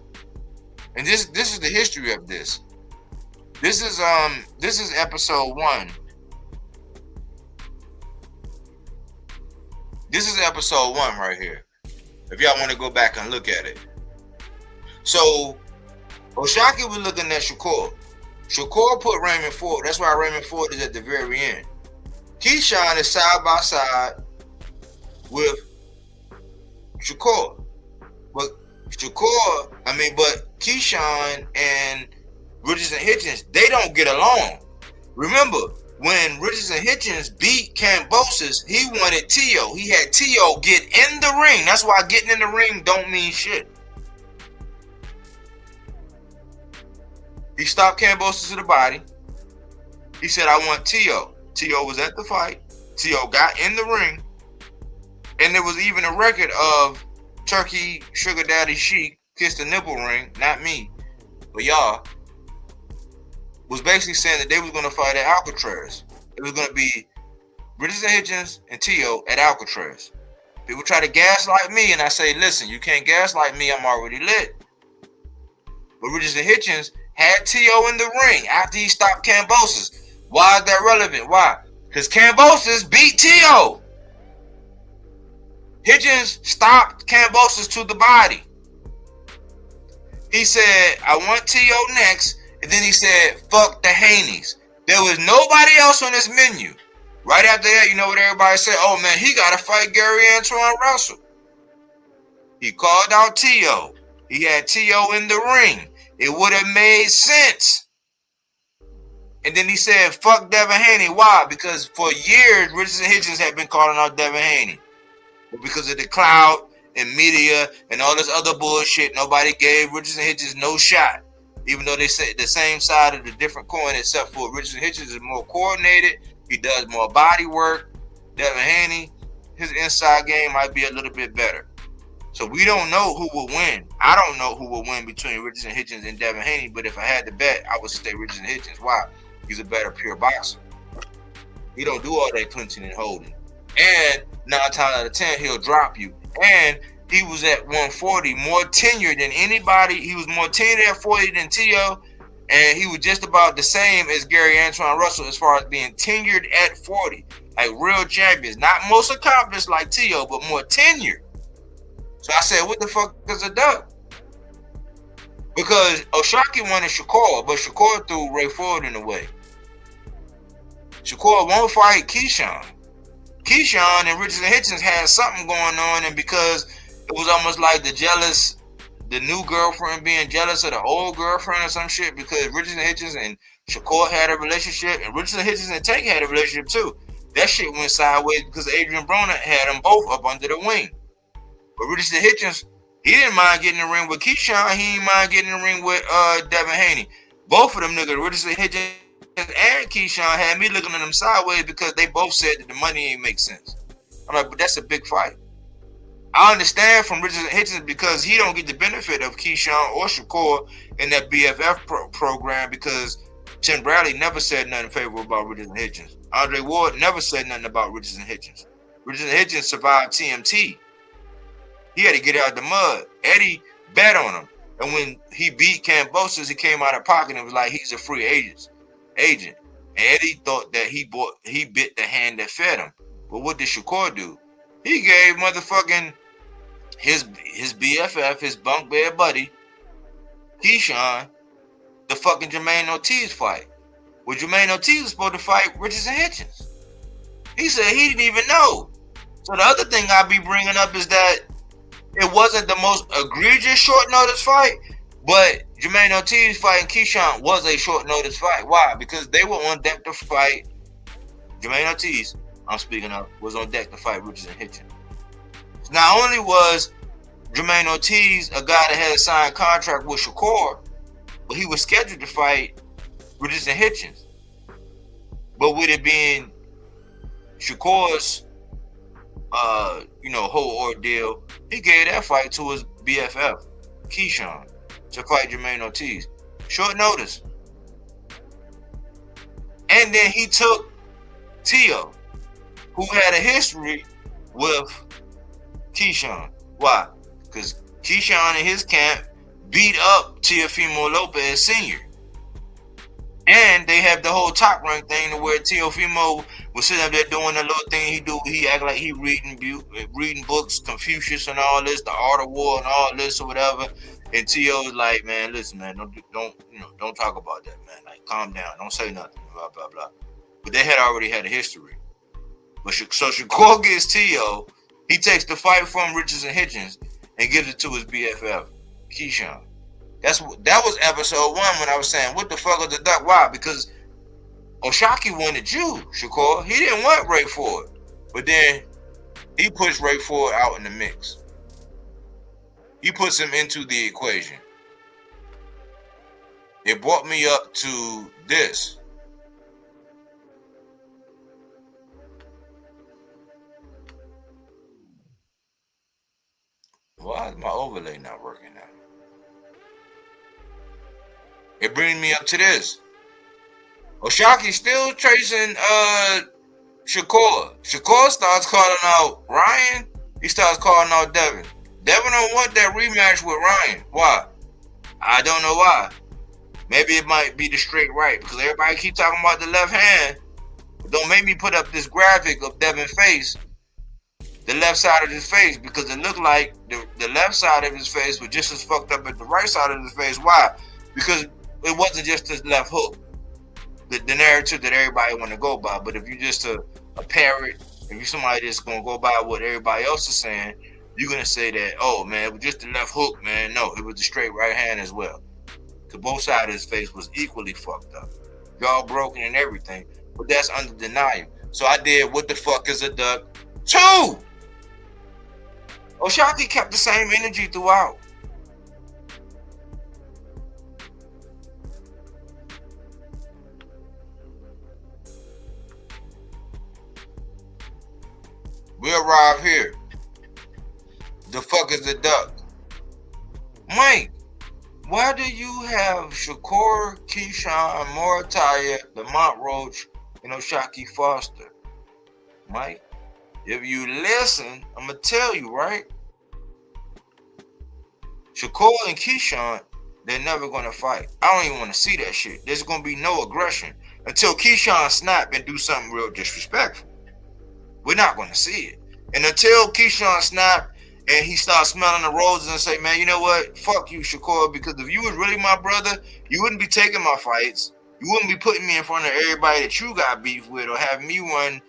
and this is the history of this. This is episode 1. This is episode 1 right here. If y'all want to go back and look at it. So Oshaki was looking at Shakur. Shakur put Raymond Ford. That's why Raymond Ford is at the very end. Keyshawn is side by side with Shakur. But Keyshawn and Richardson Hitchens, they don't get along. Remember, when Richardson Hitchens beat Kambosos, he wanted Tio. He had Tio get in the ring. That's why getting in the ring don't mean shit. He stopped Kambosos to the body. He said, I want Tio. Tio was at the fight. Tio got in the ring. And there was even a record of Turkey Sugar Daddy Sheik kissed the nipple ring, not me, but y'all, was basically saying that they was going to fight at Alcatraz. It was going to be Richardson Hitchens and Tio at Alcatraz. People try to gaslight me, and I say, listen, you can't gaslight me. I'm already lit. But Richardson Hitchens had Tio in the ring after he stopped Kambosos. Why is that relevant? Why? Because Kambosos beat Tio. Hitchens stopped Kambosos to the body. He said, I want Tio next. And then he said, fuck the Haneys. There was nobody else on this menu. Right after that, you know what everybody said? Oh man, he got to fight Gary Antoine Russell. He called out Tio. He had Tio in the ring. It would have made sense. And then he said, fuck Devin Haney. Why? Because for years, Richardson Hitchens had been calling out Devin Haney. But because of the clout and media and all this other bullshit, nobody gave Richardson Hitchens no shot. Even though they say the same side of the different coin, except for Richardson Hitchens is more coordinated. He does more body work. Devin Haney, his inside game might be a little bit better. So we don't know who will win. I don't know who will win between Richardson Hitchens and Devin Haney, but if I had to bet, I would say Richardson Hitchens. Why? He's a better pure boxer. He don't do all that clinching and holding. And 9 times out of 10, he'll drop you. And he was at 140, more tenured than anybody. He was more tenured at 40 than Tio, and he was just about the same as Gary Antoine Russell as far as being tenured at 40. Like real champions. Not most accomplished like Tio, but more tenured. So I said, what the fuck is a duck? Because Oshaki wanted Shakur, but Shakur threw Ray Ford in the way. Shakur won't fight Keyshawn. Keyshawn and Richardson Hitchens had something going on, and because it was almost like the new girlfriend being jealous of the old girlfriend or some shit, because Richardson Hitchens and Shakur had a relationship, and Richardson Hitchens and Tank had a relationship too. That shit went sideways because Adrian Broner had them both up under the wing. But Richardson Hitchens, he didn't mind getting in the ring with Keyshawn. He didn't mind getting in the ring with Devin Haney. Both of them niggas, Richardson Hitchens and Keyshawn, had me looking at them sideways because they both said that the money ain't make sense. I'm like, but that's a big fight. I understand from Richardson Hitchens because he don't get the benefit of Keyshawn or Shakur in that BFF program, because Tim Bradley never said nothing favorable about Richardson Hitchens. Andre Ward never said nothing about Richardson Hitchens. Richardson Hitchens survived TMT. He had to get out the mud. Eddie bet on him. And when he beat Kambosos, he came out of pocket and was like, he's a free agent. Eddie thought that he bit the hand that fed him. But what did Shakur do? He gave motherfucking his BFF, his bunk bed buddy, Keyshawn, the fucking Jermaine Ortiz fight. Well, Jermaine Ortiz was supposed to fight Richardson Hitchens. He said he didn't even know. So the other thing I be bringing up is that it wasn't the most egregious short notice fight, but Jermaine Ortiz fighting Keyshawn was a short notice fight. Why? Because they were on deck to fight. Jermaine Ortiz, I'm speaking of, was on deck to fight Richardson Hitchens. So not only was Jermaine Ortiz a guy that had a signed contract with Shakur, but he was scheduled to fight Richardson Hitchens. But with it being Shakur's whole ordeal, he gave that fight to his BFF, Keyshawn, to fight Jermaine Ortiz. Short notice. And then he took Tio, who had a history with Keyshawn. Why? Because Keyshawn in his camp beat up Teofimo Lopez Sr. And they have the whole top rank thing to where Teofimo was sitting up there doing the little thing he do. He act like he reading books, Confucius and all this, the Art of War and all this or whatever. And Tio was like, man, listen, man, don't talk about that, man. Like, calm down, don't say nothing, blah blah blah. But they had already had a history. But so Shakur gets Tio, he takes the fight from Richardson Hitchens and gives it to his BFF, Keyshawn. That was episode 1 when I was saying, what the fuck is the duck? Why? Because O'Shaquie wanted you, Shakur. He didn't want Ray Ford. But then he pushed Ray Ford out in the mix. He puts him into the equation. It brought me up to this. Why is my overlay not working now? It brings me up to this. O'Shaquie still chasing Shakur. Shakur starts calling out Ryan. He starts calling out Devin. Devin don't want that rematch with Ryan. Why? I don't know why. Maybe it might be the straight right, because everybody keep talking about the left hand. Don't make me put up this graphic of Devin's face, the left side of his face, because it looked like the left side of his face was just as fucked up as the right side of his face. Why? Because it wasn't just his left hook, the narrative that everybody want to go by. But if you just a parrot, if you somebody that's gonna go by what everybody else is saying, you're gonna say that, oh man, it was just the left hook, man. No, it was the straight right hand as well. Because both sides of his face was equally fucked up, jaw broken and everything. But that's under denial. So I did What the Fuck Is a Duck 2. O'Shaquie kept the same energy throughout. We arrive here. The fuck is the duck? Mike, why do you have Shakur, Keyshawn, Morataya, Lamont Roach, and O'Shaquie Foster? Mike, if you listen, I'm going to tell you, right? Shakur and Keyshawn, they're never going to fight. I don't even want to see that shit. There's going to be no aggression until Keyshawn snap and do something real disrespectful. We're not going to see it. And until Keyshawn snap and he starts smelling the roses and say, man, you know what? Fuck you, Shakur, because if you was really my brother, you wouldn't be taking my fights. You wouldn't be putting me in front of everybody that you got beef with, or having me run,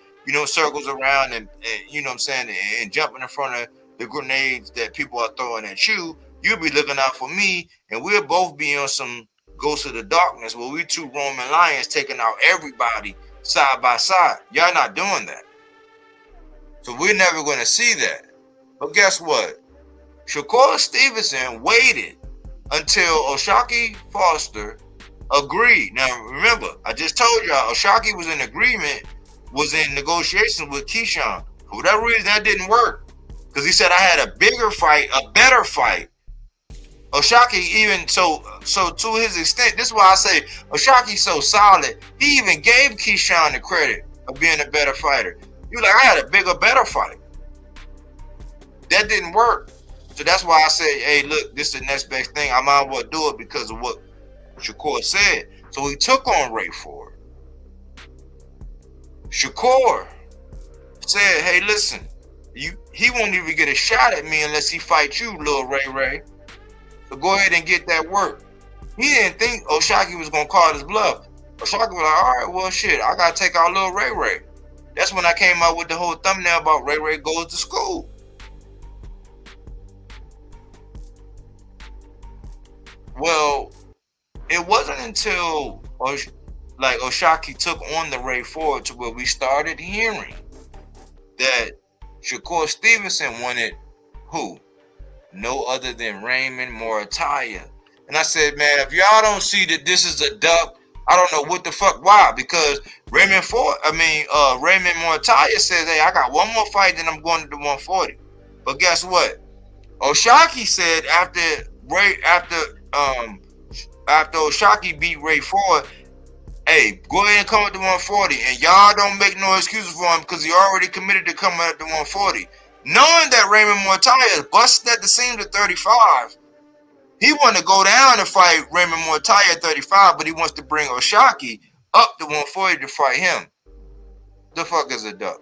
circles around and you know what I'm saying, and jumping in front of the grenades that people are throwing at you. You'll be looking out for me, and we'll both be on some Ghosts of the Darkness where we two Roman lions taking out everybody side by side. Y'all not doing that. So we're never going to see that. But guess what? Shakur Stevenson waited until O'Shaquie Foster agreed. Now remember, I just told y'all O'Shaquie was in agreement, was in negotiations with Keyshawn. For whatever reason, that didn't work. Because he said I had a bigger fight, a better fight. O'Shaquie even, so to his extent, this is why I say O'Shaquie's so solid, he even gave Keyshawn the credit of being a better fighter. He was like, I had a bigger, better fight. That didn't work. So that's why I said, hey, look, this is the next best thing. I might as well do it because of what Shakur said. So he took on Ray Ford. Shakur said, hey, listen, he won't even get a shot at me unless he fights you, Lil Ray Ray. So go ahead and get that work. He didn't think O'Shaquie was going to call his bluff. O'Shaquie was like, all right, well, shit, I got to take out Lil Ray Ray. That's when I came out with the whole thumbnail about Ray Ray goes to school. Well, it wasn't until O'Shaquie took on the Ray Ford to where we started hearing that Shakur Stevenson wanted who? No other than Raymond Morataya. And I said, man, if y'all don't see that this is a duck, I don't know what the fuck. Why? Because Raymond Morataya says, hey, I got one more fight, then I'm going to the 140. But guess what? O'Shaquie said after O'Shaquie beat Ray Ford, hey, go ahead and come at the 140, and y'all don't make no excuses for him because he already committed to coming at the 140. Knowing that Raymond Morataya is busted at the seams at 35, he wanted to go down and fight Raymond Morataya at 35, but he wants to bring O'Shaquie up to 140 to fight him. The fuck is a duck?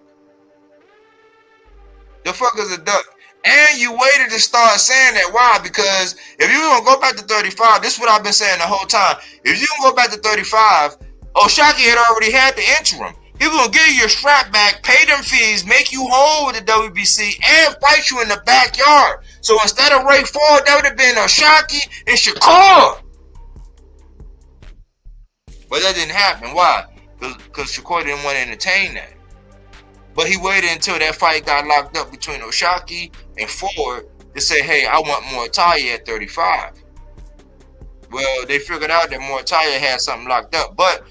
The fuck is a duck? And you waited to start saying that. Why? Because if you don't go back to 35, this is what I've been saying the whole time. If you don't go back to 35, O'Shaquie had already had the interim. He was going to give you your strap back, pay them fees, make you whole with the WBC, and fight you in the backyard. So instead of Ray Ford, that would have been O'Shaquie and Shakur. But that didn't happen. Why? Because Shakur didn't want to entertain that. But he waited until that fight got locked up between O'Shaquie and Ford to say, hey, I want Morataya at 35. Well, they figured out that Morataya had something locked up. But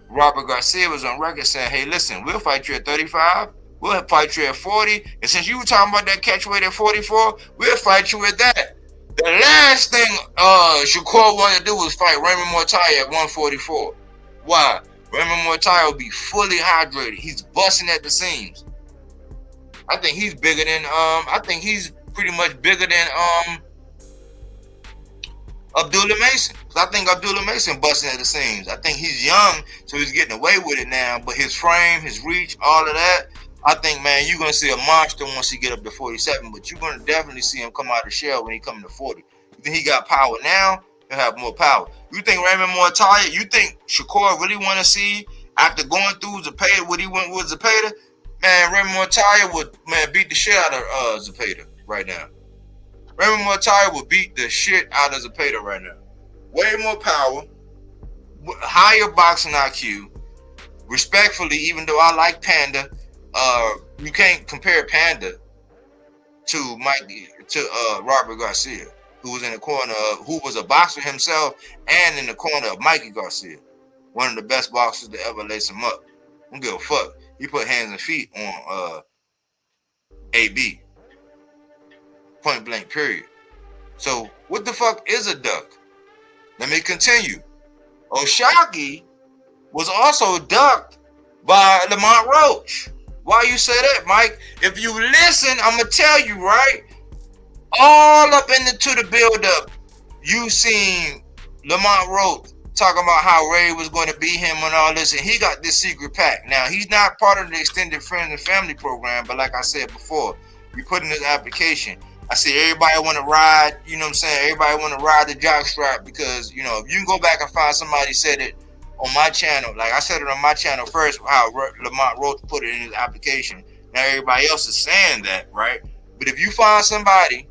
Robert Garcia was on record saying, hey, listen, we'll fight you at 35. We'll fight you at 40. And since you were talking about that catchweight at 44, we'll fight you at that. The last thing Shakur wanted to do was fight Raymond Morataya at 144. Why? Raymond Morataya will be fully hydrated. He's busting at the seams. I think he's bigger than I think he's pretty much bigger than Abdullah Mason. I think Abdullah Mason busting at the seams. I think he's young, so he's getting away with it now. But his frame, his reach, all of that, I think, man, you're gonna see a monster once he get up to 47. But you're gonna definitely see him come out of the shell when he come to 40. You think he got power now? He'll have more power. You think Raymond Morataya? You think Shakur really want to see after going through Zepeda what he went with Zepeda? Man, Raymond Morataya would beat the shit out of Zepeda right now. Raymond Morataya would beat the shit out of Zepeda right now. Way more power, higher boxing IQ. Respectfully, even though I like Panda, you can't compare Panda to Robert Garcia, who was in the corner of, who was a boxer himself and in the corner of Mikey Garcia, one of the best boxers to ever lace him up. Don't give a fuck. He put hands and feet on AB. Point blank, period. So what the fuck is a duck? Let me continue. O'Shaquie was also ducked by Lamont Roach. Why you say that, Mike? If you listen, I'm gonna tell you, right? All up into the build-up, you seen Lamont Roach talking about how Ray was going to beat him and all this, and he got this secret pack. Now, he's not part of the extended friends and family program, but like I said before, we put in his application. I see everybody want to ride, you know what I'm saying? Everybody want to ride the jockstrap because, you know, if you can go back and find somebody said it on my channel, like I said it on my channel first, how Lamont Roach put it in his application. Now everybody else is saying that, right? But if you find somebody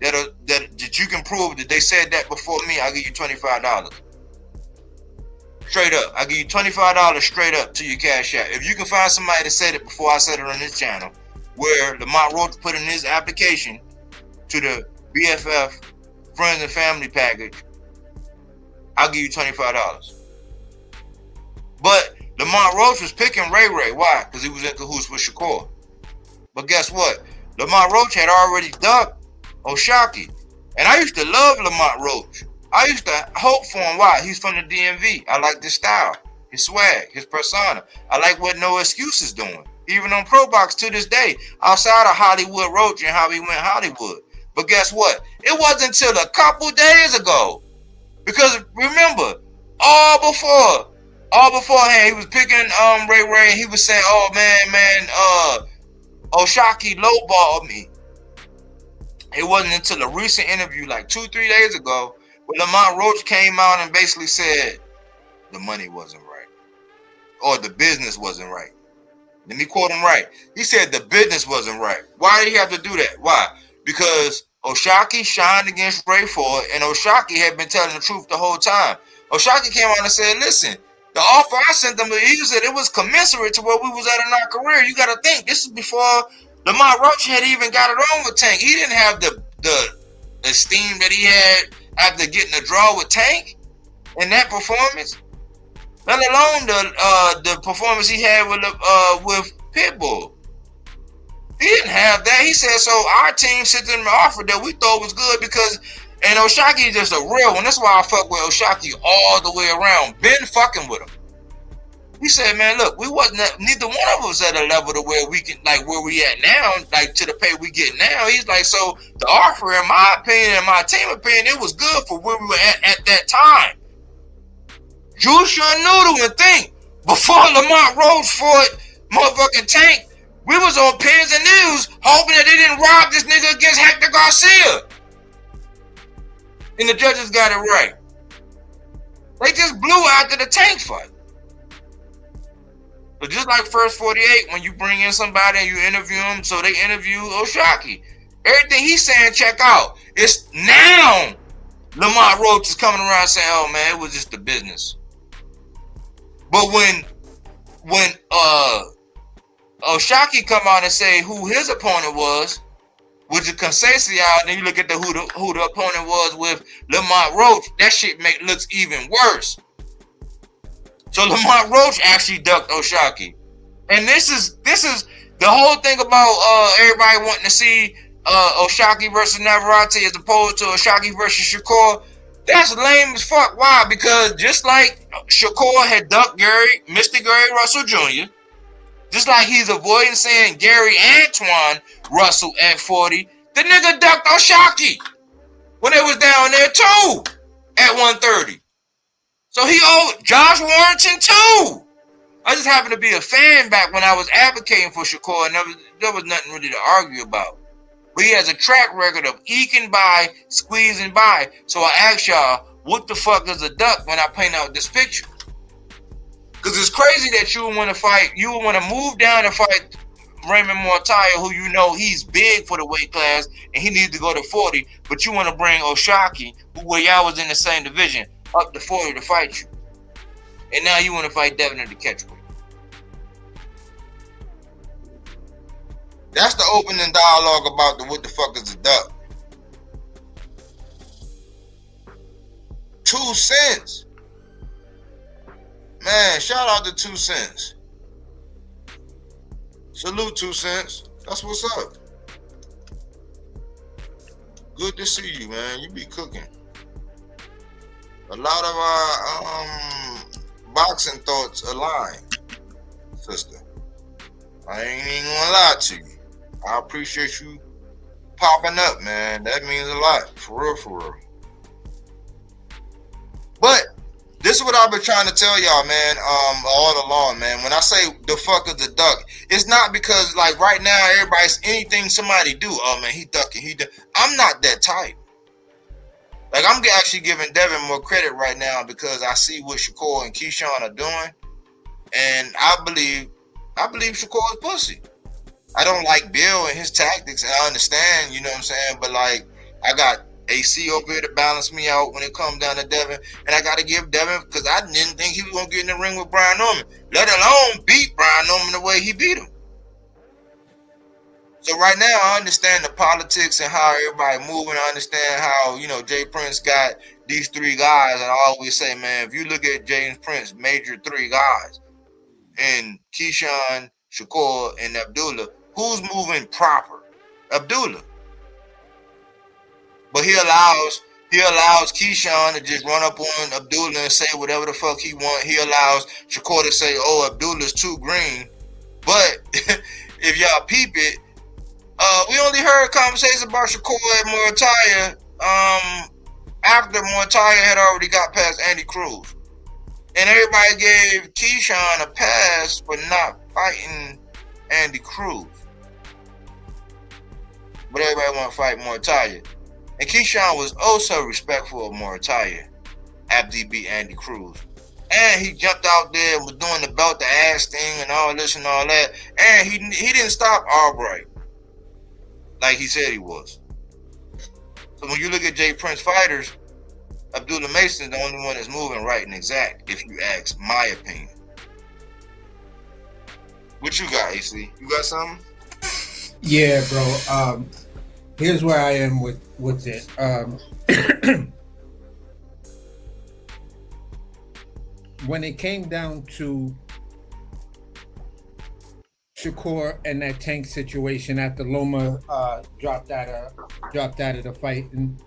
that you can prove that they said that before me, I'll give you $25. Straight up. I'll give you $25 straight up to your cash app. If you can find somebody that said it before I said it on this channel, where Lamont Roach put in his application to the BFF friends and family package, I'll give you $25. But Lamont Roach was picking Ray Ray. Why? Because he was in cahoots with Shakur. But guess what? Lamont Roach had already ducked O'Shaquie. And I used to love Lamont Roach. I used to hope for him. Why? He's from the DMV. I like his style, his swag, his persona. I like what No Excuse is doing. Even on Pro Box to this day, outside of Hollywood Roach and how he went Hollywood. But guess what? It wasn't until a couple days ago. Because remember, all before all beforehand, he was picking Ray Ray, and he was saying, "Oh man, Oshaki lowballed me." It wasn't until a recent interview, like 2-3 days ago, when Lamont Roach came out and basically said the money wasn't right, or the business wasn't right. Let me quote him right. He said the business wasn't right. Why did he have to do that? Why? Because Oshaki shined against Ray Ford, and Oshaki had been telling the truth the whole time. Oshaki came out and said, listen, the offer I sent them, he said it was commensurate to where we was at in our career. You got to think, this is before Lamont Roach had even got it on with Tank. He didn't have the esteem that he had after getting a draw with Tank in that performance. Let alone the performance he had with Pitbull. He didn't have that. He said, so our team sent him an offer that we thought was good because, and Oshaki is just a real one. That's why I fuck with Oshaki all the way around. Been fucking with him. He said, man, look, we wasn't neither one of us at a level to where we can, like where we at now, like to the pay we get now. He's like, so the offer, in my opinion, and my team opinion, it was good for where we were at that time. Juice your noodle and think, before Lamont Roach fought motherfucking Tank, we was on pins and needles hoping that they didn't rob this nigga against Hector Garcia. And the judges got it right. They just blew after the Tank fight. But just like First 48, when you bring in somebody and you interview them, so they interview Oshaki. Everything he's saying, check out. It's now Lamont Roach is coming around saying, oh man, it was just the business. But when Oshaki come out and say who his opponent was, which is Conceição, then you look at who the opponent was with Lamont Roach, that shit looks even worse. So Lamont Roach actually ducked Oshaki. And this is the whole thing about everybody wanting to see Oshaki versus Navarrete as opposed to Oshaki versus Shakur. That's lame as fuck. Why? Because just like Shakur had ducked Mr. Gary Russell Jr., just like he's avoiding saying Gary Antoine Russell at 40, the nigga ducked Oshaki when it was down there too at 130. So he owed Josh Warrington too. I just happened to be a fan back when I was advocating for Shakur, and there was nothing really to argue about. But he has a track record of eking by, squeezing by. So I ask y'all, what the fuck is a duck when I paint out this picture? Because it's crazy that you would want to fight, you would want to move down and fight Raymond Mortaia, who you know he's big for the weight class and he needs to go to 40, but you want to bring Oshaki, where y'all was in the same division, up to 40 to fight you. And now you want to fight Devin at the catchweight. That's the opening dialogue about the what the fuck is a duck. 2 cents. Man, shout out to 2 cents. Salute 2 cents. That's what's up. Good to see you, man. You be cooking. A lot of our boxing thoughts align, sister. I ain't even gonna lie to you. I appreciate you popping up, man. That means a lot. For real, for real. But this is what I've been trying to tell y'all, man, all along, man. When I say the fuck is the duck, it's not because, like, right now, everybody's anything somebody do. Oh, man, he ducking, I'm not that type. Like, I'm actually giving Devin more credit right now because I see what Shakur and Keyshawn are doing. And I believe Shakur is pussy. I don't like Bill and his tactics. I understand, you know what I'm saying? But, like, I got AC over here to balance me out when it comes down to Devin. And I got to give Devin, because I didn't think he was going to get in the ring with Brian Norman, let alone beat Brian Norman the way he beat him. So right now, I understand the politics and how everybody moving. I understand how, you know, Jay Prince got these 3 guys. And I always say, man, if you look at James Prince, major 3 guys, and Keyshawn, Shakur, and Abdullah, who's moving proper? Abdullah. But he allows Keyshawn to just run up on Abdullah and say whatever the fuck he want. He allows Shakur to say, oh, Abdullah's too green. But if y'all peep it, we only heard conversations about Shakur and Mortaia after Mortaia had already got past Andy Cruz. And everybody gave Keyshawn a pass for not fighting Andy Cruz. But everybody want to fight Mortalia. And Keyshawn was also respectful of Mortalia after he beat Andy Cruz. And he jumped out there and was doing the belt the ass thing and all this and all that. And he didn't stop Albright like he said he was. So when you look at Jay Prince fighters, Abdullah Mason is the only one that's moving right and exact, if you ask my opinion. What you got, AC? You got something? Yeah, bro. Here's where I am with it. When it came down to Shakur and that Tank situation after Loma dropped out of the fight and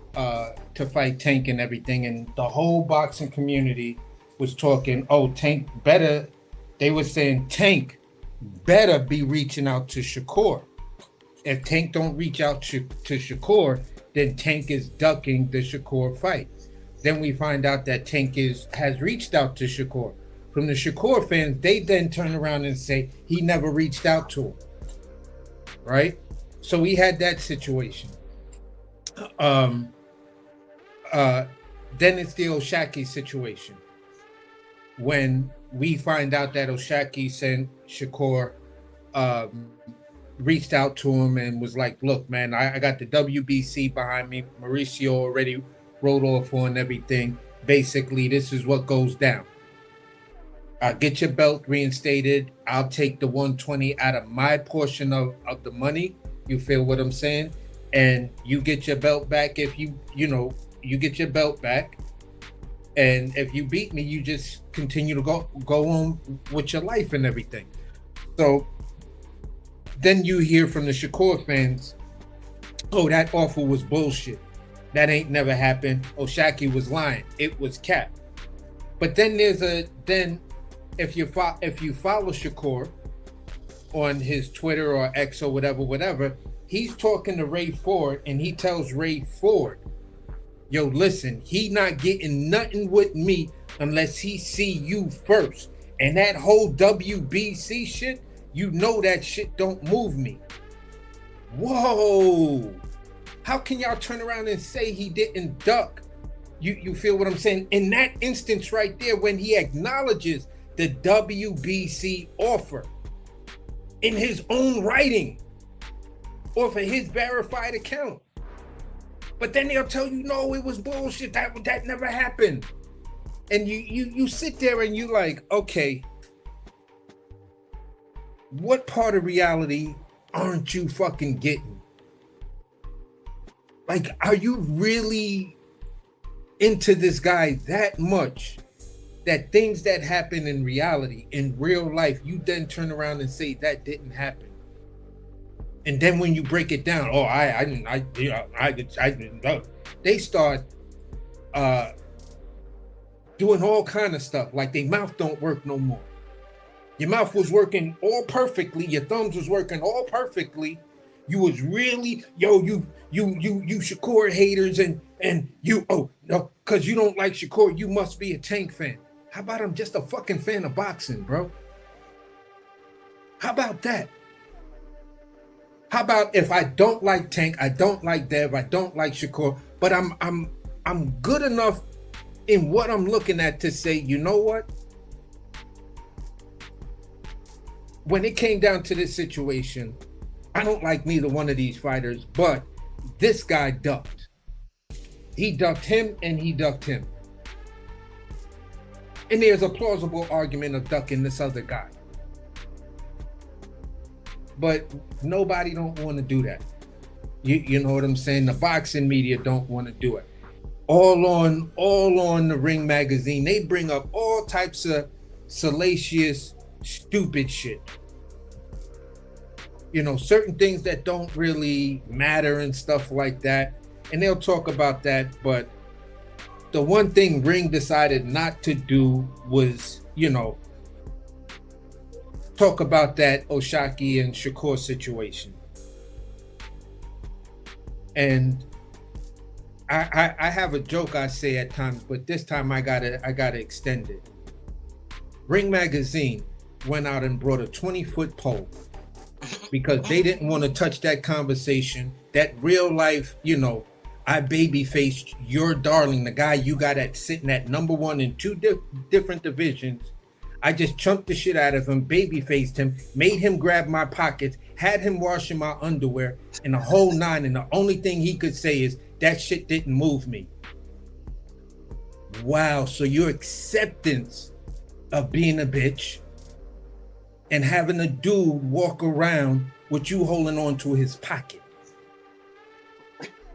to fight Tank and everything, and the whole boxing community was talking, oh, Tank better. They were saying Tank better be reaching out to Shakur. If Tank don't reach out to Shakur, then Tank is ducking the Shakur fight. Then we find out that Tank has reached out to Shakur. From the Shakur fans, they then turn around and say he never reached out to him. Right? So we had that situation. Then it's the Oshaki situation. When we find out that Oshaki sent Shakur, reached out to him and was like, look, man, I got the WBC behind me. Mauricio already wrote off on everything. Basically, this is what goes down. Get your belt reinstated. I'll take the 120 out of my portion of the money. You feel what I'm saying? And you get your belt back if you get your belt back. And if you beat me, you just continue to go on with your life and everything. So then you hear from the Shakur fans, oh, that offer was bullshit. That ain't never happened. Oshaki was lying. It was cap. But then if you follow Shakur on his Twitter or X or whatever, he's talking to Ray Ford and he tells Ray Ford, yo, listen, he not getting nothing with me unless he see you first. And that whole WBC shit, you know that shit don't move me. Whoa. How can y'all turn around and say he didn't duck? You feel what I'm saying? In that instance right there, when he acknowledges the WBC offer in his own writing or for his verified account. But then they'll tell you, no, it was bullshit. That never happened. And you sit there and you like, okay, what part of reality aren't you fucking getting? Like, are you really into this guy that much that things that happen in reality, in real life, you then turn around and say that didn't happen? And then when you break it down, oh, I didn't know. They start doing all kind of stuff, like their mouth don't work no more. Your mouth was working all perfectly. Your thumbs was working all perfectly. You was really, you Shakur haters and you, oh, no, because you don't like Shakur, you must be a Tank fan. How about I'm just a fucking fan of boxing, bro? How about that? How about if I don't like Tank, I don't like Dev, I don't like Shakur, but I'm good enough in what I'm looking at to say, you know what? When it came down to this situation, I don't like neither one of these fighters, but this guy ducked. He ducked him and he ducked him. And there's a plausible argument of ducking this other guy. But nobody don't want to do that. You know what I'm saying? The boxing media don't want to do it. All on the Ring magazine, they bring up all types of salacious, stupid shit. You know, certain things that don't really matter and stuff like that. And they'll talk about that. But the one thing Ring decided not to do was, you know, talk about that Oshaki and Shakur situation. And I have a joke I say at times, but this time I gotta extend it. Ring Magazine went out and brought a 20-foot pole because they didn't want to touch that conversation, that real life, I baby faced your darling, the guy you got at sitting at number one in two different divisions. I just chunked the shit out of him, baby faced him, made him grab my pockets, had him washing my underwear, and the whole nine. And the only thing he could say is, that shit didn't move me. Wow, so your acceptance of being a bitch and having a dude walk around with you holding on to his pocket.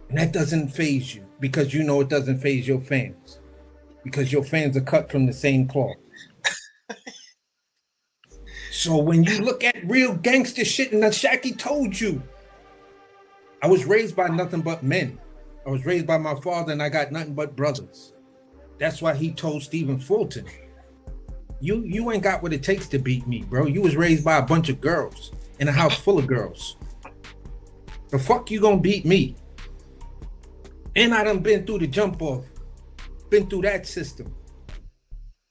And that doesn't faze you because you know it doesn't faze your fans. Because your fans are cut from the same cloth. So when you look at real gangster shit, and Shaki told you, I was raised by nothing but men. I was raised by my father and I got nothing but brothers. That's why he told Stephen Fulton, you ain't got what it takes to beat me, bro. You was raised by a bunch of girls in a house full of girls. The fuck you gonna beat me? And I done been through the jump off, been through that system,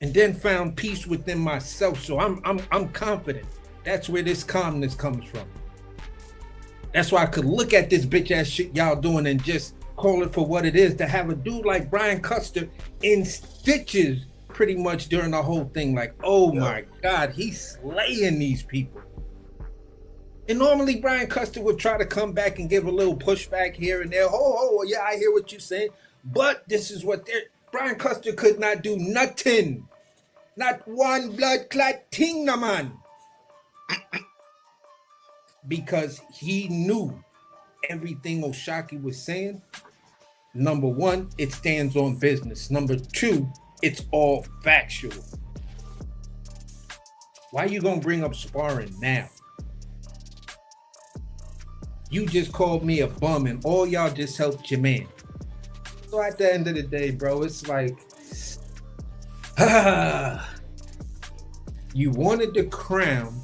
and then found peace within myself. So I'm confident. That's where this calmness comes from. That's why I could look at this bitch ass shit y'all doing and just call it for what it is. To have a dude like Brian Custer in stitches pretty much during the whole thing, like, oh my God, he's slaying these people. And normally Brian Custer would try to come back and give a little pushback here and there. Oh, yeah, I hear what you're saying. But this is what Brian Custer could not do nothing. Not one blood clot thing, no man. Because he knew everything Oshaki was saying. Number one, it stands on business. Number two, it's all factual. Why you gonna bring up sparring now? You just called me a bum and all y'all just helped your man. So at the end of the day, bro, it's like, you wanted the crown.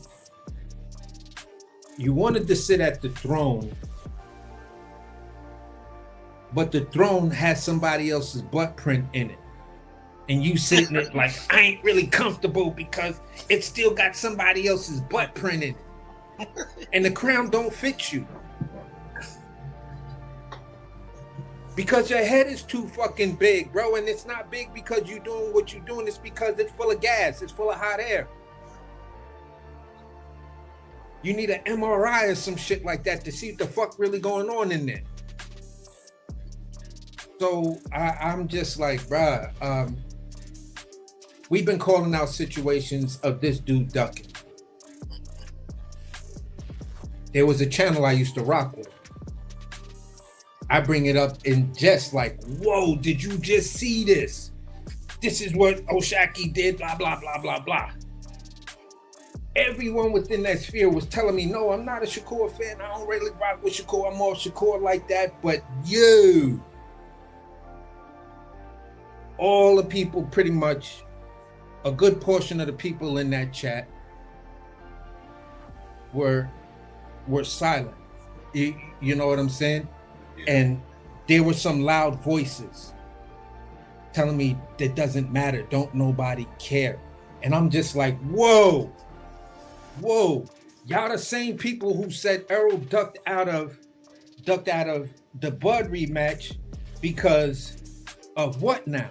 You wanted to sit at the throne, but the throne has somebody else's butt print in it. And you sitting it like, I ain't really comfortable because it still got somebody else's butt print in it. And the crown don't fit you. Because your head is too fucking big, bro. And it's not big because you're doing what you're doing. It's because it's full of gas. It's full of hot air. You need an MRI or some shit like that to see what the fuck really going on in there. So I'm just like, bruh, we've been calling out situations of this dude ducking. There was a channel I used to rock with. I bring it up in jest like, whoa, did you just see this? This is what Oshaki did, blah, blah, blah, blah, blah. Everyone within that sphere was telling me, no, I'm not a Shakur fan. I don't really rock with Shakur. I'm all Shakur like that. But you, all the people, pretty much, a good portion of the people in that chat were silent. You know what I'm saying? And there were some loud voices telling me that doesn't matter. Don't nobody care. And I'm just like, whoa. Y'all the same people who said Errol ducked out of the Bud rematch because of what now?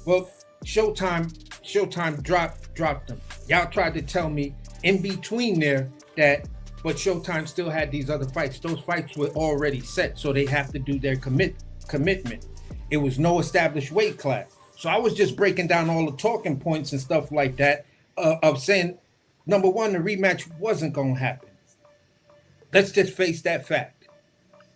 Well, Showtime dropped them. Y'all tried to tell me in between there that, but Showtime still had these other fights. Those fights were already set, so they have to do their commitment. It was no established weight class. So I was just breaking down all the talking points and stuff like that of saying, number one, the rematch wasn't going to happen. Let's just face that fact.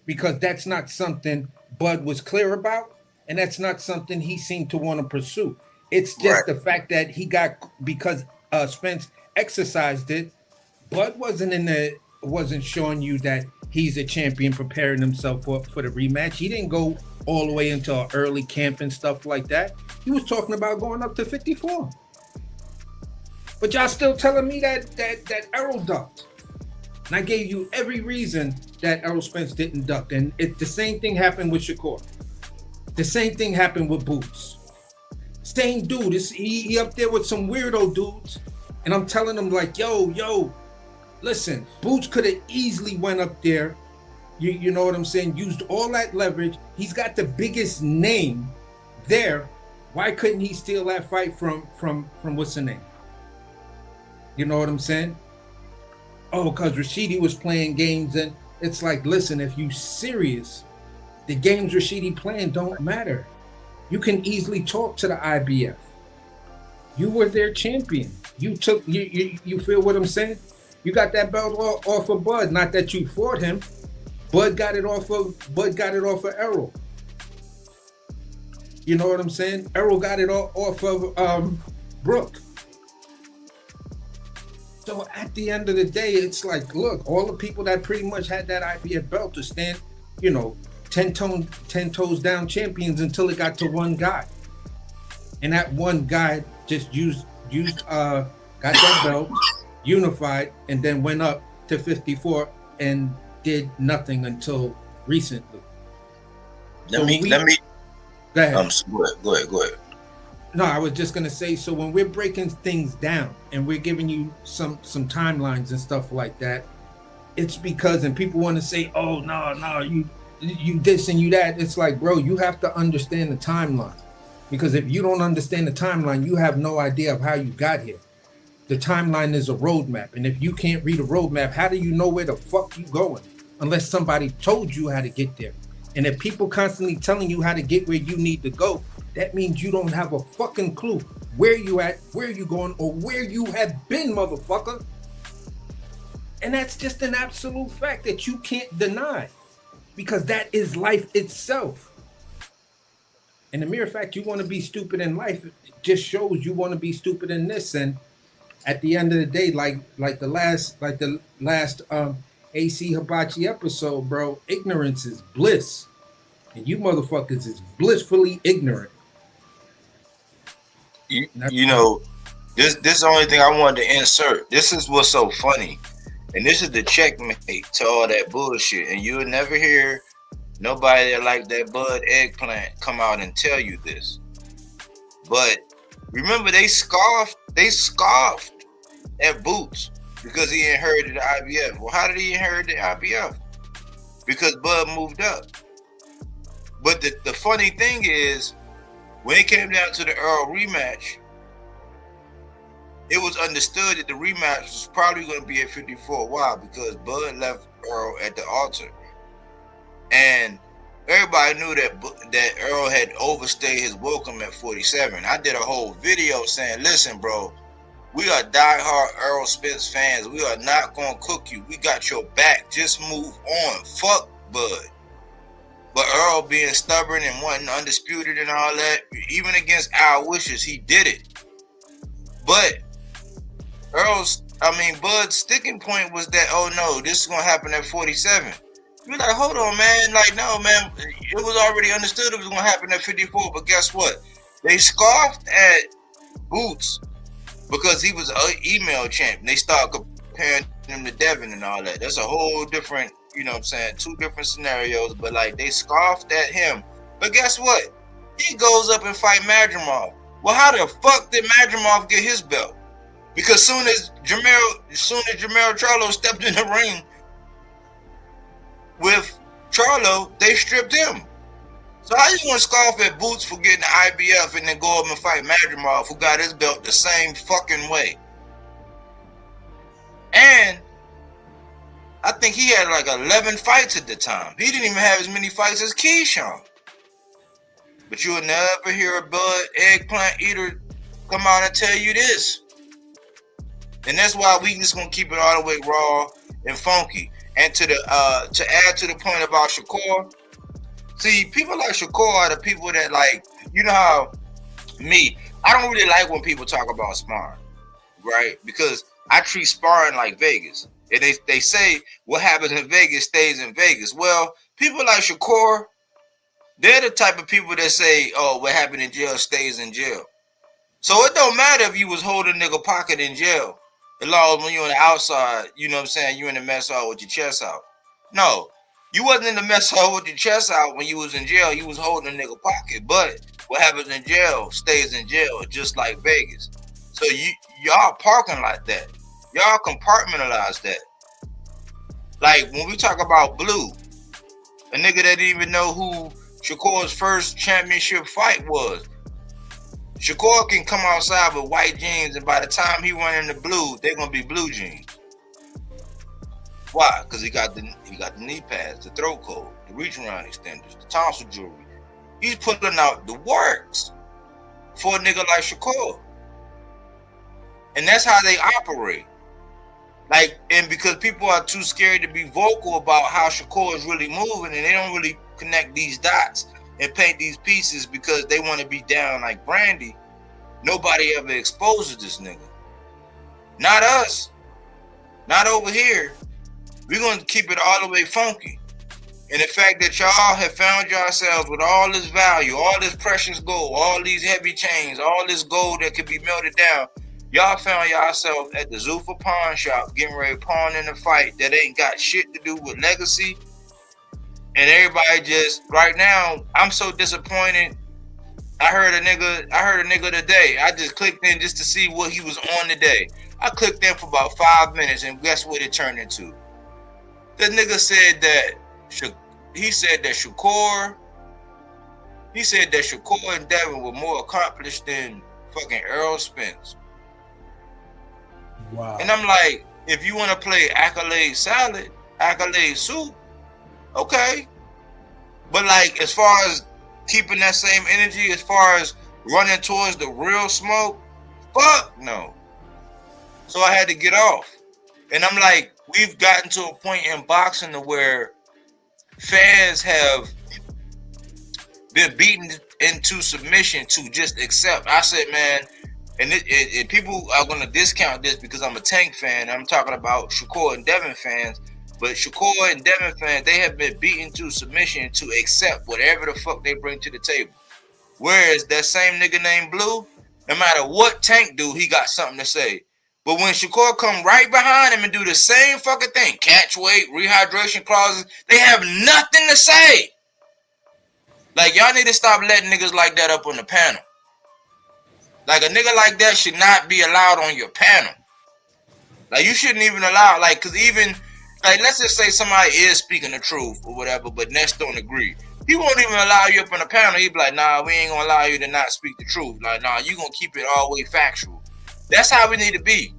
Because that's not something Bud was clear about, and that's not something he seemed to want to pursue. It's just the fact that he got, because Spence exercised it, Bud wasn't showing you that he's a champion preparing himself for the rematch. He didn't go all the way into early camp and stuff like that. He was talking about going up to 54. But y'all still telling me that Errol ducked. And I gave you every reason that Errol Spence didn't duck. And the same thing happened with Shakur. The same thing happened with Boots. Same dude. He up there with some weirdo dudes, and I'm telling him like, yo, listen, Boots could have easily went up there. You know what I'm saying? Used all that leverage. He's got the biggest name there. Why couldn't he steal that fight from what's the name? You know what I'm saying? Oh, because Rashidi was playing games, and it's like, listen, if you serious, the games Rashidi playing don't matter. You can easily talk to the IBF. You were their champion. You took you feel what I'm saying? You got that belt off of Bud. Not that you fought him. Bud got it off of Errol. You know what I'm saying? Errol got it off of Brooke. So at the end of the day, it's like, look, all the people that pretty much had that IBF belt to stand, 10 toes down champions until it got to one guy. And that one guy just got that belt, unified, and then went up to 54 and did nothing until recently. Let me go ahead. Go ahead. No, I was just gonna say, so when we're breaking things down and we're giving you some timelines and stuff like that, it's because, and people want to say, oh no, you this and you that. It's like, bro, you have to understand the timeline, because if you don't understand the timeline, you have no idea of how you got here. The timeline is a roadmap, and if you can't read a roadmap, how do you know where the fuck you going? Unless somebody told you how to get there. And if people constantly telling you how to get where you need to go, that means you don't have a fucking clue where you at, where you going, or where you have been, motherfucker. And that's just an absolute fact that you can't deny, because that is life itself. And the mere fact you want to be stupid in life just shows you want to be stupid in this. And at the end of the day, like the last AC Hibachi episode, bro, ignorance is bliss. And you motherfuckers is blissfully ignorant. You know, this is the only thing I wanted to insert. This is what's so funny. And this is the checkmate to all that bullshit. And you'll never hear nobody that like that Bud Eggplant come out and tell you this. But remember, they scoffed at Boots because he inherited the IBF. Well, how did he inherit the IBF? Because Bud moved up. But the funny thing is, when it came down to the Earl rematch, it was understood that the rematch was probably going to be at 54. Why? Because Bud left Earl at the altar. And everybody knew that Earl had overstayed his welcome at 47. I did a whole video saying, listen, bro, we are diehard Earl Spence fans. We are not going to cook you. We got your back. Just move on. Fuck Bud. But Earl being stubborn and wanting undisputed and all that, even against our wishes, he did it. But Bud's sticking point was that, oh no, this is going to happen at 47. You're like, hold on, man. Like, no, man, it was already understood it was going to happen at 54. But guess what? They scoffed at Boots because he was an email champ. They started comparing him to Devin and all that. That's a whole different, you know what I'm saying, two different scenarios. But like, they scoffed at him. But guess what? He goes up and fight Madrimov. Well, how the fuck did Madrimov get his belt? Because soon as Jamel Charlo stepped in the ring with Charlo, they stripped him. So how you gonna scoff at Boots for getting the IBF and then go up and fight Madrimov, who got his belt the same fucking way? And I think he had like 11 fights at the time. He didn't even have as many fights as Keyshawn. But you'll never hear a Bud Eggplant eater come out and tell you this. And that's why we just gonna keep it all the way raw and funky. And to add to the point about Shakur, see, people like Shakur are the people that, like, you know how I don't really like when people talk about sparring, right? Because I treat sparring like Vegas. And they say what happens in Vegas stays in Vegas. Well, people like Shakur, they're the type of people that say, oh, what happened in jail stays in jail. So it don't matter if you was holding nigga pocket in jail. As long as when you're on the outside, you know what I'm saying, you in the mess hall with your chest out. No, you wasn't in the mess hall with your chest out when you was in jail. You was holding a nigga pocket. But What happens in jail stays in jail, just like Vegas. So y'all parking like that. Y'all compartmentalize that. Like when we talk about Blue, a nigga that didn't even know who Shakur's first championship fight was. Shakur can come outside with white jeans, and by the time he run into blue, they're gonna be blue jeans. Why? Because he got the knee pads, the throat coat, the reach around extenders, the tonsil jewelry. He's putting out the works for a nigga like Shakur, and that's how they operate. Like, and because people are too scared to be vocal about how Shakur is really moving, and they don't really connect these dots and paint these pieces because they want to be down like Brandy. Nobody ever exposes this nigga. Not us. Not over here. We're going to keep it all the way funky. And the fact that y'all have found yourselves with all this value, all this precious gold, all these heavy chains, all this gold that could be melted down, y'all found yourself at the Zuffa pawn shop getting ready to pawn in a fight that ain't got shit to do with legacy. And everybody just, right now, I'm so disappointed. I heard a nigga today. I just clicked in just to see what he was on today. I clicked in for about 5 minutes, and guess what it turned into? The nigga said that Shakur and Devin were more accomplished than fucking Earl Spence. Wow. And I'm like, if you want to play accolade salad, accolade soup, okay. But like, as far as keeping that same energy, as far as running towards the real smoke, fuck no. So I had to get off. And I'm like, we've gotten to a point in boxing to where fans have been beaten into submission to just accept. I said, man, and people are going to discount this because I'm a Tank fan. I'm talking about Shakur and Devin fans. But Shakur and Devin fans, they have been beaten to submission to accept whatever the fuck they bring to the table. Whereas that same nigga named Blue, no matter what Tank do, he got something to say. But when Shakur come right behind him and do the same fucking thing, catch weight, rehydration clauses, they have nothing to say. Like, y'all need to stop letting niggas like that up on the panel. Like, a nigga like that should not be allowed on your panel. Like, you shouldn't even allow, like, because even, like, let's just say somebody is speaking the truth or whatever, but Ness don't agree. He won't even allow you up on the panel. He'd be like, nah, we ain't gonna allow you to not speak the truth. Like, nah, you gonna keep it all the way factual. That's how we need to be.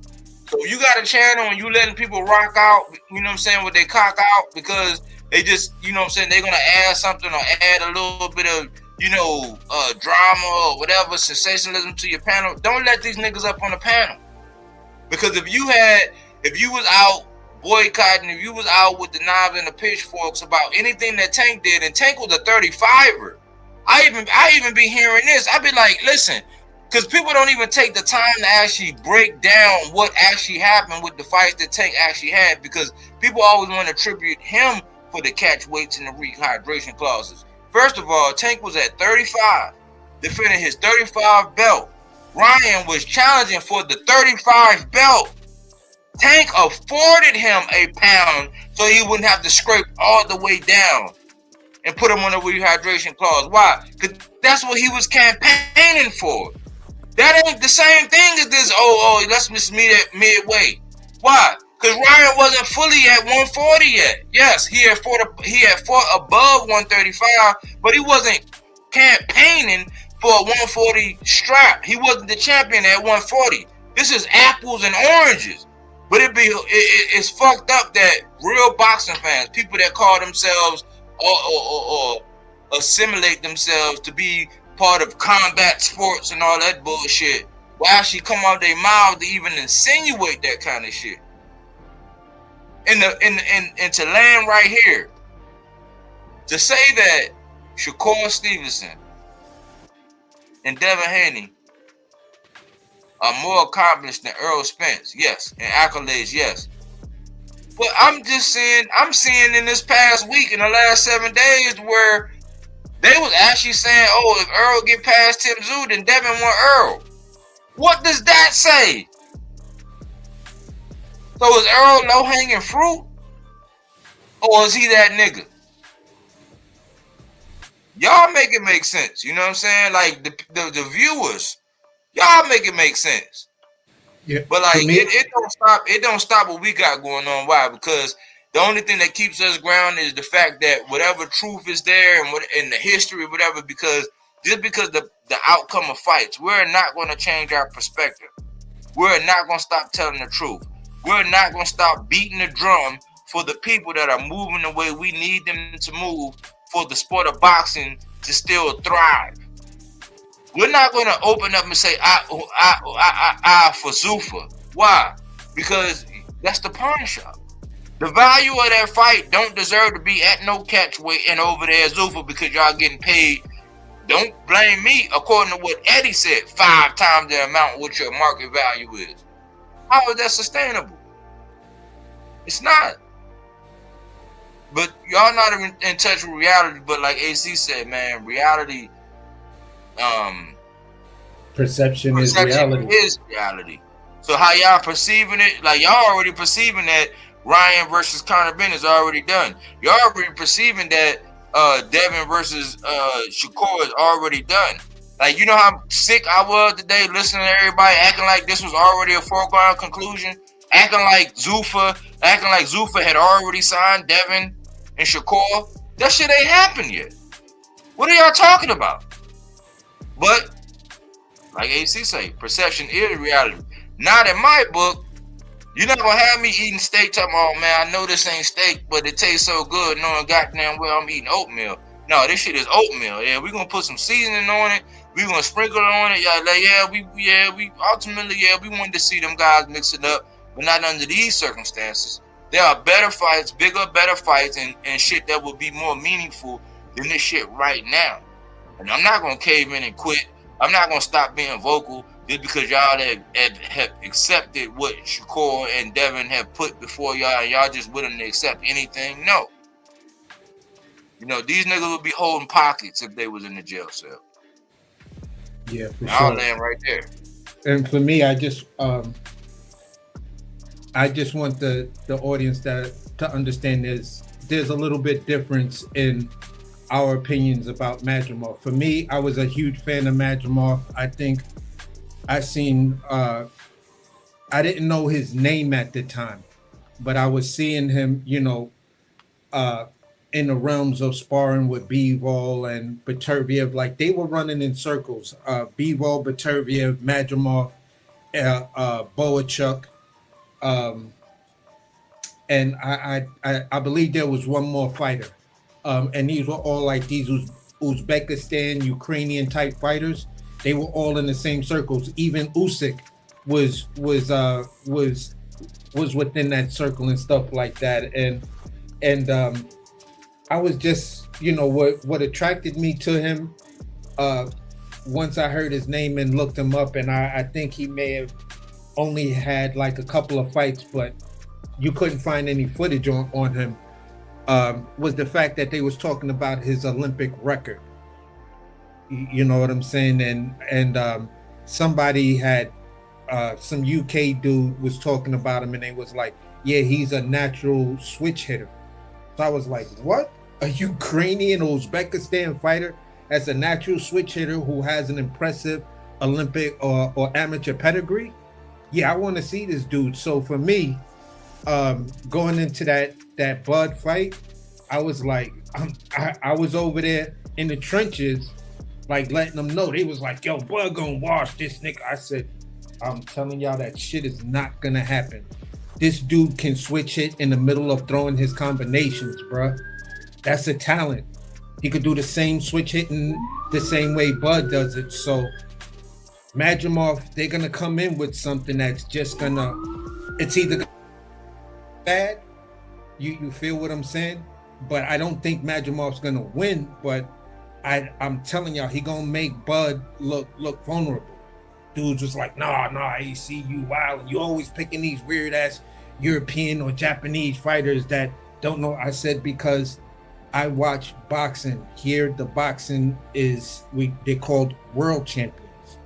So you got a channel and you letting people rock out, you know what I'm saying, with their cock out because they just, you know what I'm saying, they're gonna add something or add a little bit of, you know, drama or whatever, sensationalism to your panel. Don't let these niggas up on the panel. Because if you was out boycotting, if you was out with the knives and the pitchforks about anything that Tank did, and Tank was a 35er, I even be hearing this. I be like, listen, because people don't even take the time to actually break down what actually happened with the fights that Tank actually had, because people always want to attribute him for the catch weights and the rehydration clauses. First of all, Tank was at 35, defending his 35 belt. Ryan was challenging for the 35 belt. Tank afforded him a pound so he wouldn't have to scrape all the way down and put him on a rehydration clause. Why? Because that's what he was campaigning for. That ain't the same thing as this, let's just meet at midway. Why? Because Ryan wasn't fully at 140 yet. Yes, he had fought above 135, but he wasn't campaigning for a 140 strap. He wasn't the champion at 140. This is apples and oranges. But it's fucked up that real boxing fans, people that call themselves or assimilate themselves to be part of combat sports and all that bullshit, will actually come out their mouth to even insinuate that kind of shit. And to land right here, to say that Shakur Stevenson and Devin Haney are more accomplished than Earl Spence, yes, and accolades, yes. But I'm seeing in this past week, in the last 7 days, where they was actually saying, if Earl get past Tim Tszyu, then Devin want Earl. What does that say? So is Earl low-hanging fruit? Or is he that nigga? Y'all make it make sense. You know what I'm saying? Like the viewers, y'all make it make sense. Yeah. But like For me, it don't stop what we got going on. Why? Because the only thing that keeps us grounded is the fact that whatever truth is there and what in the history, whatever, because just because the outcome of fights, we're not going to change our perspective. We're not going to stop telling the truth. We're not going to stop beating the drum for the people that are moving the way we need them to move for the sport of boxing to still thrive. We're not going to open up and say, I for Zuffa. Why? Because that's the pawn shop. The value of that fight don't deserve to be at no catch weight and over there Zuffa because y'all getting paid. Don't blame me, according to what Eddie said, 5 times the amount what your market value is. How is that sustainable? It's not. But y'all not even in touch with reality. But like AC said, man, reality, perception is reality. Is reality. So how y'all perceiving it? Like y'all already perceiving that Ryan versus Conor Benn is already done. Y'all already perceiving that Devin versus Shakur is already done. Like, you know how sick I was today listening to everybody acting like this was already a foregone conclusion, acting like Zuffa had already signed Devin and Shakur. That shit ain't happened yet. What are y'all talking about? But like AC say, perception is reality. Not in my book. You're not gonna have me eating steak talking about, oh man, I know this ain't steak, but it tastes so good knowing goddamn well I'm eating oatmeal. No, this shit is oatmeal. Yeah, we're gonna put some seasoning on it. We're gonna sprinkle it on it. We ultimately, we wanted to see them guys mix it up, but not under these circumstances. There are better fights, better fights, and shit that would be more meaningful than this shit right now. And I'm not gonna cave in and quit. I'm not gonna stop being vocal just because y'all have accepted what Shakur and Devin have put before y'all, and y'all just willing to accept anything. No. You know, these niggas would be holding pockets if they was in the jail cell. Yeah, for sure. I'll land right there. And for me, I just want the audience to understand there's a little bit difference in our opinions about Madrimov. For me, I was a huge fan of Madrimov. I think I didn't know his name at the time, but I was seeing him, in the realms of sparring with Bivol and Beterbiev. Like, they were running in circles. Bivol, Beterbiev, Madrimov, Boachuk. And I believe there was one more fighter. And these were all like these Uzbekistan, Ukrainian type fighters. They were all in the same circles. Even Usyk was within that circle and stuff like that. And I was just, what attracted me to him once I heard his name and looked him up, and I think he may have only had like a couple of fights, but you couldn't find any footage on him, was the fact that they was talking about his Olympic record. You know what I'm saying? And somebody had some UK dude was talking about him, and they was like, yeah, he's a natural switch hitter. So I was like, what? A Ukrainian Uzbekistan fighter as a natural switch hitter who has an impressive Olympic or amateur pedigree? Yeah, I want to see this dude. So for me, going into that Bud fight, I was like, I was over there in the trenches, like letting them know. They was like, yo, Bud gonna wash this nigga. I said, I'm telling y'all that shit is not gonna happen. This dude can switch hit in the middle of throwing his combinations, bruh. That's a talent. He could do the same switch hitting the same way Bud does it. So Madrimov, they're gonna come in with something that's just gonna, it's either bad, you feel what I'm saying? But I don't think Madrimov's gonna win, but I'm telling y'all, he gonna make Bud look vulnerable. Dudes was like, nah, AC, you wild. You always picking these weird ass European or Japanese fighters that don't know. I said, because I watch boxing. Here, the boxing is, they're called world champions.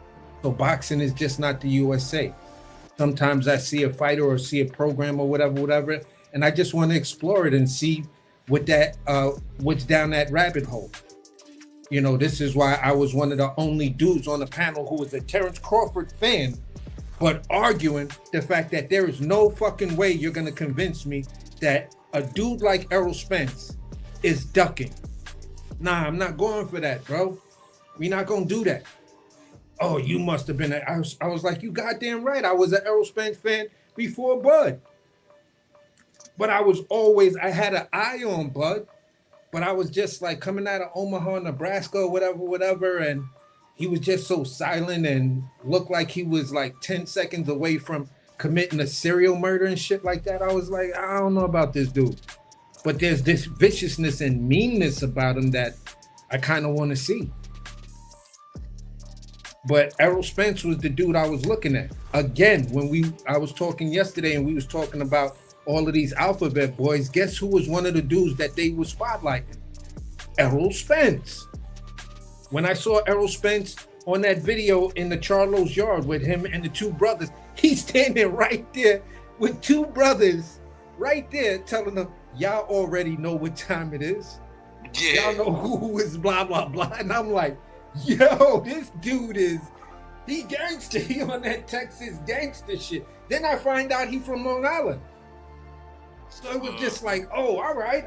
So boxing is just not the USA. Sometimes I see a fighter or see a program or whatever, and I just want to explore it and see what's down that rabbit hole. You know, this is why I was one of the only dudes on the panel who was a Terrence Crawford fan, but arguing the fact that there is no fucking way you're gonna convince me that a dude like Errol Spence is ducking. Nah, I'm not going for that, bro. We're not gonna do that. Oh, you must have been. I was like, you goddamn right. I was an Errol Spence fan before Bud. But I had an eye on Bud, but I was just like coming out of Omaha, Nebraska, or whatever, and he was just so silent and looked like he was like 10 seconds away from committing a serial murder and shit like that. I was like, I don't know about this dude. But there's this viciousness and meanness about him that I kind of want to see. But Errol Spence was the dude I was looking at. Again, I was talking yesterday and we was talking about all of these alphabet boys. Guess who was one of the dudes that they were spotlighting? Errol Spence. When I saw Errol Spence on that video in the Charlo's yard with him and the two brothers, he's standing right there with two brothers right there telling them, y'all already know what time it is. Yeah. Y'all know who is blah, blah, blah. And I'm like, yo, this dude he gangster. He on that Texas gangster shit. Then I find out he from Long Island. So it was just like, oh, all right.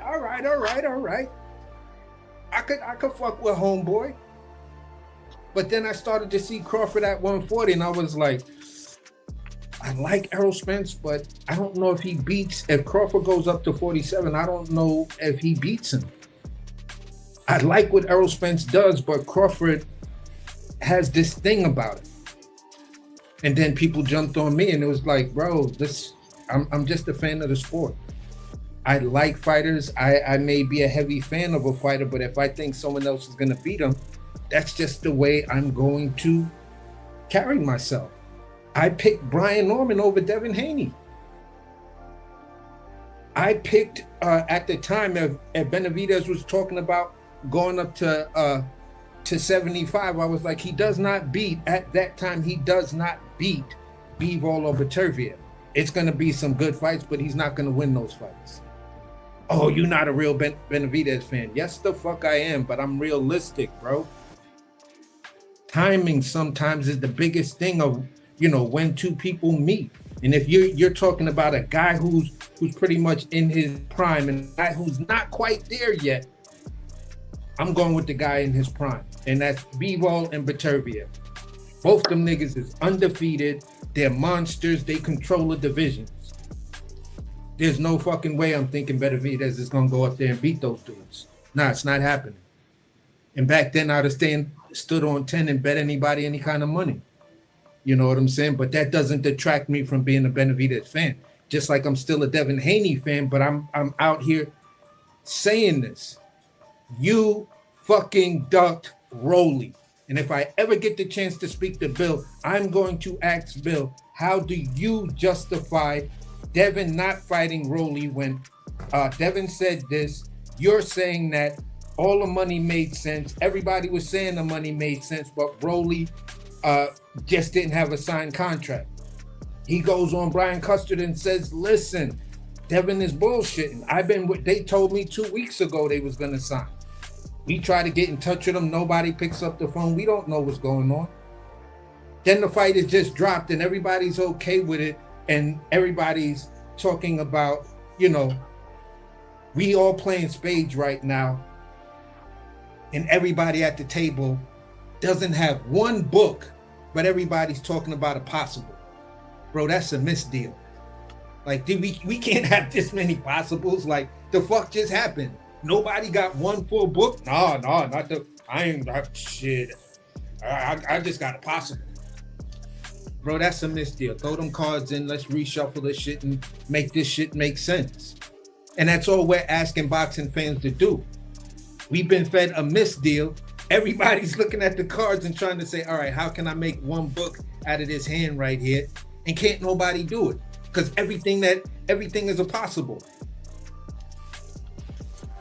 I could fuck with homeboy. But then I started to see Crawford at 140 and I was like, I like Errol Spence, but I don't know if Crawford goes up to 47, I don't know if he beats him. I like what Errol Spence does, but Crawford has this thing about it. And then people jumped on me and it was like, bro, I'm just a fan of the sport. I like fighters. I may be a heavy fan of a fighter, but if I think someone else is going to beat him, that's just the way I'm going to carry myself. I picked Brian Norman over Devin Haney. I picked, at the time, if Benavidez was talking about going up to 75, I was like, he does not beat Bivol over Turviev. It's going to be some good fights, but he's not going to win those fights. Oh, you're not a real Benavidez fan. Yes, the fuck I am, but I'm realistic, bro. Timing sometimes is the biggest thing of, when two people meet. And if you're talking about a guy who's pretty much in his prime and a guy who's not quite there yet, I'm going with the guy in his prime. And that's Bivol and Beterbiev. Both them niggas is undefeated. They're monsters. They control the divisions. There's no fucking way I'm thinking Benavidez is going to go up there and beat those dudes. Nah, it's not happening. And back then, I'd have stood on 10 and bet anybody any kind of money. You know what I'm saying? But that doesn't detract me from being a Benavidez fan. Just like I'm still a Devin Haney fan, but I'm out here saying this. You fucking ducked Rolly. And if I ever get the chance to speak to Bill, I'm going to ask Bill, how do you justify Devin not fighting Rolly when Devin said this? You're saying that all the money made sense. Everybody was saying the money made sense, but Rolly just didn't have a signed contract. He goes on Brian Custard and says, listen, Devin is bullshitting. They told me 2 weeks ago they was gonna sign. We try to get in touch with them. Nobody picks up the phone. We don't know what's going on. Then the fight is just dropped and everybody's okay with it. And everybody's talking about, we all playing spades right now. And everybody at the table doesn't have one book, but everybody's talking about a possible. Bro, that's a misdeal. Like, we can't have this many possibles. Like, the fuck just happened? Nobody got one full book? No, not the. I ain't got shit. I just got a possible. Bro, that's a misdeal. Throw them cards in. Let's reshuffle this shit and make this shit make sense. And that's all we're asking boxing fans to do. We've been fed a misdeal. Everybody's looking at the cards and trying to say, all right, how can I make one book out of this hand right here? And can't nobody do it. Because everything is a possible.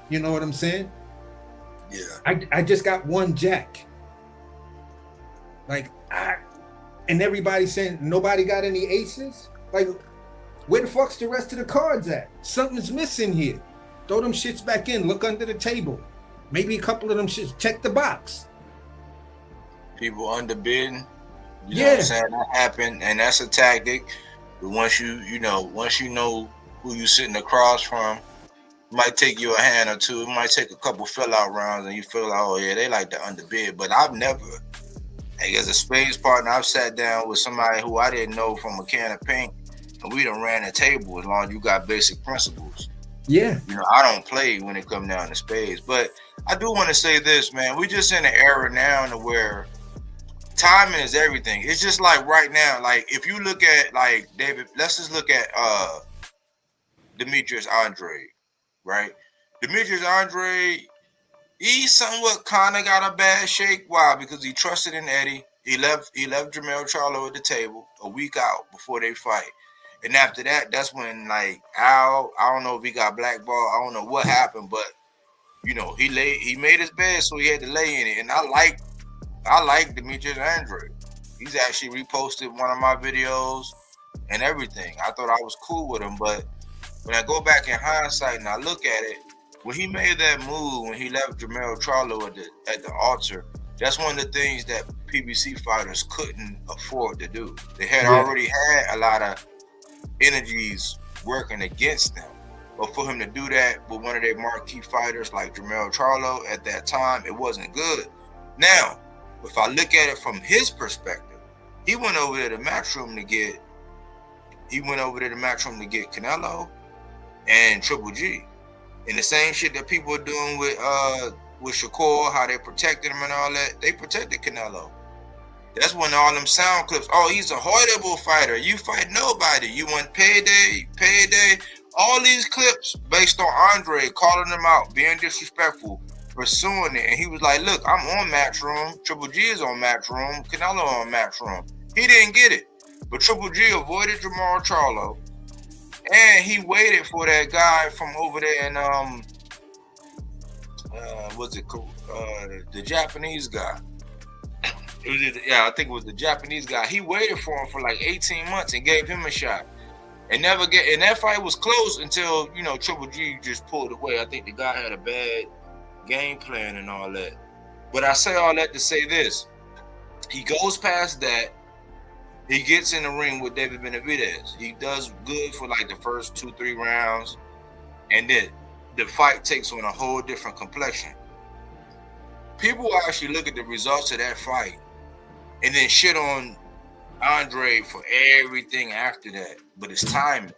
You know what I'm saying? Yeah. I just got one jack. Like, and everybody's saying nobody got any aces? Like, where the fuck's the rest of the cards at? Something's missing here. Throw them shits back in. Look under the table. maybe a couple of them should check the box. People underbidding. You know what Yeah. I'm saying? That happened, and that's a tactic. But once you know who you sitting across from, it might take you a hand or two. It might take a couple fill out rounds, and you feel like, oh yeah, they like to underbid. But I've never, like, as a spades partner, I've sat down with somebody who I didn't know from a can of paint, and we done ran a table as long as you got basic principles. Yeah. You know, I don't play when it comes down to spades. But I do want to say this, man. We just in an era now to where timing is everything. It's just like right now, like if you look at like David, let's just look at Demetrius Andre, right? Demetrius Andre, he somewhat kind of got a bad shake. Why? Because he trusted in Eddie. He left Jermell Charlo at the table a week out before they fight. And after that, that's when like Al, I don't know if he got blackballed. I don't know what happened, but you know, he made his bed, so he had to lay in it. And I like Demetrius Andre. He's actually reposted one of my videos and everything. I thought I was cool with him, but when I go back in hindsight and I look at it, when he made that move, when he left Jermell Charlo at the altar, that's one of the things that PBC fighters couldn't afford to do. They had already had a lot of energies working against them. But for him to do that with one of their marquee fighters like Jermell Charlo at that time, it wasn't good. Now, if I look at it from his perspective, he went over there to Matchroom to get Canelo and Triple G. And the same shit that people are doing with Shakur, how they protected him and all that, they protected Canelo. That's when all them sound clips, oh, he's a horrible fighter. You fight nobody. You want payday. All these clips based on Andre calling him out, being disrespectful, pursuing it. And he was like, look, I'm on Matchroom. Triple G is on Matchroom. Canelo on Matchroom. He didn't get it. But Triple G avoided Jermell Charlo. And he waited for that guy from over there in, the Japanese guy. I think it was the Japanese guy. He waited for him for like 18 months and gave him a shot. And that fight was close until, you know, Triple G just pulled away. I think the guy had a bad game plan and all that. But I say all that to say this. He goes past that. He gets in the ring with David Benavidez. He does good for like the first 2-3 rounds. And then the fight takes on a whole different complexion. People actually look at the results of that fight and then shit on Andre for everything after that. But it's timing.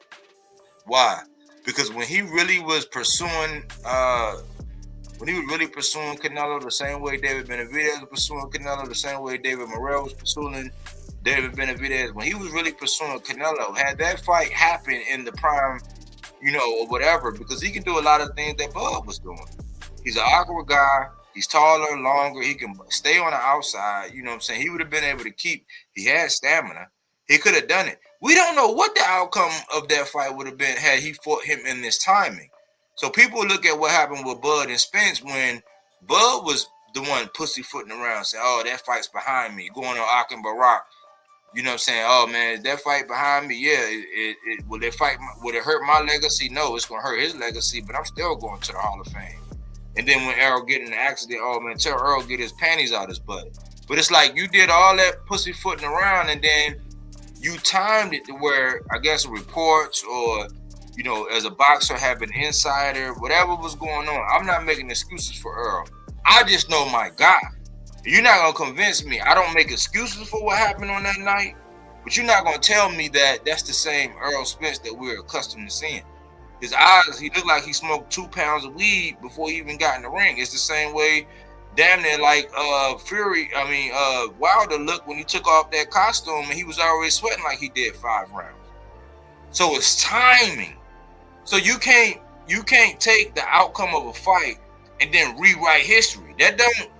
Why? Because when he really was pursuing Canelo the same way David Benavidez was pursuing Canelo, the same way David Morrell was pursuing David Benavidez, when he was really pursuing Canelo, had that fight happen in the prime, you know, or whatever, because he can do a lot of things that Bud was doing. He's an awkward guy. He's taller, longer. He can stay on the outside. You know what I'm saying? He would have been able to keep. He had stamina. He could have done it. We don't know what the outcome of that fight would have been had he fought him in this timing. So people look at what happened with Bud and Spence when Bud was the one pussyfooting around saying, oh, that fight's behind me, going on Akin Barak. You know what I'm saying? Oh, man, is that fight behind me? Yeah. Will it hurt my legacy? No, it's going to hurt his legacy, but I'm still going to the Hall of Fame. And then when Earl get in the accident, oh, man, tell Earl get his panties out his butt. But it's like you did all that pussyfooting around and then you timed it to where, I guess, reports or, you know, as a boxer have an insider, whatever was going on. I'm not making excuses for Earl. I just know my guy. You're not going to convince me. I don't make excuses for what happened on that night, but you're not going to tell me that that's the same Earl Spence that we're accustomed to seeing. His eyes, he looked like he smoked 2 pounds of weed before he even got in the ring. It's the same way, damn near like Wilder looked when he took off that costume and he was already sweating like he did 5 rounds. So it's timing. So you can't take the outcome of a fight and then rewrite history. That don't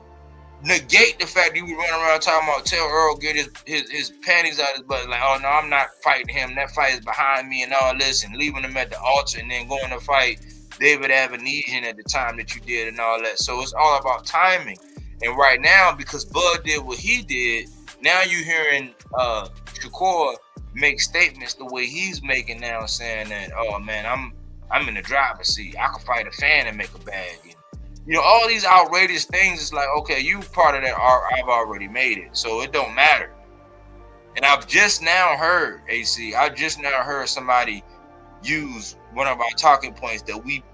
negate the fact that you run around talking about tell Earl get his panties out his butt, like, oh no, I'm not fighting him, that fight is behind me and all this, and leaving him at the altar and then going to fight David Avenesian at the time that you did and all that. So it's all about timing. And right now, because Bud did what he did, now you hearing Shakur make statements the way he's making now, saying that, oh man, I'm in the driver's seat, I can fight a fan and make a bag. And You know, all these outrageous things. It's like, okay, you part of that art. I've already made it, so it don't matter. And I've just now heard AC. I just now heard somebody use one of our talking points that we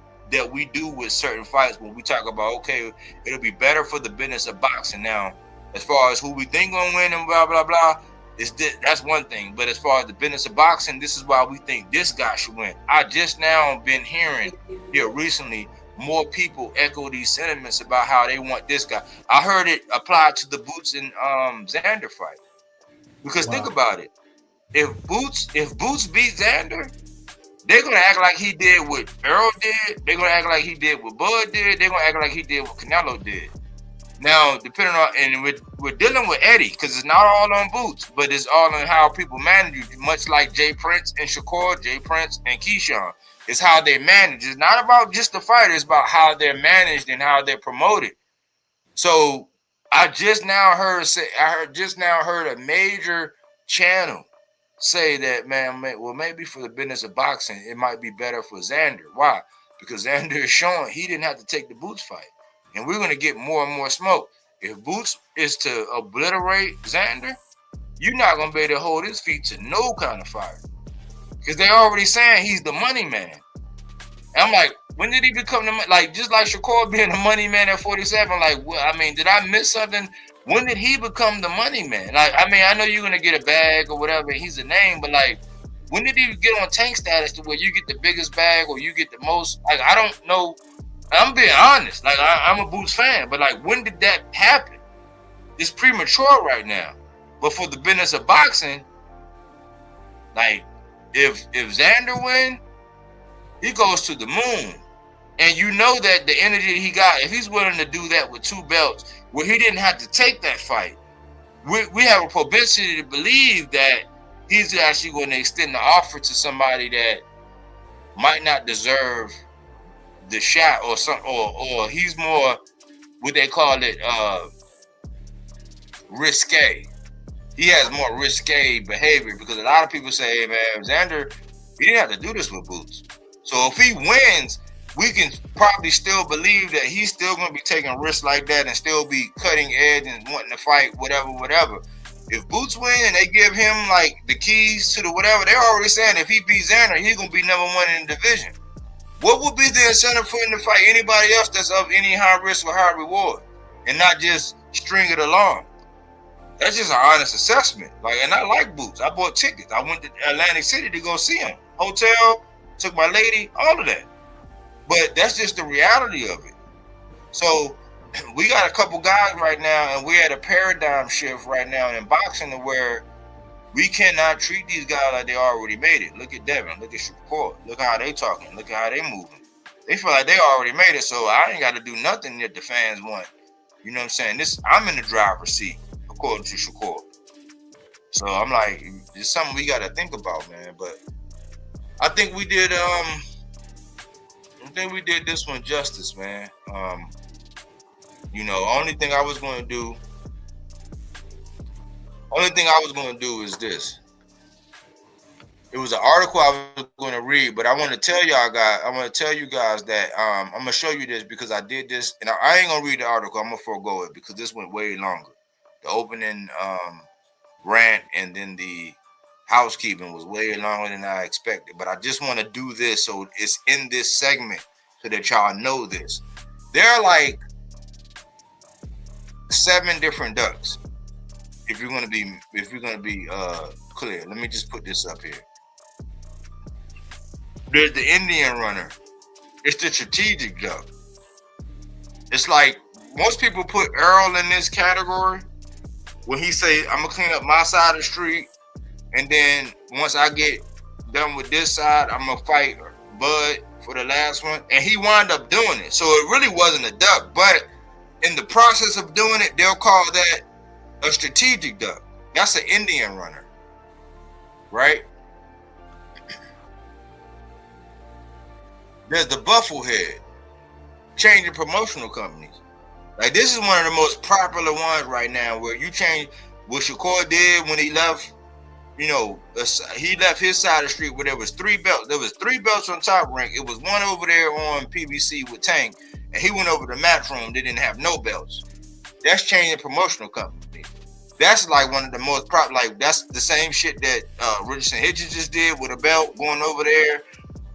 do with certain fights when we talk about, okay, it'll be better for the business of boxing. Now, as far as who we think gonna win and blah blah blah, that's one thing. But as far as the business of boxing, this is why we think this guy should win. I just now been hearing here recently more people echo these sentiments about how they want this guy. I heard it applied to the Boots and Xander fight. Because think about it. If Boots beat Xander, they're gonna act like he did what Earl did. They're gonna act like he did what Bud did. They're gonna act like he did what Canelo did. Now, depending on, and we're dealing with Eddie, because it's not all on Boots, but it's all on how people manage you. Much like Jay Prince and Shakur, Jay Prince and Keyshawn. It's how they manage. It's not about just the fighter. It's about how they're managed and how they're promoted. So I just now heard a major channel say that, man, well, maybe for the business of boxing, it might be better for Xander. Why? Because Xander is showing he didn't have to take the Boots fight. And we're going to get more and more smoke. If Boots is to obliterate Xander, you're not going to be able to hold his feet to no kind of fire. Because they're already saying he's the money man. And I'm like, when did he become just like Shakur being the money man at 47? Like, well, I mean, did I miss something? When did he become the money man? Like, I mean, I know you're gonna get a bag or whatever. He's a name, but like, when did he get on tank status to where you get the biggest bag or you get the most? Like, I don't know. I'm being honest. Like, I'm a Boots fan, but like, when did that happen? It's premature right now. But for the business of boxing, like, if Xander win, he goes to the moon. And you know that the energy he got, if he's willing to do that with 2 belts, where he didn't have to take that fight, we have a propensity to believe that he's actually going to extend the offer to somebody that might not deserve the shot, or he's more what they call it risque. He has more risque behavior because a lot of people say, hey, man, Xander, he didn't have to do this with Boots. So if he wins, we can probably still believe that he's still going to be taking risks like that and still be cutting edge and wanting to fight whatever. If Boots win and they give him like the keys to the whatever, they're already saying if he beats Xander, he's going to be number 1 in the division. What would be the incentive for him to fight anybody else that's of any high risk or high reward and not just string it along? That's just an honest assessment. Like, and I like Boots. I bought tickets. I went to Atlantic City to go see him. Hotel, took my lady, all of that. But that's just the reality of it. So we got a couple guys right now, and we're at a paradigm shift right now in boxing to where we cannot treat these guys like they already made it. Look at Devin. Look at Shakur. Look how they talking. Look how they moving. They feel like they already made it, so I ain't got to do nothing that the fans want. You know what I'm saying? I'm in the driver's seat, according to Shakur. So I'm like, it's something we got to think about, man. But I think we did. We did this one justice, man. Only thing I was going to do is this. It was an article I was going to read, but I want to tell you guys that I'm going to show you this because I did this, and I ain't going to read the article. I'm going to forego it because this went way longer. The opening rant and then the housekeeping was way longer than I expected, but I just want to do this so it's in this segment so that y'all know this. There are like 7 different ducks. If you're gonna be clear, let me just put this up here. There's the Indian runner. It's the strategic duck. It's like most people put Earl in this category when he say, "I'm gonna clean up my side of the street." And then once I get done with this side, I'm going to fight Bud for the last one. And he wound up doing it. So it really wasn't a duck. But in the process of doing it, they'll call that a strategic duck. That's an Indian runner. Right? There's the Bufflehead. Changing promotional companies. Like, this is one of the most popular ones right now where you change what Shakur did when he left. He left his side of the street where there was 3 belts. There was 3 belts on Top Rank. It was one over there on PBC with Tank, and he went over to Matchroom. They didn't have no belts. That's changing promotional company. That's like one of the most like that's the same shit that Richardson Hitchens just did with a belt going over there.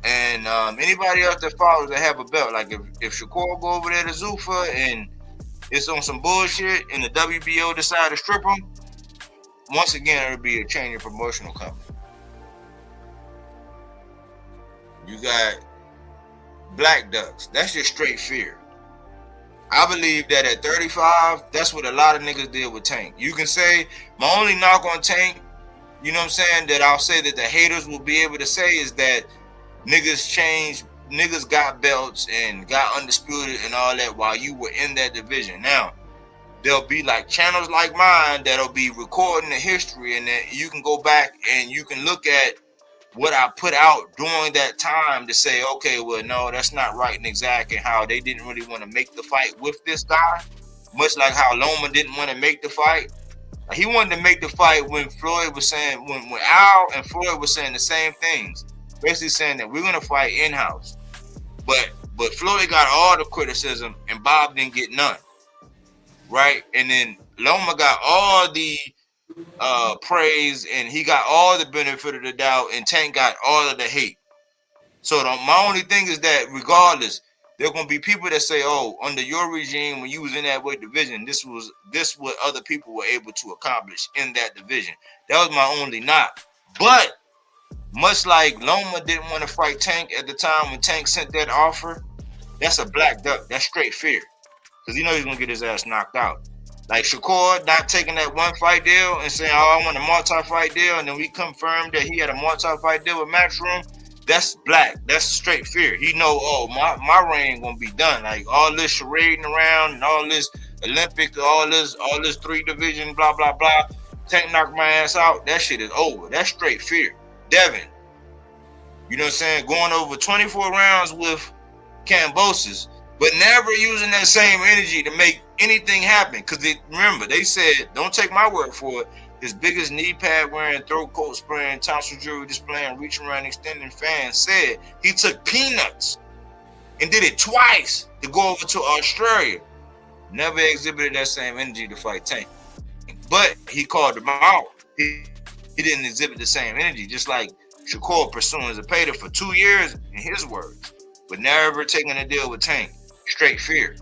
And anybody else that follows that have a belt, like if Shakur go over there to Zuffa and it's on some bullshit and the WBO decide to strip him, once again it'll be a change in promotional company. You got Black Ducks. That's just straight fear. I believe that at 35, that's what a lot of niggas did with Tank. You can say, my only knock on Tank, you know what I'm saying, that I'll say that the haters will be able to say is that niggas changed, niggas got belts and got undisputed and all that while you were in that division. Now, there'll be like channels like mine that'll be recording the history, and then you can go back and you can look at what I put out during that time to say, okay, well, no, that's not right and exact, and how they didn't really want to make the fight with this guy, much like how Loma didn't want to make the fight. He wanted to make the fight when Floyd was saying, when Al and Floyd were saying the same things, basically saying that we're going to fight in-house. But Floyd got all the criticism and Bob didn't get none, right? And then Loma got all the praise and he got all the benefit of the doubt, and Tank got all of the hate. So my only thing is that regardless, there are going to be people that say, oh, under your regime when you was in that weight division, this what other people were able to accomplish in that division. That was my only knock. But much like Loma didn't want to fight Tank at the time when Tank sent that offer, that's a black duck. That's straight fear, because you know he's going to get his ass knocked out. Like Shakur not taking that one fight deal and saying, oh, I want a multi-fight deal, and then we confirmed that he had a multi-fight deal with Matchroom. That's black. That's straight fear. He know, oh, my reign gonna be done. Like all this charading around and all this Olympic, all this 3 division, blah blah blah. Tank knocked my ass out. That shit is over. That's straight fear. Devin, you know what I'm saying? Going over 24 rounds with Kambosos, but never using that same energy to make anything happen. Because remember, they said, don't take my word for it, his biggest knee pad wearing, throat coat spraying, tonsil jewelry displaying, reaching around, extending fans said he took peanuts and did it twice to go over to Australia. Never exhibited that same energy to fight Tank. But he called him out. He didn't exhibit the same energy, just like Shakur pursuing Zepeda for 2 years, in his words, but never taking a deal with Tank. Straight fear.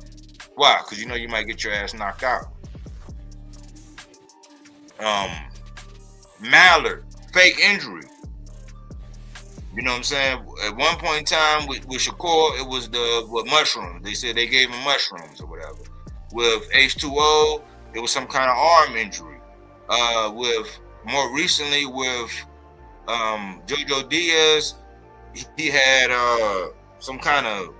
Why? Because you know you might get your ass knocked out. Mallard, fake injury. You know what I'm saying? At one point in time with Shakur, it was with mushrooms. They said they gave him mushrooms or whatever. With H2O, it was some kind of arm injury. With more recently with Jojo Diaz, he had some kind of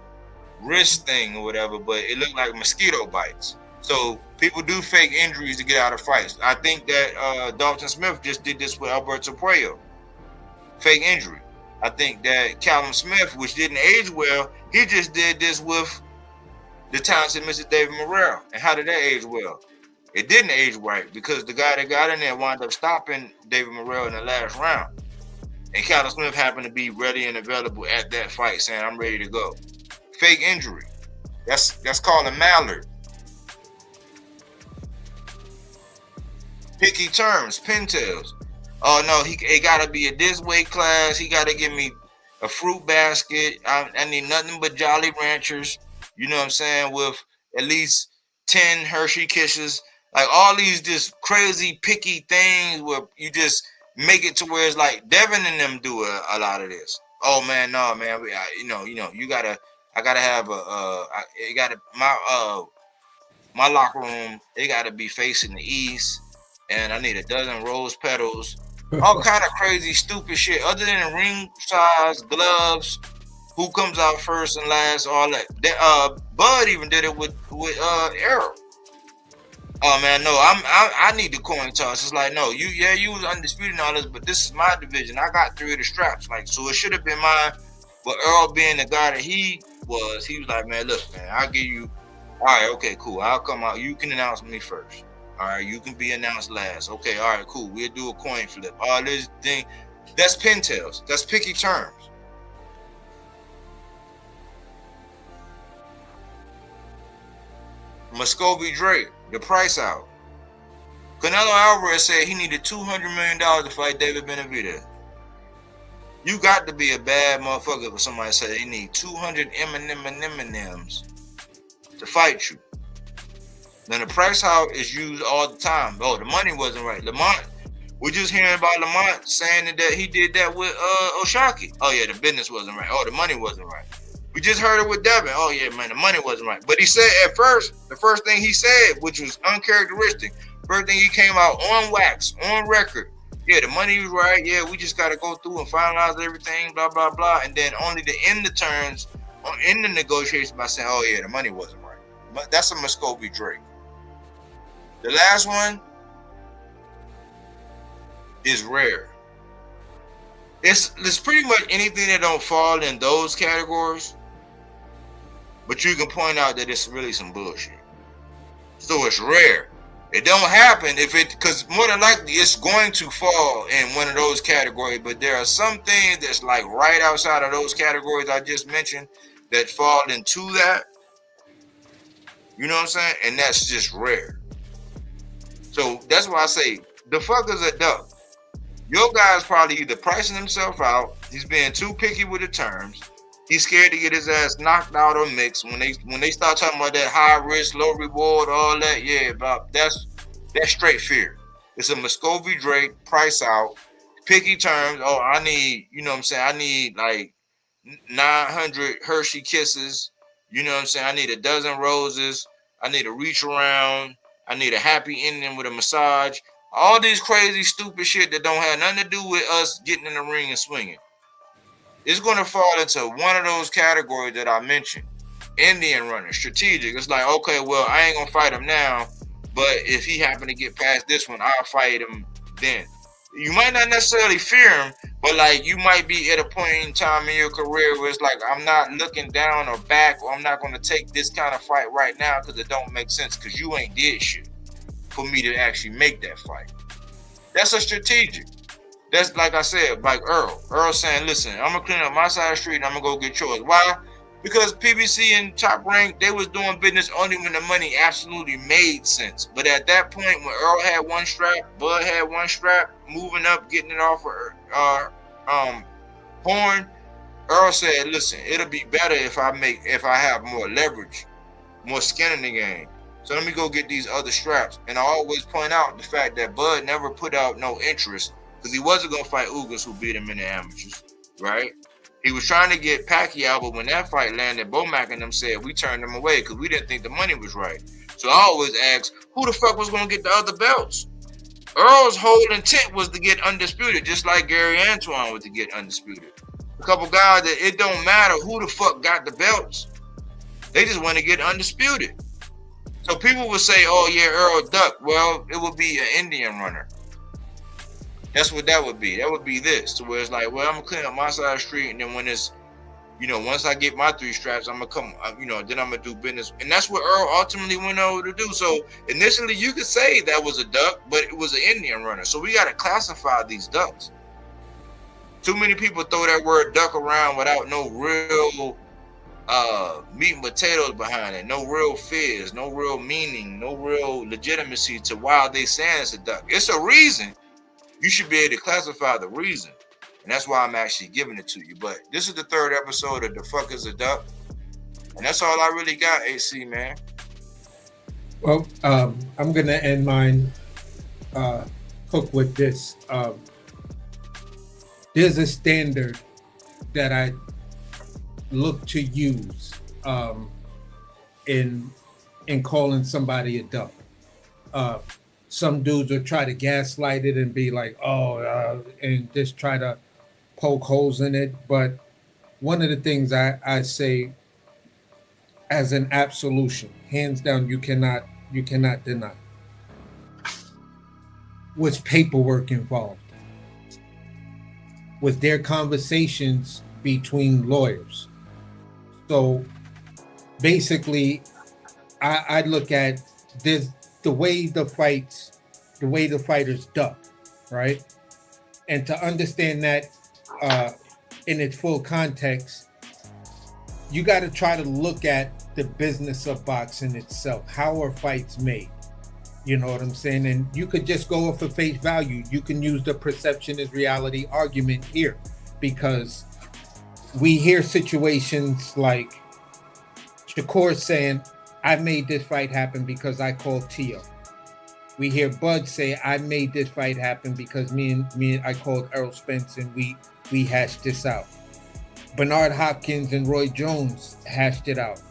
wrist thing or whatever, but it looked like mosquito bites. So people do fake injuries to get out of fights. I think that Dalton Smith just did this with Alberto Puello. Fake injury. I think that Callum Smith, which didn't age well, he just did this with the talented Mr. David Morrell. And how did that age well? It didn't age right because the guy that got in there wound up stopping David Morrell in the last round. And Callum Smith happened to be ready and available at that fight, saying, I'm ready to go. Fake injury. That's called a Mallard. Picky terms, pintails. Oh no, it gotta be at this weight class. He gotta give me a fruit basket. I need nothing but Jolly Ranchers. You know what I'm saying? With at least 10 Hershey Kisses. Like all these just crazy picky things where you just make it to where it's like Devin and them do a lot of this. Oh man, no man, I gotta have my locker room. It gotta be facing the east, and I need a dozen rose petals. All kind of crazy, stupid shit. Other than ring size, gloves, who comes out first and last, all that. Bud even did it with Arrow. Oh man, no, I need the coin toss. It's like, no, you was undisputed and all this, but this is my division. I got 3 of the straps, like, so it should have been mine. But Earl being the guy that he was like, man, look, man, I'll give you. All right, okay, cool. I'll come out. You can announce me first. All right, you can be announced last. Okay, all right, cool. We'll do a coin flip. All this thing, that's pintails. That's picky terms. Muscovy Drake, the price out. Canelo Alvarez said he needed $200 million to fight David Benavidez. You got to be a bad motherfucker for somebody to say they need 200 M&M's to fight you. Then the price out is used all the time. Oh, the money wasn't right. Lamont, we're just hearing about Lamont saying that he did that with Oshaki. Oh yeah, the business wasn't right. Oh, the money wasn't right. We just heard it with Devin. Oh yeah, man, the money wasn't right. But he said at first, the first thing he said, which was uncharacteristic, first thing he came out on wax, on record. Yeah, the money was right. Yeah, we just got to go through and finalize everything, blah, blah, blah. And then only to end the terms, in the negotiation by saying, oh yeah, the money wasn't right. But that's a Muscovy Drake. The last one is rare. It's pretty much anything that don't fall in those categories, but you can point out that it's really some bullshit. So it's rare. It don't happen because more than likely it's going to fall in one of those categories, but there are some things that's like right outside of those categories I just mentioned that fall into that. You know what I'm saying? And that's just rare. So that's why I say the fuck is a duck. Your guy's probably either pricing himself out, he's being too picky with the terms, he's scared to get his ass knocked out or mixed. When they start talking about that high risk, low reward, all that, yeah, about that's straight fear. It's a Muscovy Drake price out, picky terms. Oh, I need, you know what I'm saying? I need like 900 Hershey Kisses. You know what I'm saying? I need a dozen roses. I need a reach around. I need a happy ending with a massage. All these crazy, stupid shit that don't have nothing to do with us getting in the ring and swinging. It's going to fall into one of those categories that I mentioned. Indian runner, strategic. It's like, okay, well, I ain't going to fight him now, but if he happen to get past this one, I'll fight him then. You might not necessarily fear him, but like you might be at a point in time in your career where it's like, I'm not looking down or back, or I'm not going to take this kind of fight right now because it don't make sense because you ain't did shit for me to actually make that fight. That's a strategic. That's like I said, like Earl. Earl saying, listen, I'm going to clean up my side of the street and I'm going to go get yours. Why? Because PBC and Top Rank, they was doing business only when the money absolutely made sense. But at that point, when Earl had one strap, Bud had one strap, moving up, getting it off of Horn, Earl said, listen, it'll be better if I have more leverage, more skin in the game. So let me go get these other straps. And I always point out the fact that Bud never put out no interest because he wasn't going to fight Ugas, who beat him in the amateurs, right? He was trying to get Pacquiao, but when that fight landed, Bomac and them said we turned him away because we didn't think the money was right. So I always ask, who the fuck was going to get the other belts? Earl's whole intent was to get undisputed, just like Gary Antoine was to get undisputed. A couple guys that it don't matter who the fuck got the belts. They just want to get undisputed. So people would say, oh yeah, Earl duck. Well, it would be an Indian runner. That's what that would be. That would be this. So where it's like, well, I'm going to clean up my side of the street. And then when it's, once I get my 3 straps, I'm going to come, then I'm going to do business. And that's what Earl ultimately went over to do. So initially you could say that was a duck, but it was an Indian runner. So we got to classify these ducks. Too many people throw that word duck around without no real meat and potatoes behind it, no real fizz, no real meaning, no real legitimacy to why they saying it's a duck. It's a reason. You should be able to classify the reason, and that's why I'm actually giving it to you. But this is the 3rd episode of The Fuck Is a Duck, and that's all I really got, AC, man. Well, I'm gonna end mine, Hook, with this. There's a standard that I look to use in calling somebody a duck. Some dudes will try to gaslight it and be like, and just try to poke holes in it. But one of the things I say as an absolution, hands down, you cannot deny, was paperwork involved. Was there conversations between lawyers? So basically, I look at this, the way the fighters duck, right? And to understand that in its full context, you got to try to look at the business of boxing itself. How are fights made? You know what I'm saying? And you could just go off of face value. You can use the perception is reality argument here, because we hear situations like Shakur saying, I made this fight happen because I called Tio. We hear Bud say, I made this fight happen because I called Errol Spence and we hashed this out. Bernard Hopkins and Roy Jones hashed it out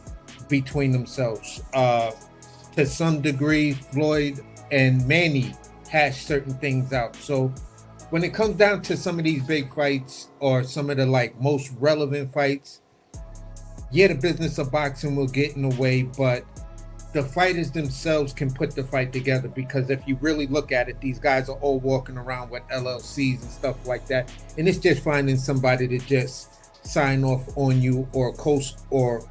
between themselves. To some degree, Floyd and Manny hashed certain things out. So when it comes down to some of these big fights or some of the like most relevant fights, yeah, the business of boxing will get in the way, but the fighters themselves can put the fight together, because if you really look at it, these guys are all walking around with LLCs and stuff like that, and it's just finding somebody to just sign off on you or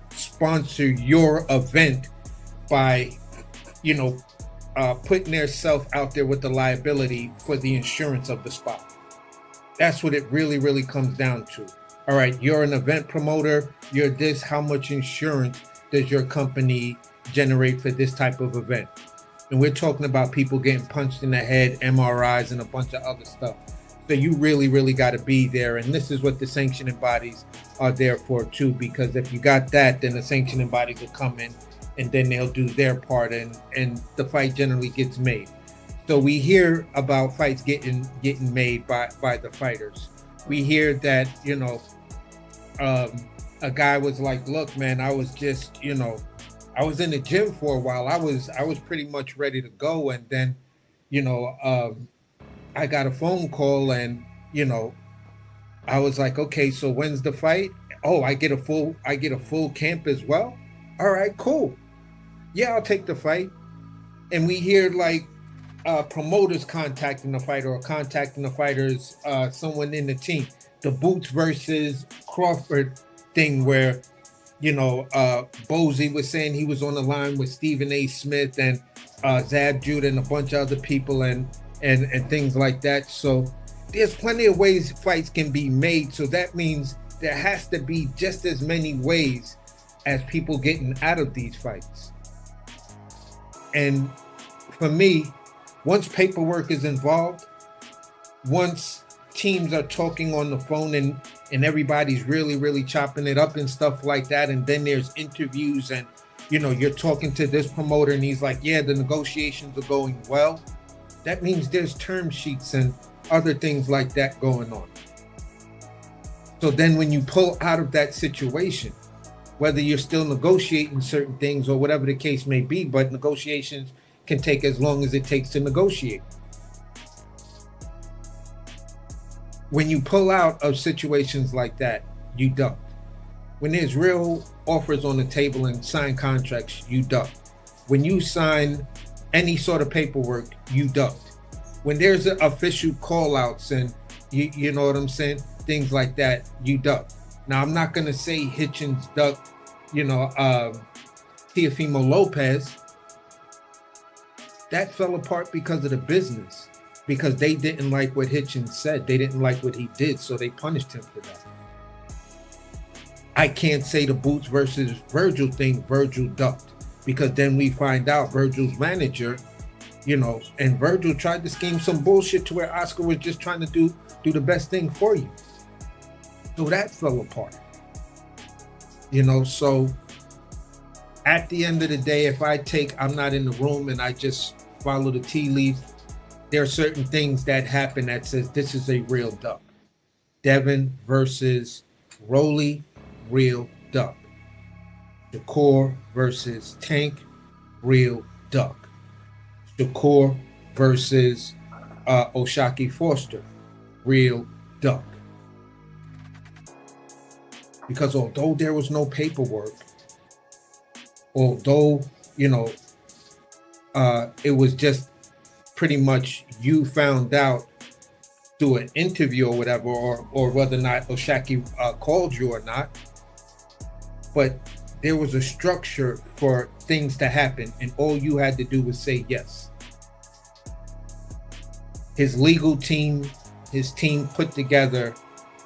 sponsor your event by, you know, putting their self out there with the liability for the insurance of the spot. That's what it really, really comes down to. All right, you're an event promoter, you're this, how much insurance does your company generate for this type of event? And we're talking about people getting punched in the head, MRIs, and a bunch of other stuff. So you really, really got to be there. And this is what the sanctioning bodies are there for too, because if you got that, then the sanctioning bodies will come in and then they'll do their part, and the fight generally gets made. So we hear about fights getting made by the fighters. We hear that, you know, a guy was like, look, man, I was just, you know, I was in the gym for a while. I was pretty much ready to go. And then, you know, I got a phone call and, you know, I was like, okay, so when's the fight? Oh, I get a full camp as well. All right, cool. Yeah, I'll take the fight. And we hear like promoters contacting the fighter or contacting the fighters, someone in the team. The Boots versus Crawford thing where, you know, Bozy was saying he was on the line with Stephen A. Smith and Zab Judah and a bunch of other people and things like that. So there's plenty of ways fights can be made. So that means there has to be just as many ways as people getting out of these fights. And for me, once paperwork is involved, once teams are talking on the phone and everybody's really, really chopping it up and stuff like that, and then there's interviews and, you know, you're talking to this promoter and he's like, yeah, the negotiations are going well. That means there's term sheets and other things like that going on. So then when you pull out of that situation, whether you're still negotiating certain things or whatever the case may be, but negotiations can take as long as it takes to negotiate. When you pull out of situations like that, you duck. When there's real offers on the table and sign contracts, you duck. When you sign any sort of paperwork, you ducked. When there's official call-outs and you know what I'm saying, things like that, you duck. Now, I'm not going to say Hitchens ducked, you know, Teofimo Lopez. That fell apart because of the business, because they didn't like what Hitchens said. They didn't like what he did, so they punished him for that. I can't say the Boots versus Virgil thing, Virgil ducked, because then we find out Virgil's manager, you know, and Virgil tried to scheme some bullshit to where Oscar was just trying to do the best thing for you. So that fell apart. You know, so at the end of the day, if I'm not in the room and I just follow the tea leaves, there are certain things that happen that says this is a real duck. Devin versus Rolly, real duck. Shakur versus Tank, real duck. Shakur versus Oshaki Foster, real duck. Because although there was no paperwork, although, you know, it was just pretty much you found out through an interview or whatever, or whether or not Oshaki called you or not, but there was a structure for things to happen, and all you had to do was say yes. His legal team, his team put together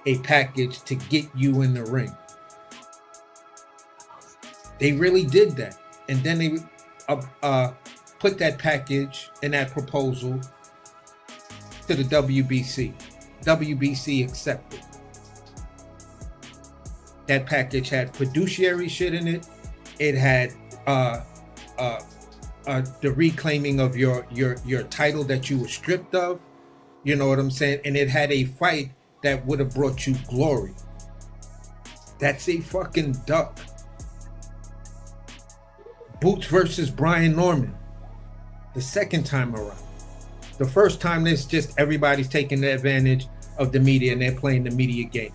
a package to get you in the ring. They really did that. And then they put that package and that proposal to the WBC. WBC accepted. That package had fiduciary shit in it. It had the reclaiming of your title that you were stripped of. You know what I'm saying? And it had a fight that would have brought you glory. That's a fucking duck. Boots versus Brian Norman. The second time around. The first time, it's just everybody's taking advantage of the media and they're playing the media game.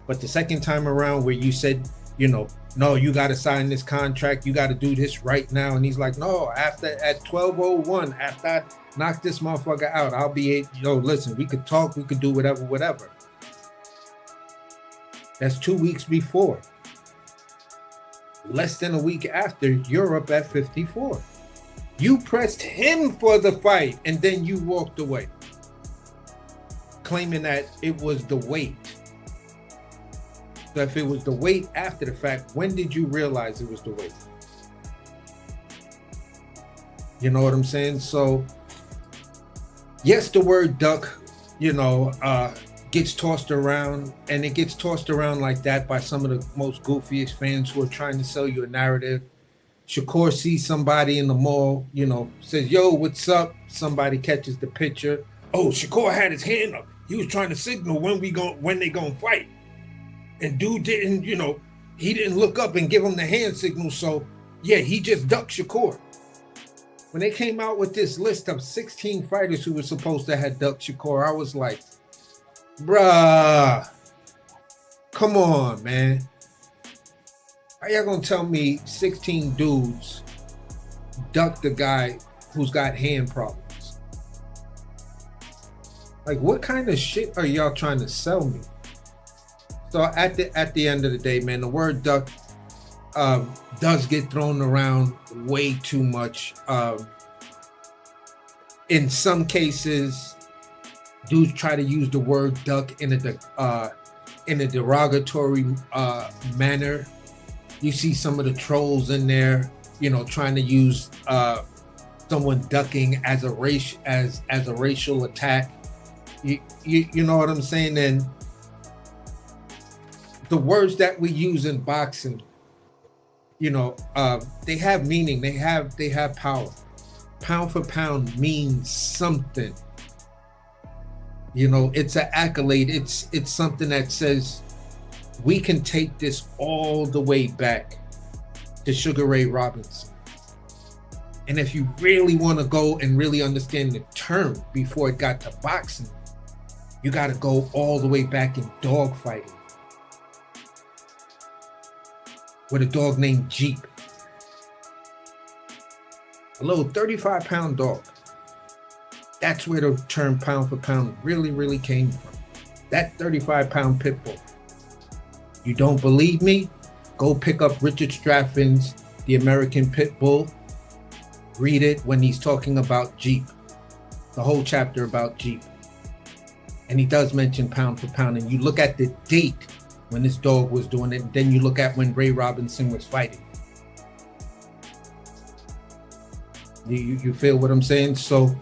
But the second time around, where you said, you know, no, you got to sign this contract, you got to do this right now. And he's like, no, after at 12:01, after I knock this motherfucker out, I'll be, listen, we could talk, we could do whatever. That's 2 weeks before. Less than a week after, you're up at 54. You pressed him for the fight, and then you walked away, claiming that it was the weight. So if it was the weight after the fact, when did you realize it was the weight? You know what I'm saying? So, yes, the word duck, gets tossed around, and it gets tossed around like that by some of the most goofiest fans who are trying to sell you a narrative. Shakur sees somebody in the mall, says, yo, what's up? Somebody catches the picture. Oh, Shakur had his hand up. He was trying to signal when they gonna fight. And dude didn't, he didn't look up and give him the hand signal. So, yeah, he just ducked Shakur. When they came out with this list of 16 fighters who were supposed to have ducked Shakur, I was like, bruh, come on, man. How y'all gonna tell me 16 dudes ducked the guy who's got hand problems? Like, what kind of shit are y'all trying to sell me? So at the end of the day, man, the word duck does get thrown around way too much. In some cases, dudes try to use the word duck in a derogatory manner. You see some of the trolls in there, trying to use someone ducking as a racial attack. You know what I'm saying? And the words that we use in boxing, they have meaning. They have power. Pound for pound means something. It's an accolade. It's something that says we can take this all the way back to Sugar Ray Robinson. And if you really want to go and really understand the term before it got to boxing, you got to go all the way back in dog fighting with a dog named Jeep. A little 35-pound dog. That's where the term pound for pound really, really came from. That 35-pound pit bull. You don't believe me? Go pick up Richard Straffen's The American Pit Bull. Read it when he's talking about Jeep. The whole chapter about Jeep. And he does mention pound for pound. And you look at the date when this dog was doing it. And then you look at when Ray Robinson was fighting. You feel what I'm saying? So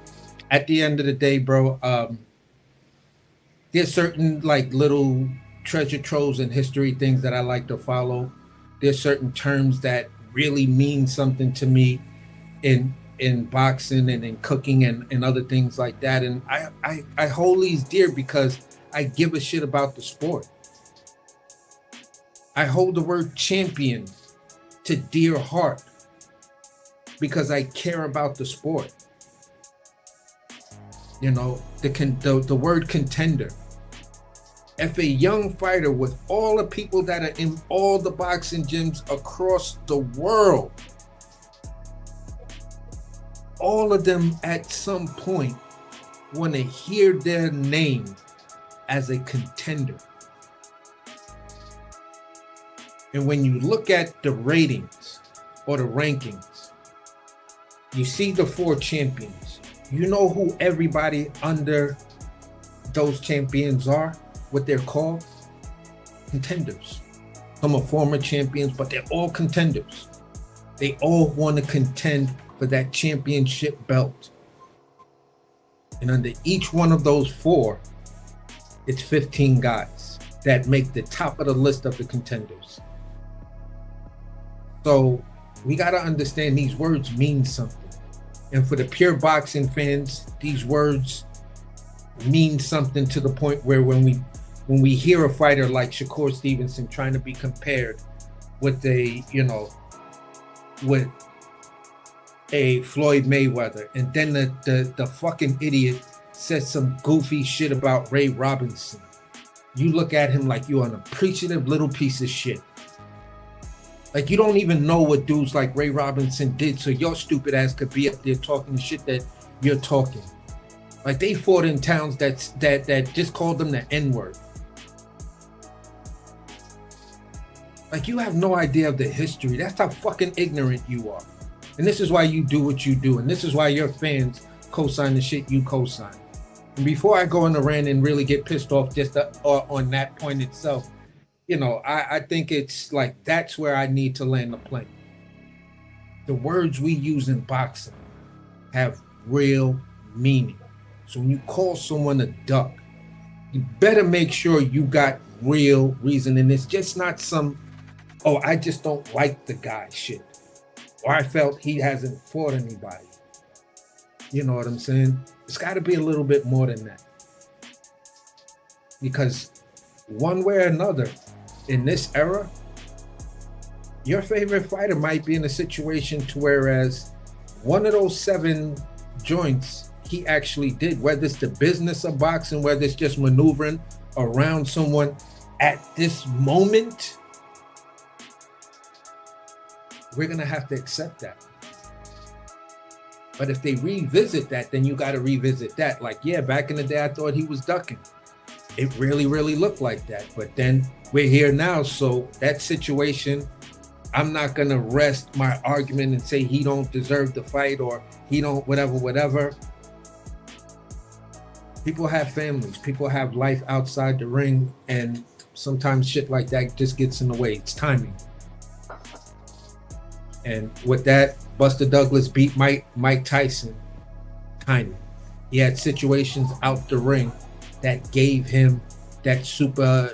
at the end of the day, bro, there's certain little treasure troves and history things that I like to follow. There's certain terms that really mean something to me in boxing and in cooking and other things like that. And I hold these dear because I give a shit about the sport. I hold the word champion to dear heart because I care about the sport. The word contender. If a young fighter with all the people that are in all the boxing gyms across the world, all of them at some point want to hear their name as a contender. And when you look at the ratings or the rankings, you see the 4 champions. You know who everybody under those champions are? What they're called? Contenders. Some are former champions, but they're all contenders. They all want to contend for that championship belt. And under each one of those 4, it's 15 guys that make the top of the list of the contenders. So we got to understand these words mean something. And for the pure boxing fans, these words mean something to the point where when we hear a fighter like Shakur Stevenson trying to be compared with with a Floyd Mayweather, and then the fucking idiot says some goofy shit about Ray Robinson, you look at him like you're an appreciative little piece of shit. Like, you don't even know what dudes like Ray Robinson did, so your stupid ass could be up there talking shit that you're talking. Like, they fought in towns that just called them the N-word. Like, you have no idea of the history. That's how fucking ignorant you are. And this is why you do what you do. And this is why your fans co-sign the shit you co-sign. And before I go on the rant and really get pissed off just on that point itself, I think it's like that's where I need to land the plane. The words we use in boxing have real meaning. So when you call someone a duck, you better make sure you got real reason. And it's just not some, oh, I just don't like the guy shit. Or I felt he hasn't fought anybody. You know what I'm saying? It's got to be a little bit more than that. Because one way or another, in this era, your favorite fighter might be in a situation to whereas one of those 7 joints he actually did, whether it's the business of boxing, whether it's just maneuvering around someone at this moment, we're going to have to accept that. But if they revisit that, then you got to revisit that. Like, yeah, back in the day, I thought he was ducking. It really, really looked like that. But then we're here now. So that situation, I'm not going to rest my argument and say he don't deserve the fight or he don't whatever. People have families. People have life outside the ring. And sometimes shit like that just gets in the way. It's timing. And with that, Buster Douglas beat Mike Tyson. Timing. He had situations out the ring that gave him that super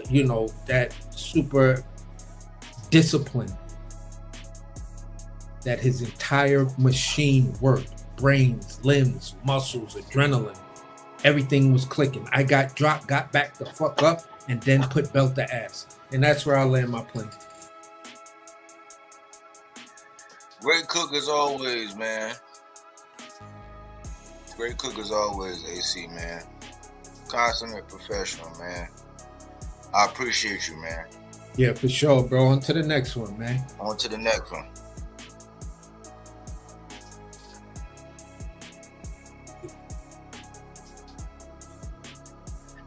discipline that his entire machine worked. Brains, limbs, muscles, adrenaline. Everything was clicking. I got dropped, got back the fuck up, and then put belt to ass. And that's where I land my plane. Great cook as always, man. Great cook as always, AC, man. Consummate professional, man. I appreciate you, man. Yeah, for sure, bro. On to the next one, man. On to the next one.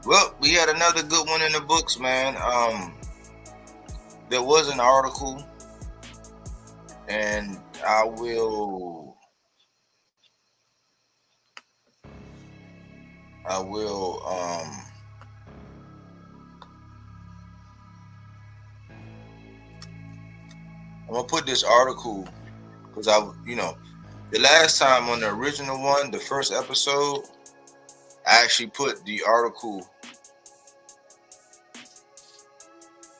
Well, we had another good one in the books, man. There was an article, and I will I'm gonna put this article because the last time on the original one, the first episode, I actually put the article.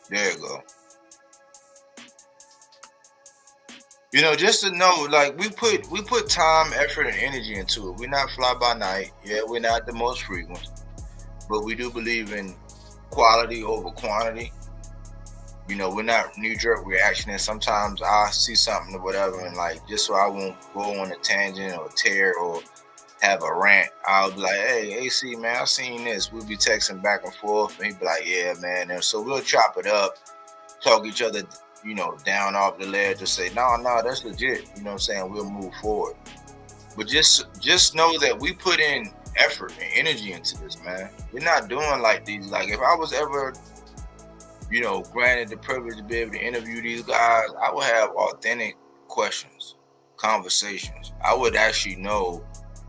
There you go. Just to know, like, we put time, effort, and energy into it. We're not fly by night. Yeah, we're not the most frequent, but we do believe in quality over quantity. We're not knee-jerk reaction, and sometimes I see something or whatever, and like, just so I won't go on a tangent or tear or have a rant, I'll be like, hey, AC, man, I seen this. We'll be texting back and forth, and he'd be like, yeah, man. And so we'll chop it up, talk each other, down off the ledge, or say, no, that's legit. You know what I'm saying? We'll move forward. But just know that we put in effort and energy into this, man. We're not doing like these. Like, if I was ever, granted the privilege to be able to interview these guys, I would have authentic questions, conversations. I would actually know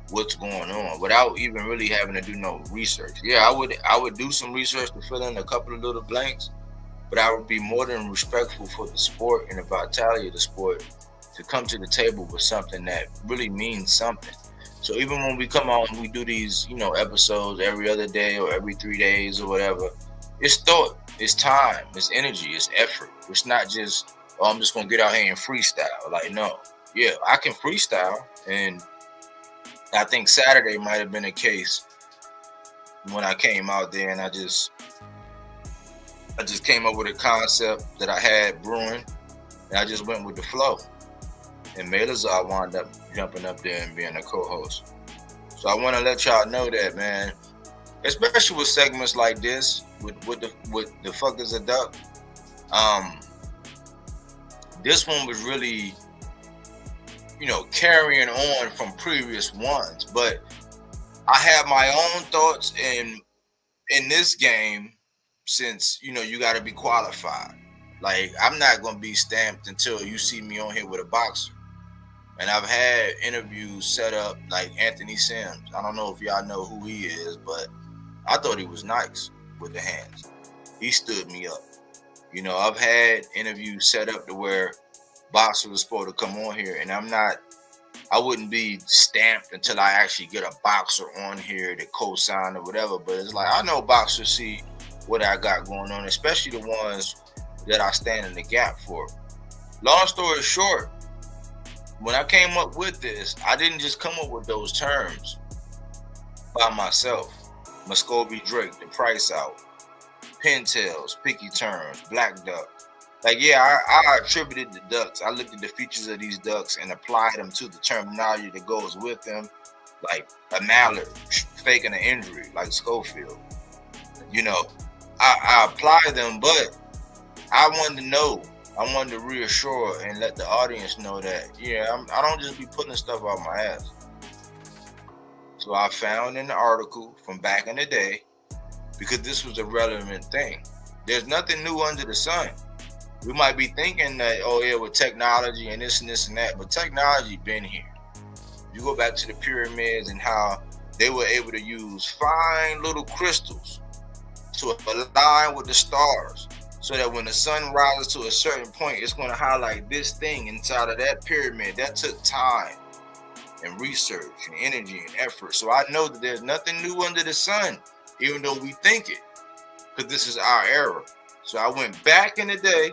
what's going on without even really having to do no research. Yeah, I would do some research to fill in a couple of little blanks, but I would be more than respectful for the sport and the vitality of the sport to come to the table with something that really means something. So even when we come on and we do these, you know, episodes every other day or every 3 days or whatever, it's thought, it's time, it's energy, it's effort. It's not just, oh, I'm just gonna get out here and freestyle. Like, no. Yeah, I can freestyle, and I think Saturday might have been a case when I came out there and I just came up with a concept that I had brewing, and I just went with the flow. And Melazar wound up jumping up there and being a co-host. So I want to let y'all know that, man, especially with segments like this, with the fuck is a duck. This one was really, you know, carrying on from previous ones, but I have my own thoughts in this game, since, you know, you got to be qualified. Like, I'm not gonna be stamped until you see me on here with a boxer. And I've had interviews set up like Anthony Sims. I don't know if y'all know who he is, but I thought he was nice with the hands. He stood me up. You know, I've had interviews set up to where boxers was supposed to come on here, and I wouldn't be stamped until I actually get a boxer on here to co-sign or whatever. But it's like, I know boxers see what I got going on, especially the ones that I stand in the gap for. Long story short, when I came up with this, I didn't just come up with those terms by myself. Muscovy Drake, the price out, pintails, picky terms, black duck. Like, yeah, I attributed the ducks. I looked at the features of these ducks and applied them to the terminology that goes with them. Like a mallard, faking an injury, like Schofield. You know, I applied them, but I wanted to know. I wanted to reassure and let the audience know that, yeah, I don't just be putting stuff out my ass. So I found in the article from back in the day, because this was a relevant thing. There's nothing new under the sun. We might be thinking that, oh yeah, with technology and this and this and that, but technology been here. You go back to the pyramids and how they were able to use fine little crystals to align with the stars, so that when the sun rises to a certain point, it's going to highlight this thing inside of that pyramid. That took time and research and energy and effort. So I know that there's nothing new under the sun, even though we think it, because this is our era. So I went back in the day.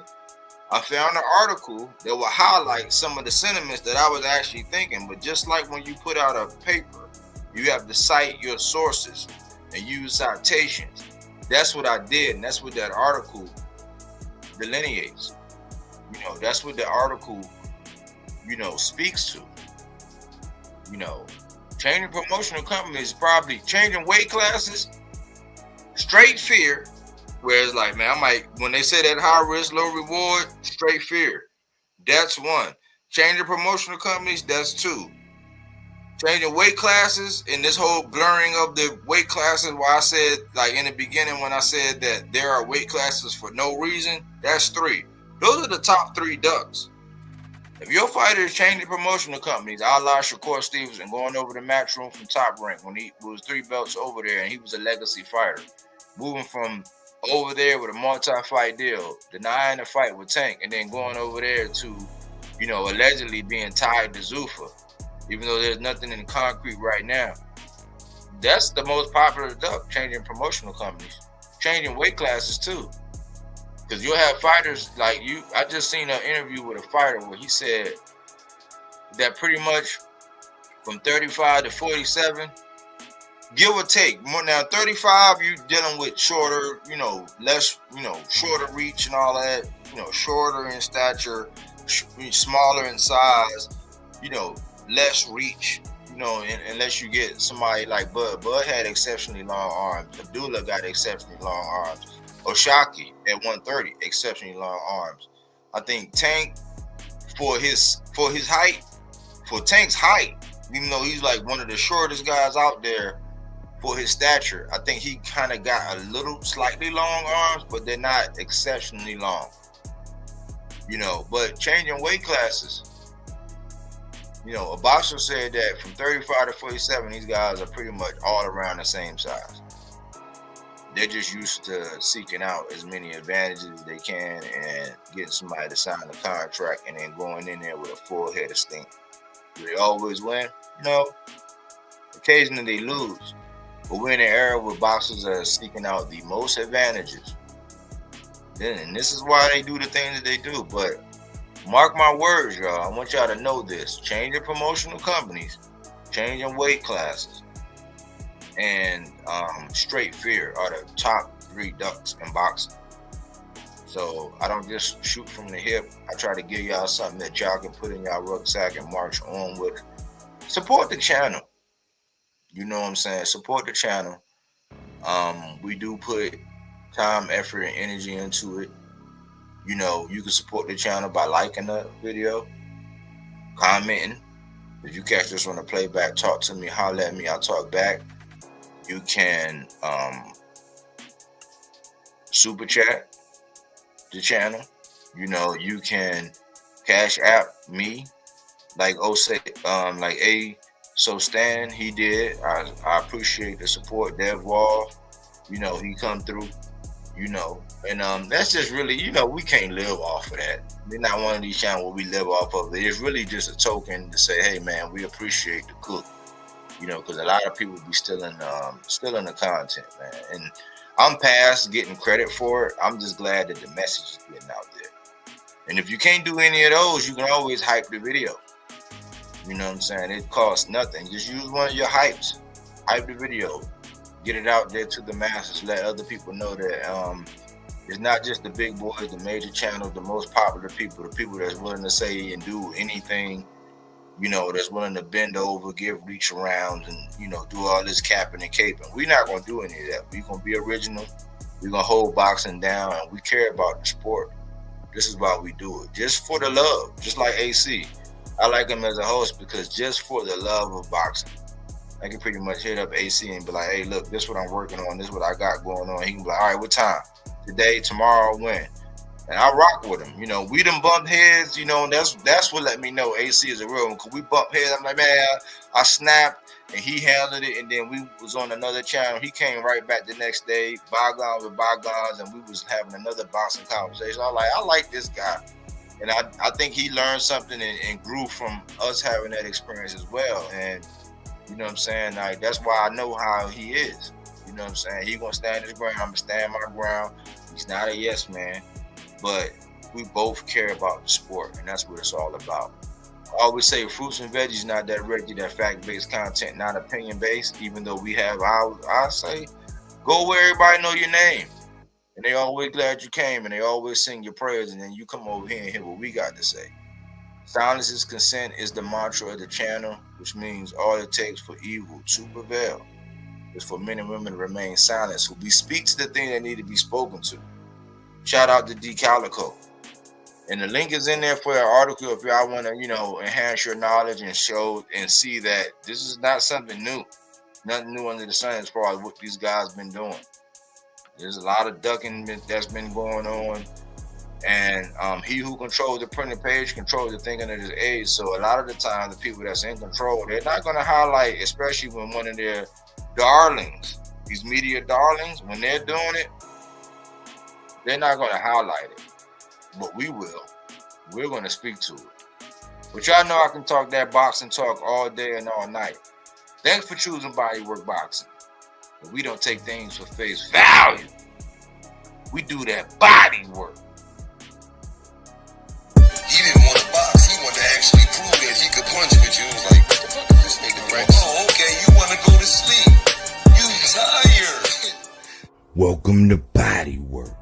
I found an article that will highlight some of the sentiments that I was actually thinking. But just like when you put out a paper, you have to cite your sources and use citations. That's what I did, and that's what that article delineates. You know, that's what the article, you know, speaks to. You know, changing promotional companies, probably changing weight classes, straight fear. Whereas, like, man, I might, when they say that high risk, low reward, straight fear. That's one. Changing promotional companies, that's two. Changing weight classes and this whole blurring of the weight classes, where I said, like in the beginning when I said that there are weight classes for no reason, that's three. Those are the top three ducks. If your fighter is changing promotional companies, a la Shakur Stevenson going over the Matchroom from Top Rank when he was 3 belts over there and he was a legacy fighter, moving from over there with a multi-fight deal, denying the fight with Tank, and then going over there to, you know, allegedly being tied to Zuffa, even though there's nothing in concrete right now. That's the most popular duck, changing promotional companies, changing weight classes too. Because you'll have fighters like you. I just seen an interview with a fighter where he said that pretty much from 35 to 47, give or take. Now 35, you dealing with shorter, you know, less, you know, shorter reach and all that, you know, shorter in stature, smaller in size, you know, less reach, you know, unless you get somebody like Bud. Bud had exceptionally long arms. Abdullah got exceptionally long arms. Oshaki at 130, exceptionally long arms. I think Tank, for his height, for Tank's height, even though he's like one of the shortest guys out there, for his stature, I think he kind of got a little slightly long arms, but they're not exceptionally long. You know, but changing weight classes, you know, a boxer said that from 35 to 47, these guys are pretty much all around the same size. they're just used to seeking out as many advantages as they can and getting somebody to sign the contract and then going in there with a full head of steam. Do they always win? No. Occasionally they lose. But we're in an era where boxers are seeking out the most advantages. And this is why they do the things that they do. But mark my words, y'all. I want y'all to know this. Changing promotional companies, changing weight classes, and straight fear are the top 3 ducks in boxing. So I don't just shoot from the hip. I try to give y'all something that y'all can put in y'all rucksack and march on with. Support the channel. You know what I'm saying? Support the channel. We do put time, effort, and energy into it. You know, you can support the channel by liking the video, commenting. If you catch this on the playback, talk to me, holler at me, I'll talk back. You can super chat the channel. You know, you can cash app me like So Stan, he did. I appreciate the support. Dev Wall, you know, he come through, you know. And that's just really, you know, we can't live off of that. We're not one of these channels where we live off of it. It's really just a token to say, hey man, we appreciate the cook. You know, because a lot of people be still in the content, man. And I'm past getting credit for it. I'm just glad that the message is getting out there. And if you can't do any of those, you can always hype the video. You know what I'm saying? It costs nothing. Just use one of your hypes. Hype the video. Get it out there to the masses. Let other people know that it's not just the big boys, the major channels, the most popular people, the people that's willing to say and do anything, you know, that's willing to bend over, give reach arounds, and, you know, do all this capping and caping. We're not going to do any of that. We're going to be original. We're going to hold boxing down, and we care about the sport. This is why we do it. Just for the love. Just like AC. I like him as a host because just for the love of boxing. I can pretty much hit up AC and be like, hey, look, this is what I'm working on. This is what I got going on. He can be like, all right, what time? Today, tomorrow, when? And I rock with him. You know, we done bumped heads, you know, and that's what let me know AC is a real one. Because we bumped heads. I'm like, man, I snapped, and he handled it. And then we was on another channel. He came right back the next day, bygones with bygones, and we was having another boxing conversation. I like this guy. And I think he learned something and grew from us having that experience as well. And, you know what I'm saying? Like, that's why I know how he is. You know what I'm saying? He gonna stand his ground. I'm gonna stand my ground. He's not a yes man. But we both care about the sport, and that's what it's all about. I always say fruits and veggies, not that ready, that fact-based content, not opinion-based, even though we have I say, go where everybody know your name. And they always glad you came, and they always sing your prayers, and then you come over here and hear what we got to say. Silence is consent is the mantra of the channel, which means all it takes for evil to prevail is for men and women to remain silent. So we speak to the thing that need to be spoken to. Shout out to D Calico. And the link is in there for our article if y'all want to, you know, enhance your knowledge and show and see that this is not something new. Nothing new under the sun as far as what these guys been doing. There's a lot of ducking that's been going on. And he who controls the printed page controls the thinking of his age. So a lot of the time, the people that's in control, they're not going to highlight, especially when one of their darlings, these media darlings, when they're doing it, they're not going to highlight it. But we will. We're going to speak to it. But y'all know I can talk that boxing talk all day and all night. Thanks for choosing Bodywork Boxing. But we don't take things for face value. We do that body work. He didn't want to box. He wanted to actually prove that he could punch with you. It was like, what the fuck is this nigga, right? Oh, okay, you want to go to sleep. You tired. Welcome to Bodywork.